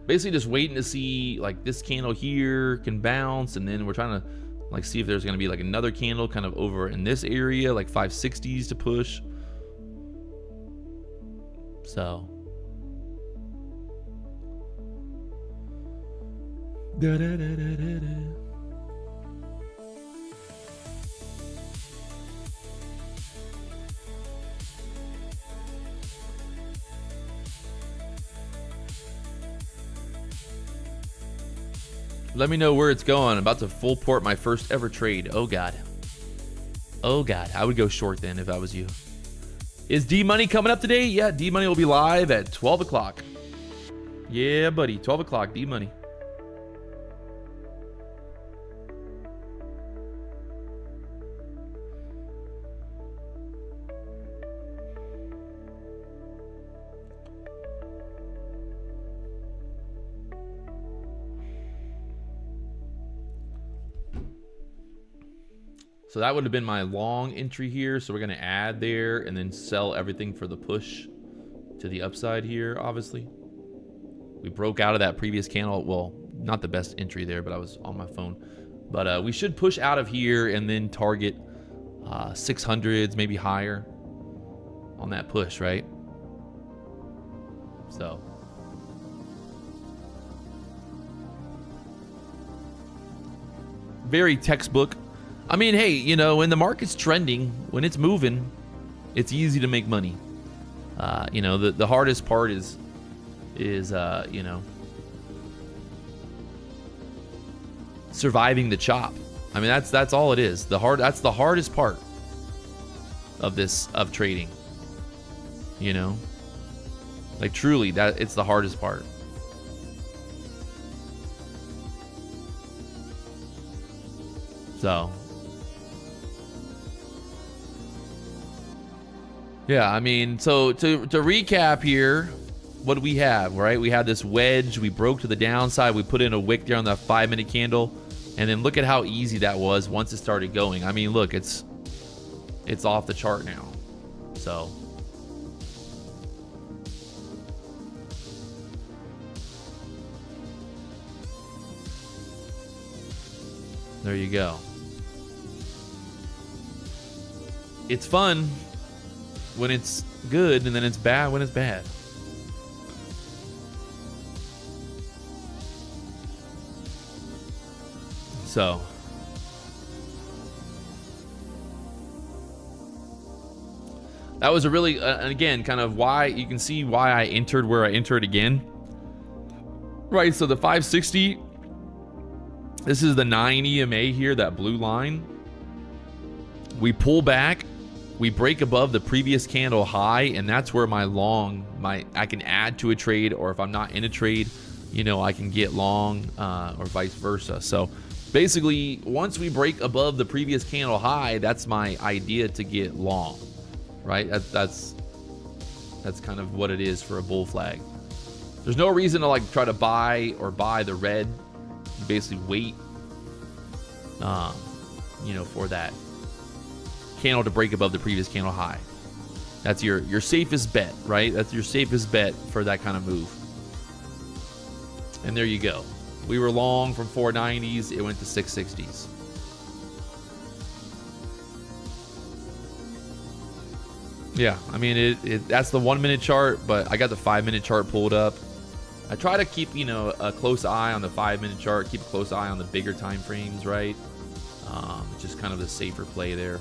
Basically just waiting to see like this candle here can bounce, and then we're trying to like see if there's going to be like another candle kind of over in this area, like 560s to push. So da, da, da, da, da, da. Let me know where it's going. I'm about to full port my first ever trade. Oh God. Oh God. I would go short then if I was you. Is D-Money coming up today? Yeah, D-Money will be live at 12 o'clock. Yeah, buddy. 12 o'clock, D-Money. So that would have been my long entry here. So we're going to add there and then sell everything for the push to the upside here, obviously. We broke out of that previous candle. Well, not the best entry there, but I was on my phone. But we should push out of here and then target 600s, maybe higher on that push, right? So very textbook. I mean, hey, you know, when the market's trending, when it's moving, it's easy to make money. You know, the hardest part is you know, surviving the chop. I mean, that's all it is. That's the hardest part of trading. You know, like truly, that it's the hardest part. So yeah, I mean, so to recap here, what do we have, right? We had this wedge, we broke to the downside, we put in a wick there on that 5-minute candle, and then look at how easy that was once it started going. I mean, look, it's off the chart now. So there you go. It's fun when it's good, and then it's bad when it's bad. So that was a really and again, kind of why you can see why I entered where I entered again, right? So the 560, this is the 9 EMA here, that blue line. We pull back, we break above the previous candle high, and that's where my long, I can add to a trade, or if I'm not in a trade, you know, I can get long or vice versa. So basically, once we break above the previous candle high, that's my idea to get long, right? That's kind of what it is for a bull flag. There's no reason to like try to buy the red. You basically wait, you know, for that candle to break above the previous candle high. That's your safest bet, right? That's your safest bet for that kind of move. And there you go. We were long from 490s. It went to 660s. Yeah, I mean, that's the 1 minute chart, but I got the 5 minute chart pulled up. I try to keep, you know, a close eye on the 5 minute chart, keep a close eye on the bigger time frames, right? Just kind of the safer play there.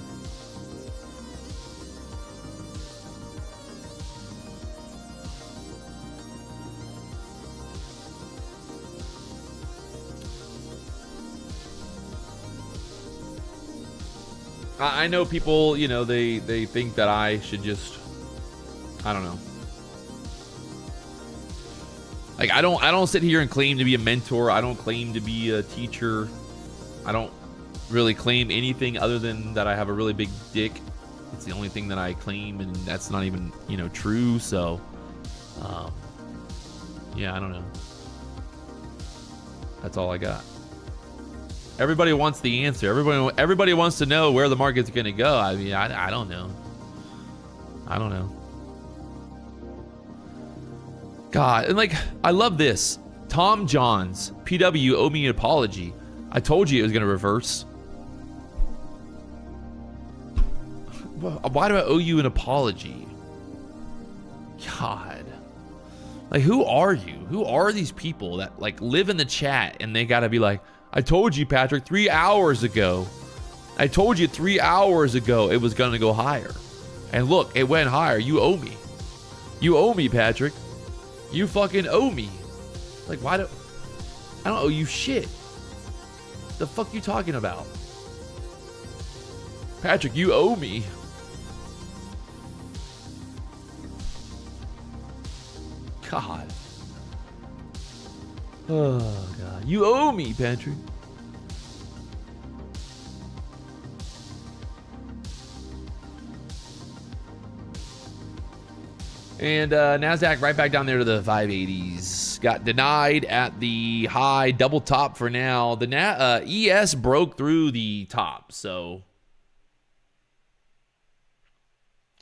I know people, you know, they think that I should just, I don't know. Like I don't sit here and claim to be a mentor. I don't claim to be a teacher. I don't really claim anything other than that I have a really big dick. It's the only thing that I claim, and that's not even, you know, true. So, yeah, I don't know. That's all I got. Everybody wants the answer. Everybody wants to know where the market's going to go. I mean, I don't know. I don't know. God, and like, I love this. Tom Johns, PW, owe me an apology. I told you it was going to reverse. Why do I owe you an apology? God. Like, who are you? Who are these people that like live in the chat and they got to be like, I told you, Patrick, 3 hours ago. I told you 3 hours ago it was going to go higher. And look, it went higher. You owe me. You owe me, Patrick. You fucking owe me. Like, why do... I don't owe you shit. The fuck you talking about? Patrick, you owe me. God. Oh, God. You owe me, Patrick. And NASDAQ right back down there to the 580s. Got denied at the high, double top for now. The ES broke through the top, so...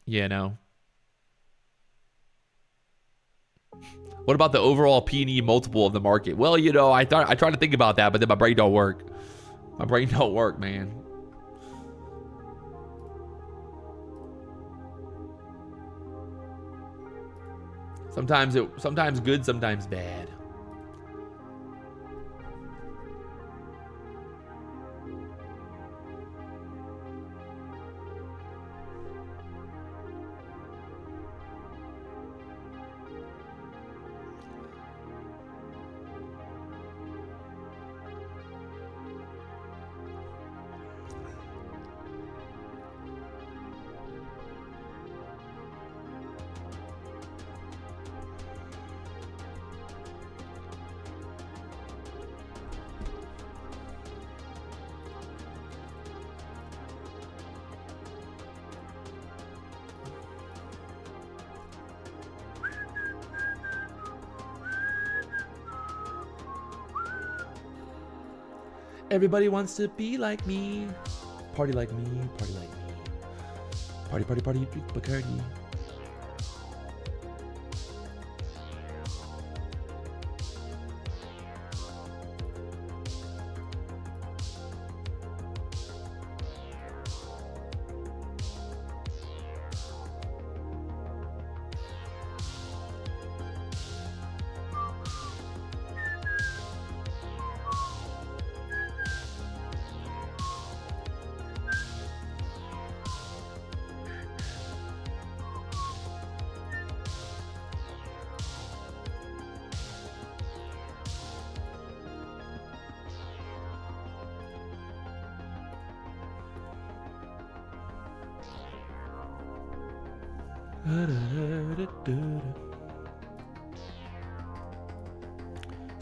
Yeah, no. What about the overall P&E multiple of the market? Well, you know, I tried to think about that, but then my brain don't work. My brain don't work, man. Sometimes good, sometimes bad. Everybody wants to be like me. Party like me. Party like me. Party, party, party. Drink Bacardi.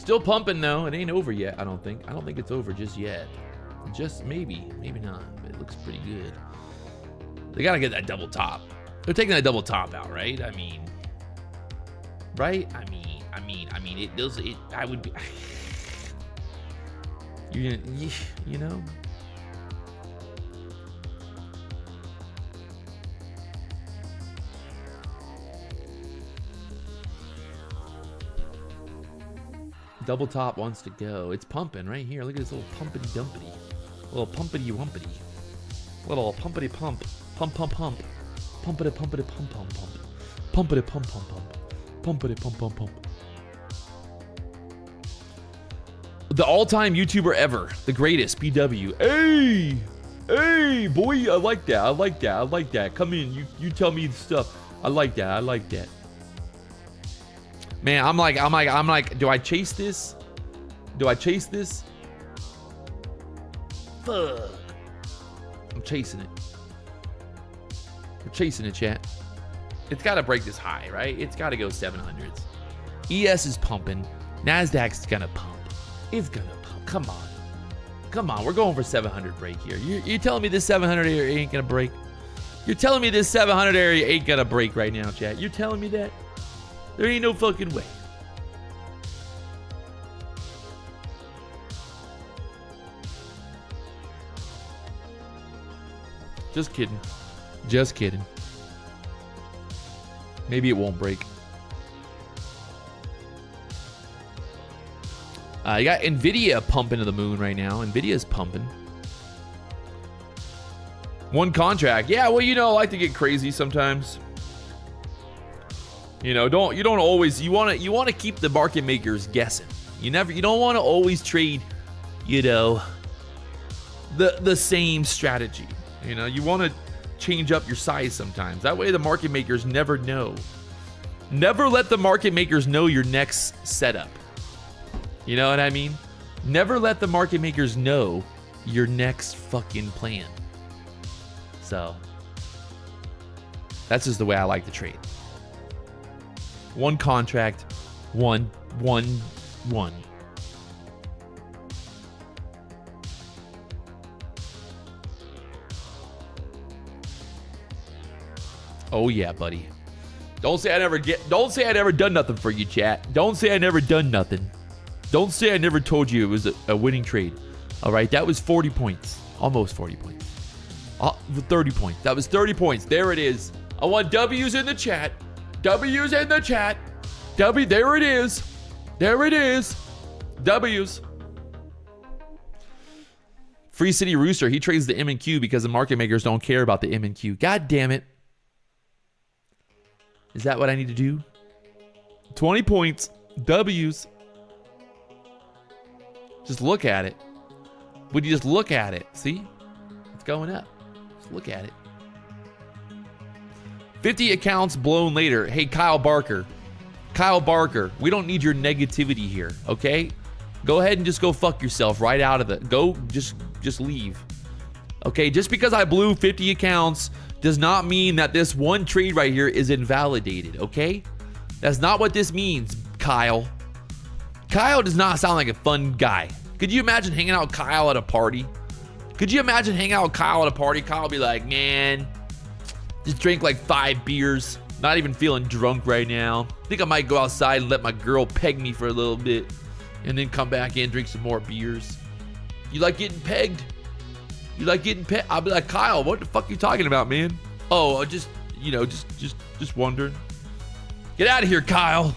Still pumping though. It ain't over yet, I don't think. I don't think it's over just yet. Just maybe not. But it looks pretty good. They gotta get that double top. They're taking that double top out, right? I mean, right? I mean, it does. It. I would be. You're gonna, you know. Double top wants to go. It's pumping right here. Look at this little pumpity dumpity. Little pumpity wumpity. Little pumpity pump. Pump pump pump. Pumpity pumpity pump pump pump. Pumpity pump pump pump. Pumpity pump pump pump. The all-time YouTuber ever. The greatest. BW. Hey! Hey, boy. I like that. I like that. I like that. Come in. You tell me the stuff. I like that. I like that. Man, I'm like, do I chase this? Do I chase this? Fuck. I'm chasing it. We're chasing it, chat. It's got to break this high, right? It's got to go 700s. ES is pumping. NASDAQ's going to pump. It's going to pump. Come on. Come on. We're going for 700 break here. You're telling me this 700 area ain't going to break? You're telling me this 700 area ain't going to break right now, chat? You're telling me that? There ain't no fucking way. Just kidding. Just kidding. Maybe it won't break. You got Nvidia pumping to the moon right now. Nvidia's pumping. One contract. Yeah, well, you know, I like to get crazy sometimes. You know, you don't always, you want to keep the market makers guessing. You don't want to always trade, you know, the same strategy. You know, you want to change up your size sometimes. That way the market makers never know. Never let the market makers know your next setup. You know what I mean? Never let the market makers know your next fucking plan. So, that's just the way I like to trade. One contract, one. Oh yeah, buddy. Don't say I never done nothing for you, chat. Don't say I never done nothing. Don't say I never told you it was a winning trade. All right, that was 40 points. Almost 40 points. 30 points. That was 30 points. There it is. I want W's in the chat. W's in the chat. There it is. There it is. W's. Free City Rooster. He trades the M and Q because the market makers don't care about the M and Q. God damn it. Is that what I need to do? 20 points. W's. Just look at it. Would you just look at it? See? It's going up. Just look at it. 50 accounts blown later. Hey, Kyle Barker. Kyle Barker, we don't need your negativity here, okay? Go ahead and just go fuck yourself right out of the... Go, just leave. Okay, just because I blew 50 accounts does not mean that this one trade right here is invalidated, okay? That's not what this means, Kyle. Kyle does not sound like a fun guy. Could you imagine hanging out with Kyle at a party? Could you imagine hanging out with Kyle at a party? Kyle would be like, man, just drank like 5 beers. Not even feeling drunk right now. Think I might go outside and let my girl peg me for a little bit. And then come back in, drink some more beers. You like getting pegged? You like getting pegged? I'll be like, Kyle, what the fuck are you talking about, man? Oh, just wondering. Get out of here, Kyle.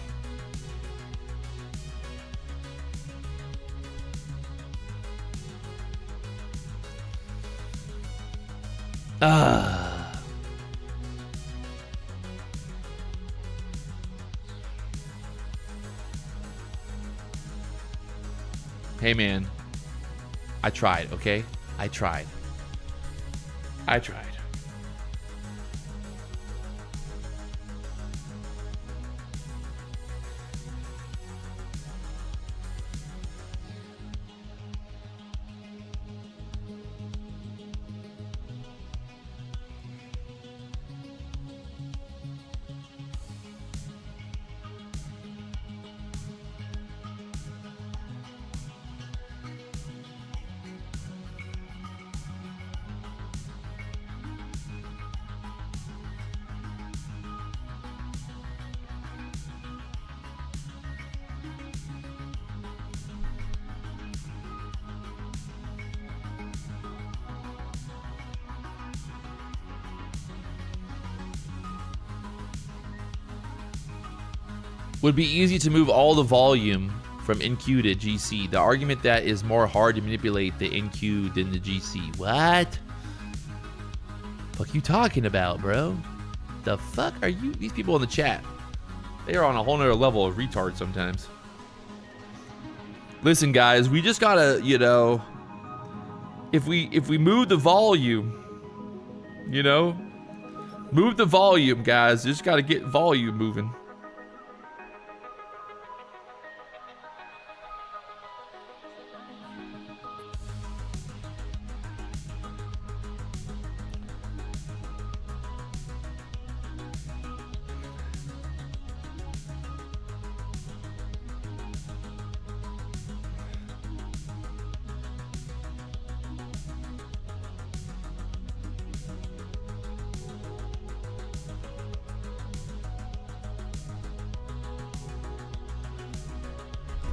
Hey, man. I tried, okay? I tried. Would be easy to move all the volume from NQ to GC. The argument that is more hard to manipulate the NQ than the GC. What? Fuck you talking about, bro? The fuck are you? These people in the chat, they are on a whole nother level of retard sometimes. Listen, guys, we just gotta, you know, if we move the volume, you know, move the volume, guys. Just gotta get volume moving.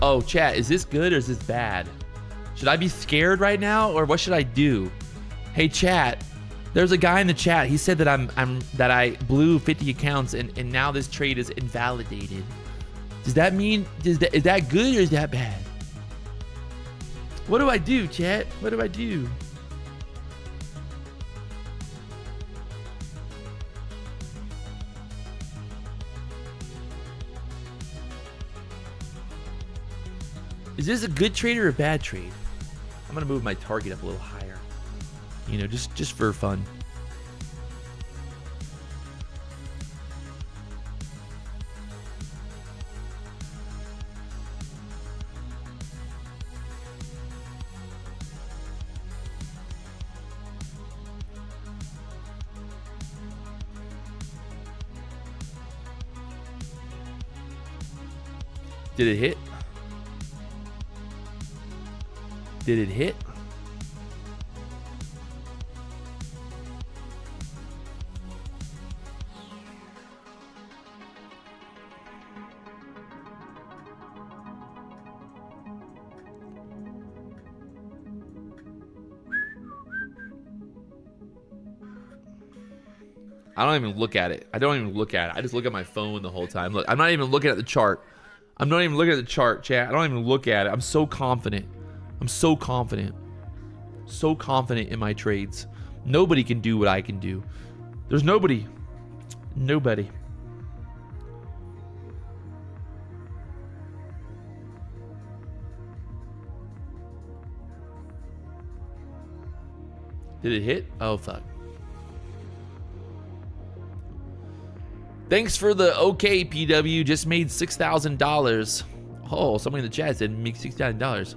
Oh, chat, is this good or is this bad? Should I be scared right now or what should I do? Hey, chat, there's a guy in the chat. He said that I blew 50 accounts and now this trade is invalidated. Does that mean is that good or is that bad? What do I do, chat? What do I do? Is this a good trade or a bad trade? I'm gonna move my target up a little higher. You know, just for fun. Did it hit? Did it hit? I don't even look at it. I don't even look at it. I just look at my phone the whole time. Look, I'm not even looking at the chart. I'm not even looking at the chart, chat. I don't even look at it. I'm so confident. I'm so confident. So confident in my trades. Nobody can do what I can do. There's nobody. Nobody. Did it hit? Oh, fuck. Thanks for the okay, PW. Just made $6,000. Oh, somebody in the chat said make $6,000.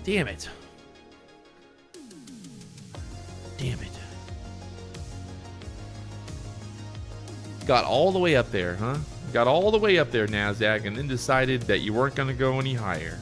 Damn it. Damn it. Got all the way up there, huh? Got all the way up there, NASDAQ, and then decided that you weren't going to go any higher.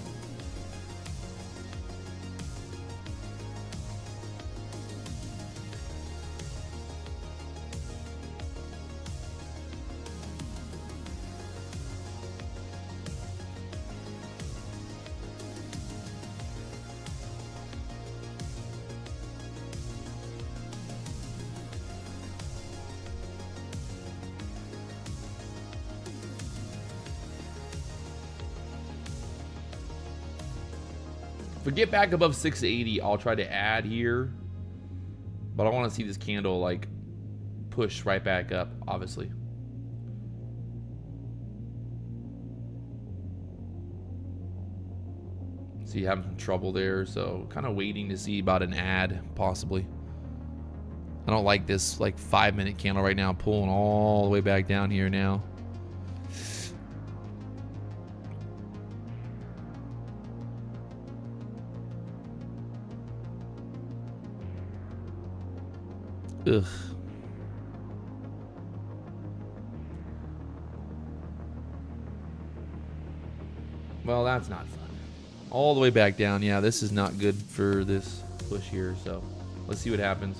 If we get back above 680, I'll try to add here. But I want to see this candle like push right back up, obviously. See, having some trouble there, so kind of waiting to see about an add, possibly. I don't like this like 5-minute candle right now, pulling all the way back down here now. Ugh. Well, that's not fun. All the way back down. Yeah, this is not good for this push here. So let's see what happens.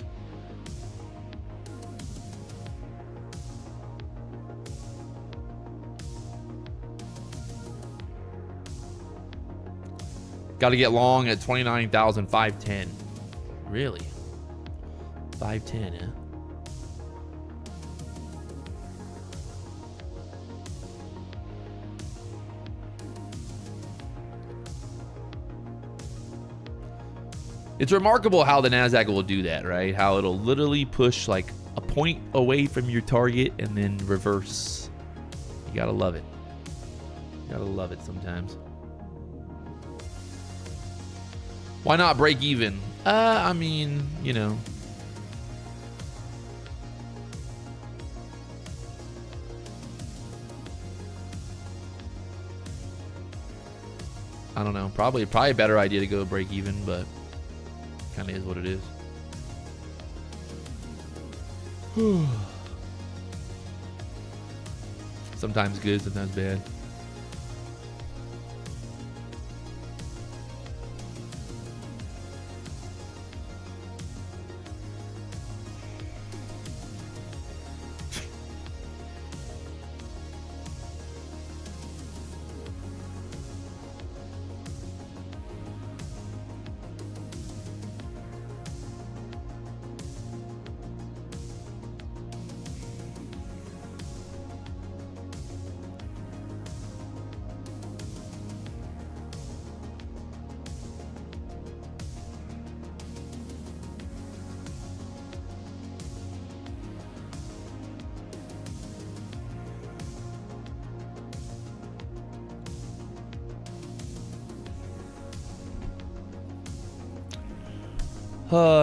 Got to get long at 29,510. Really? 510, huh? It's remarkable how the NASDAQ will do that, right? How it'll literally push like a point away from your target and then reverse. You gotta love it. You gotta love it sometimes. Why not break even? I mean, you know. I don't know. Probably a better idea to go break even, but kind of is what it is. Sometimes good, sometimes bad.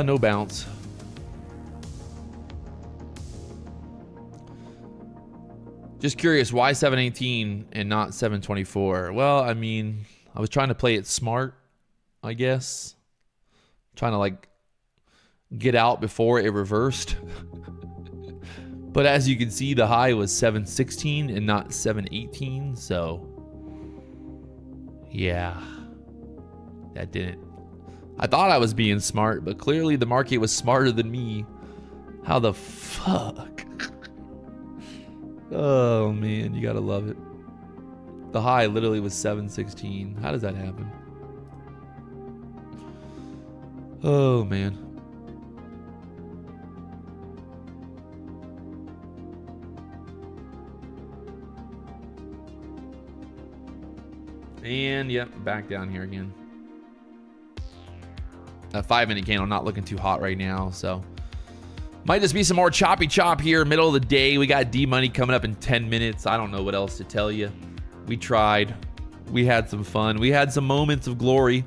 No bounce. Just curious, why 718 and not 724? Well, I mean, I was trying to play it smart, I guess. Trying to like get out before it reversed. But as you can see, the high was 716 and not 718, so yeah. That didn't. I thought I was being smart, but clearly the market was smarter than me. How the fuck? Oh man, you gotta love it. The high literally was 716. How does that happen? Oh man. And yep, back down here again. That 5-minute candle not looking too hot right now, so might just be some more choppy chop here, middle of the day. We got D-Money coming up in 10 minutes. I don't know what else to tell you. We tried. We had some fun. We had some moments of glory.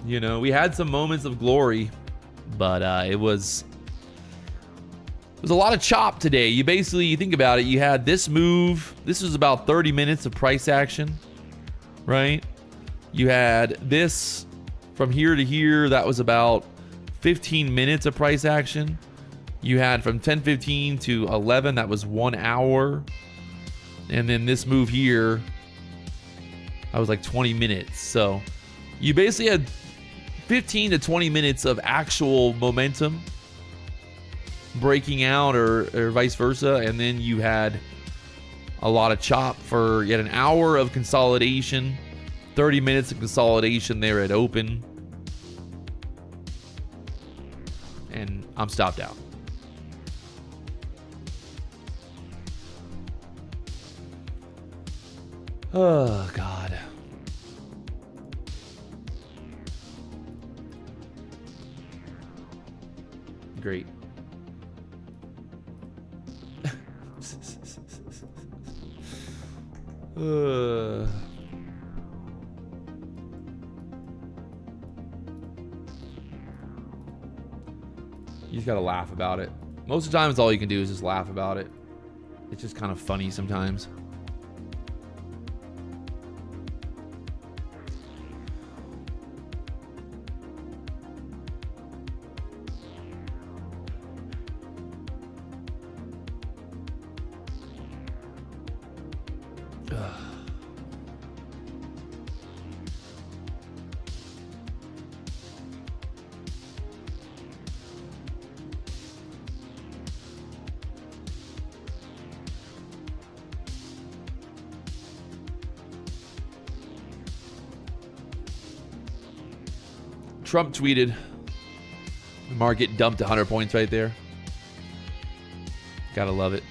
You know, we had some moments of glory, but it was a lot of chop today. You think about it, you had this move. This was about 30 minutes of price action, right? You had this from here to here, that was about 15 minutes of price action. You had from 10:15 to 11, that was 1 hour. And then this move here, that was like 20 minutes. So you basically had 15 to 20 minutes of actual momentum breaking out or vice versa. And then you had a lot of chop for yet an hour of consolidation. 30 minutes of consolidation there at open. And I'm stopped out. Oh, God. Great. You just gotta laugh about it. Most of the times all you can do is just laugh about it. It's just kind of funny sometimes. Trump tweeted. The market dumped 100 points right there. Gotta love it.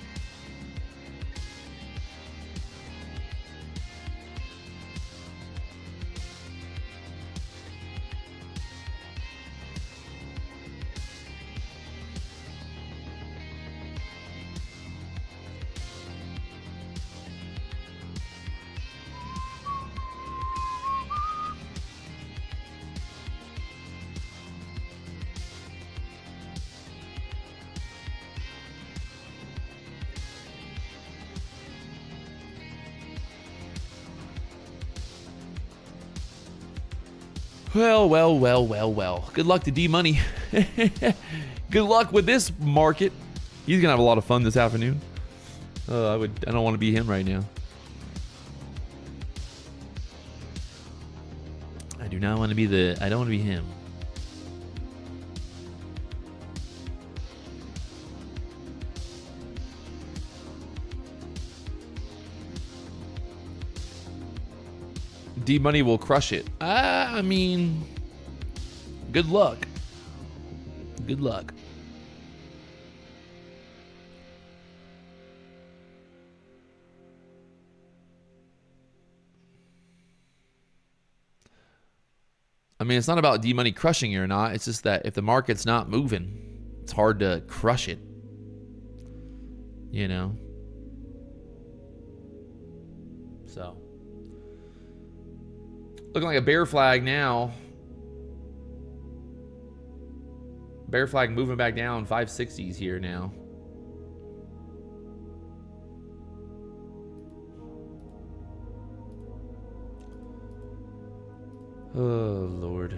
Well. Good luck to D-Money. Good luck with this market. He's gonna have a lot of fun this afternoon. I don't want to be him right now. I do not want to be I don't want to be him. D-Money will crush it. I mean, good luck. Good luck. I mean, it's not about D-Money crushing it or not. It's just that if the market's not moving, it's hard to crush it. You know? So. Looking like a bear flag now. Bear flag moving back down 560s here now. Oh, Lord.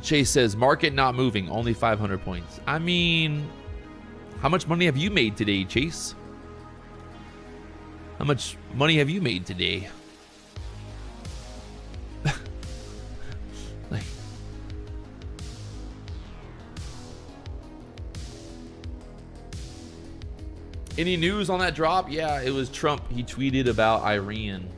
Chase says, market not moving, only 500 points. I mean, how much money have you made today, Chase? How much money have you made today? Like, any news on that drop? Yeah, it was Trump. He tweeted about Iran.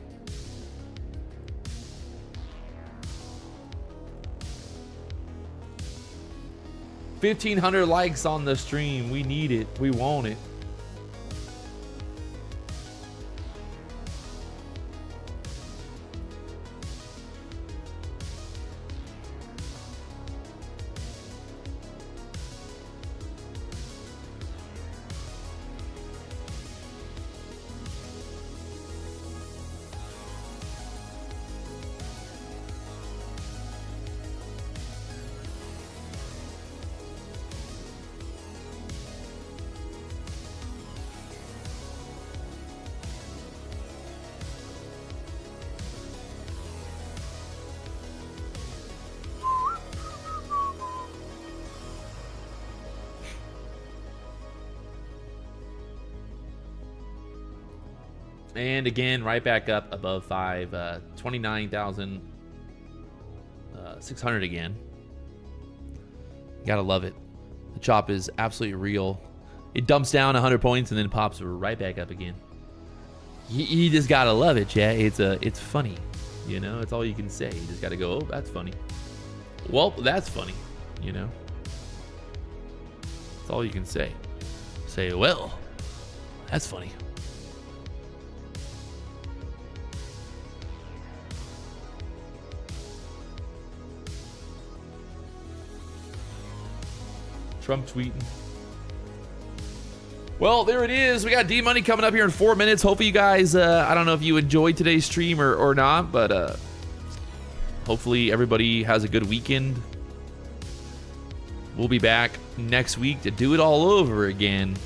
$1,500 likes on the stream. We need it. We want it. And again, right back up above 29,600 again. You gotta love it. The chop is absolutely real. It dumps down 100 points and then pops right back up again. You just gotta love it, chat. It's funny, you know. It's all you can say. You just gotta go, oh, that's funny. Well, that's funny, you know. That's all you can say. Say, well, that's funny. Trump tweeting. Well, there it is. We got D-Money coming up here in 4 minutes. Hopefully you guys, I don't know if you enjoyed today's stream or not, but hopefully everybody has a good weekend. We'll be back next week to do it all over again.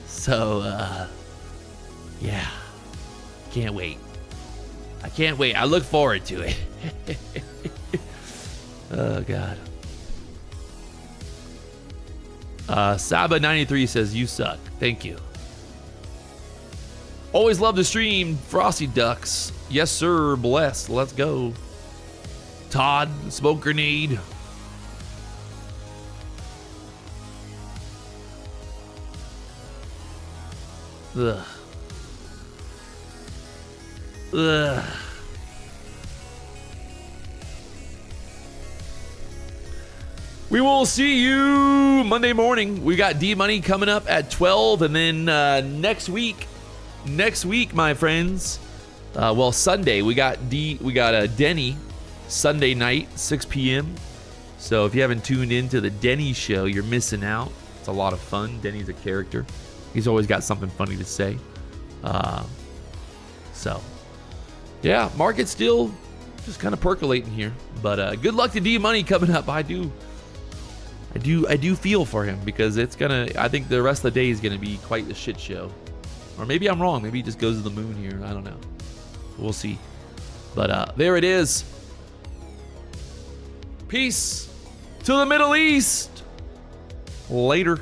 So, yeah. Can't wait. I can't wait. I look forward to it. Oh, God. Saba93 says, you suck. Thank you. Always love the stream. Frosty Ducks. Yes, sir. Blessed. Let's go. Todd, smoke grenade. Ugh. Ugh. We will see you Monday morning. We got D Money coming up at 12, and then next week, my friends. Well, Sunday we got Denny Sunday night, 6 p.m. So if you haven't tuned into the Denny show, you're missing out. It's a lot of fun. Denny's a character. He's always got something funny to say. So yeah, market's still just kind of percolating here. But good luck to D Money coming up. I do feel for him because it's gonna. I think the rest of the day is gonna be quite a shit show. Or maybe I'm wrong. Maybe he just goes to the moon here. I don't know. We'll see. But there it is. Peace to the Middle East. Later.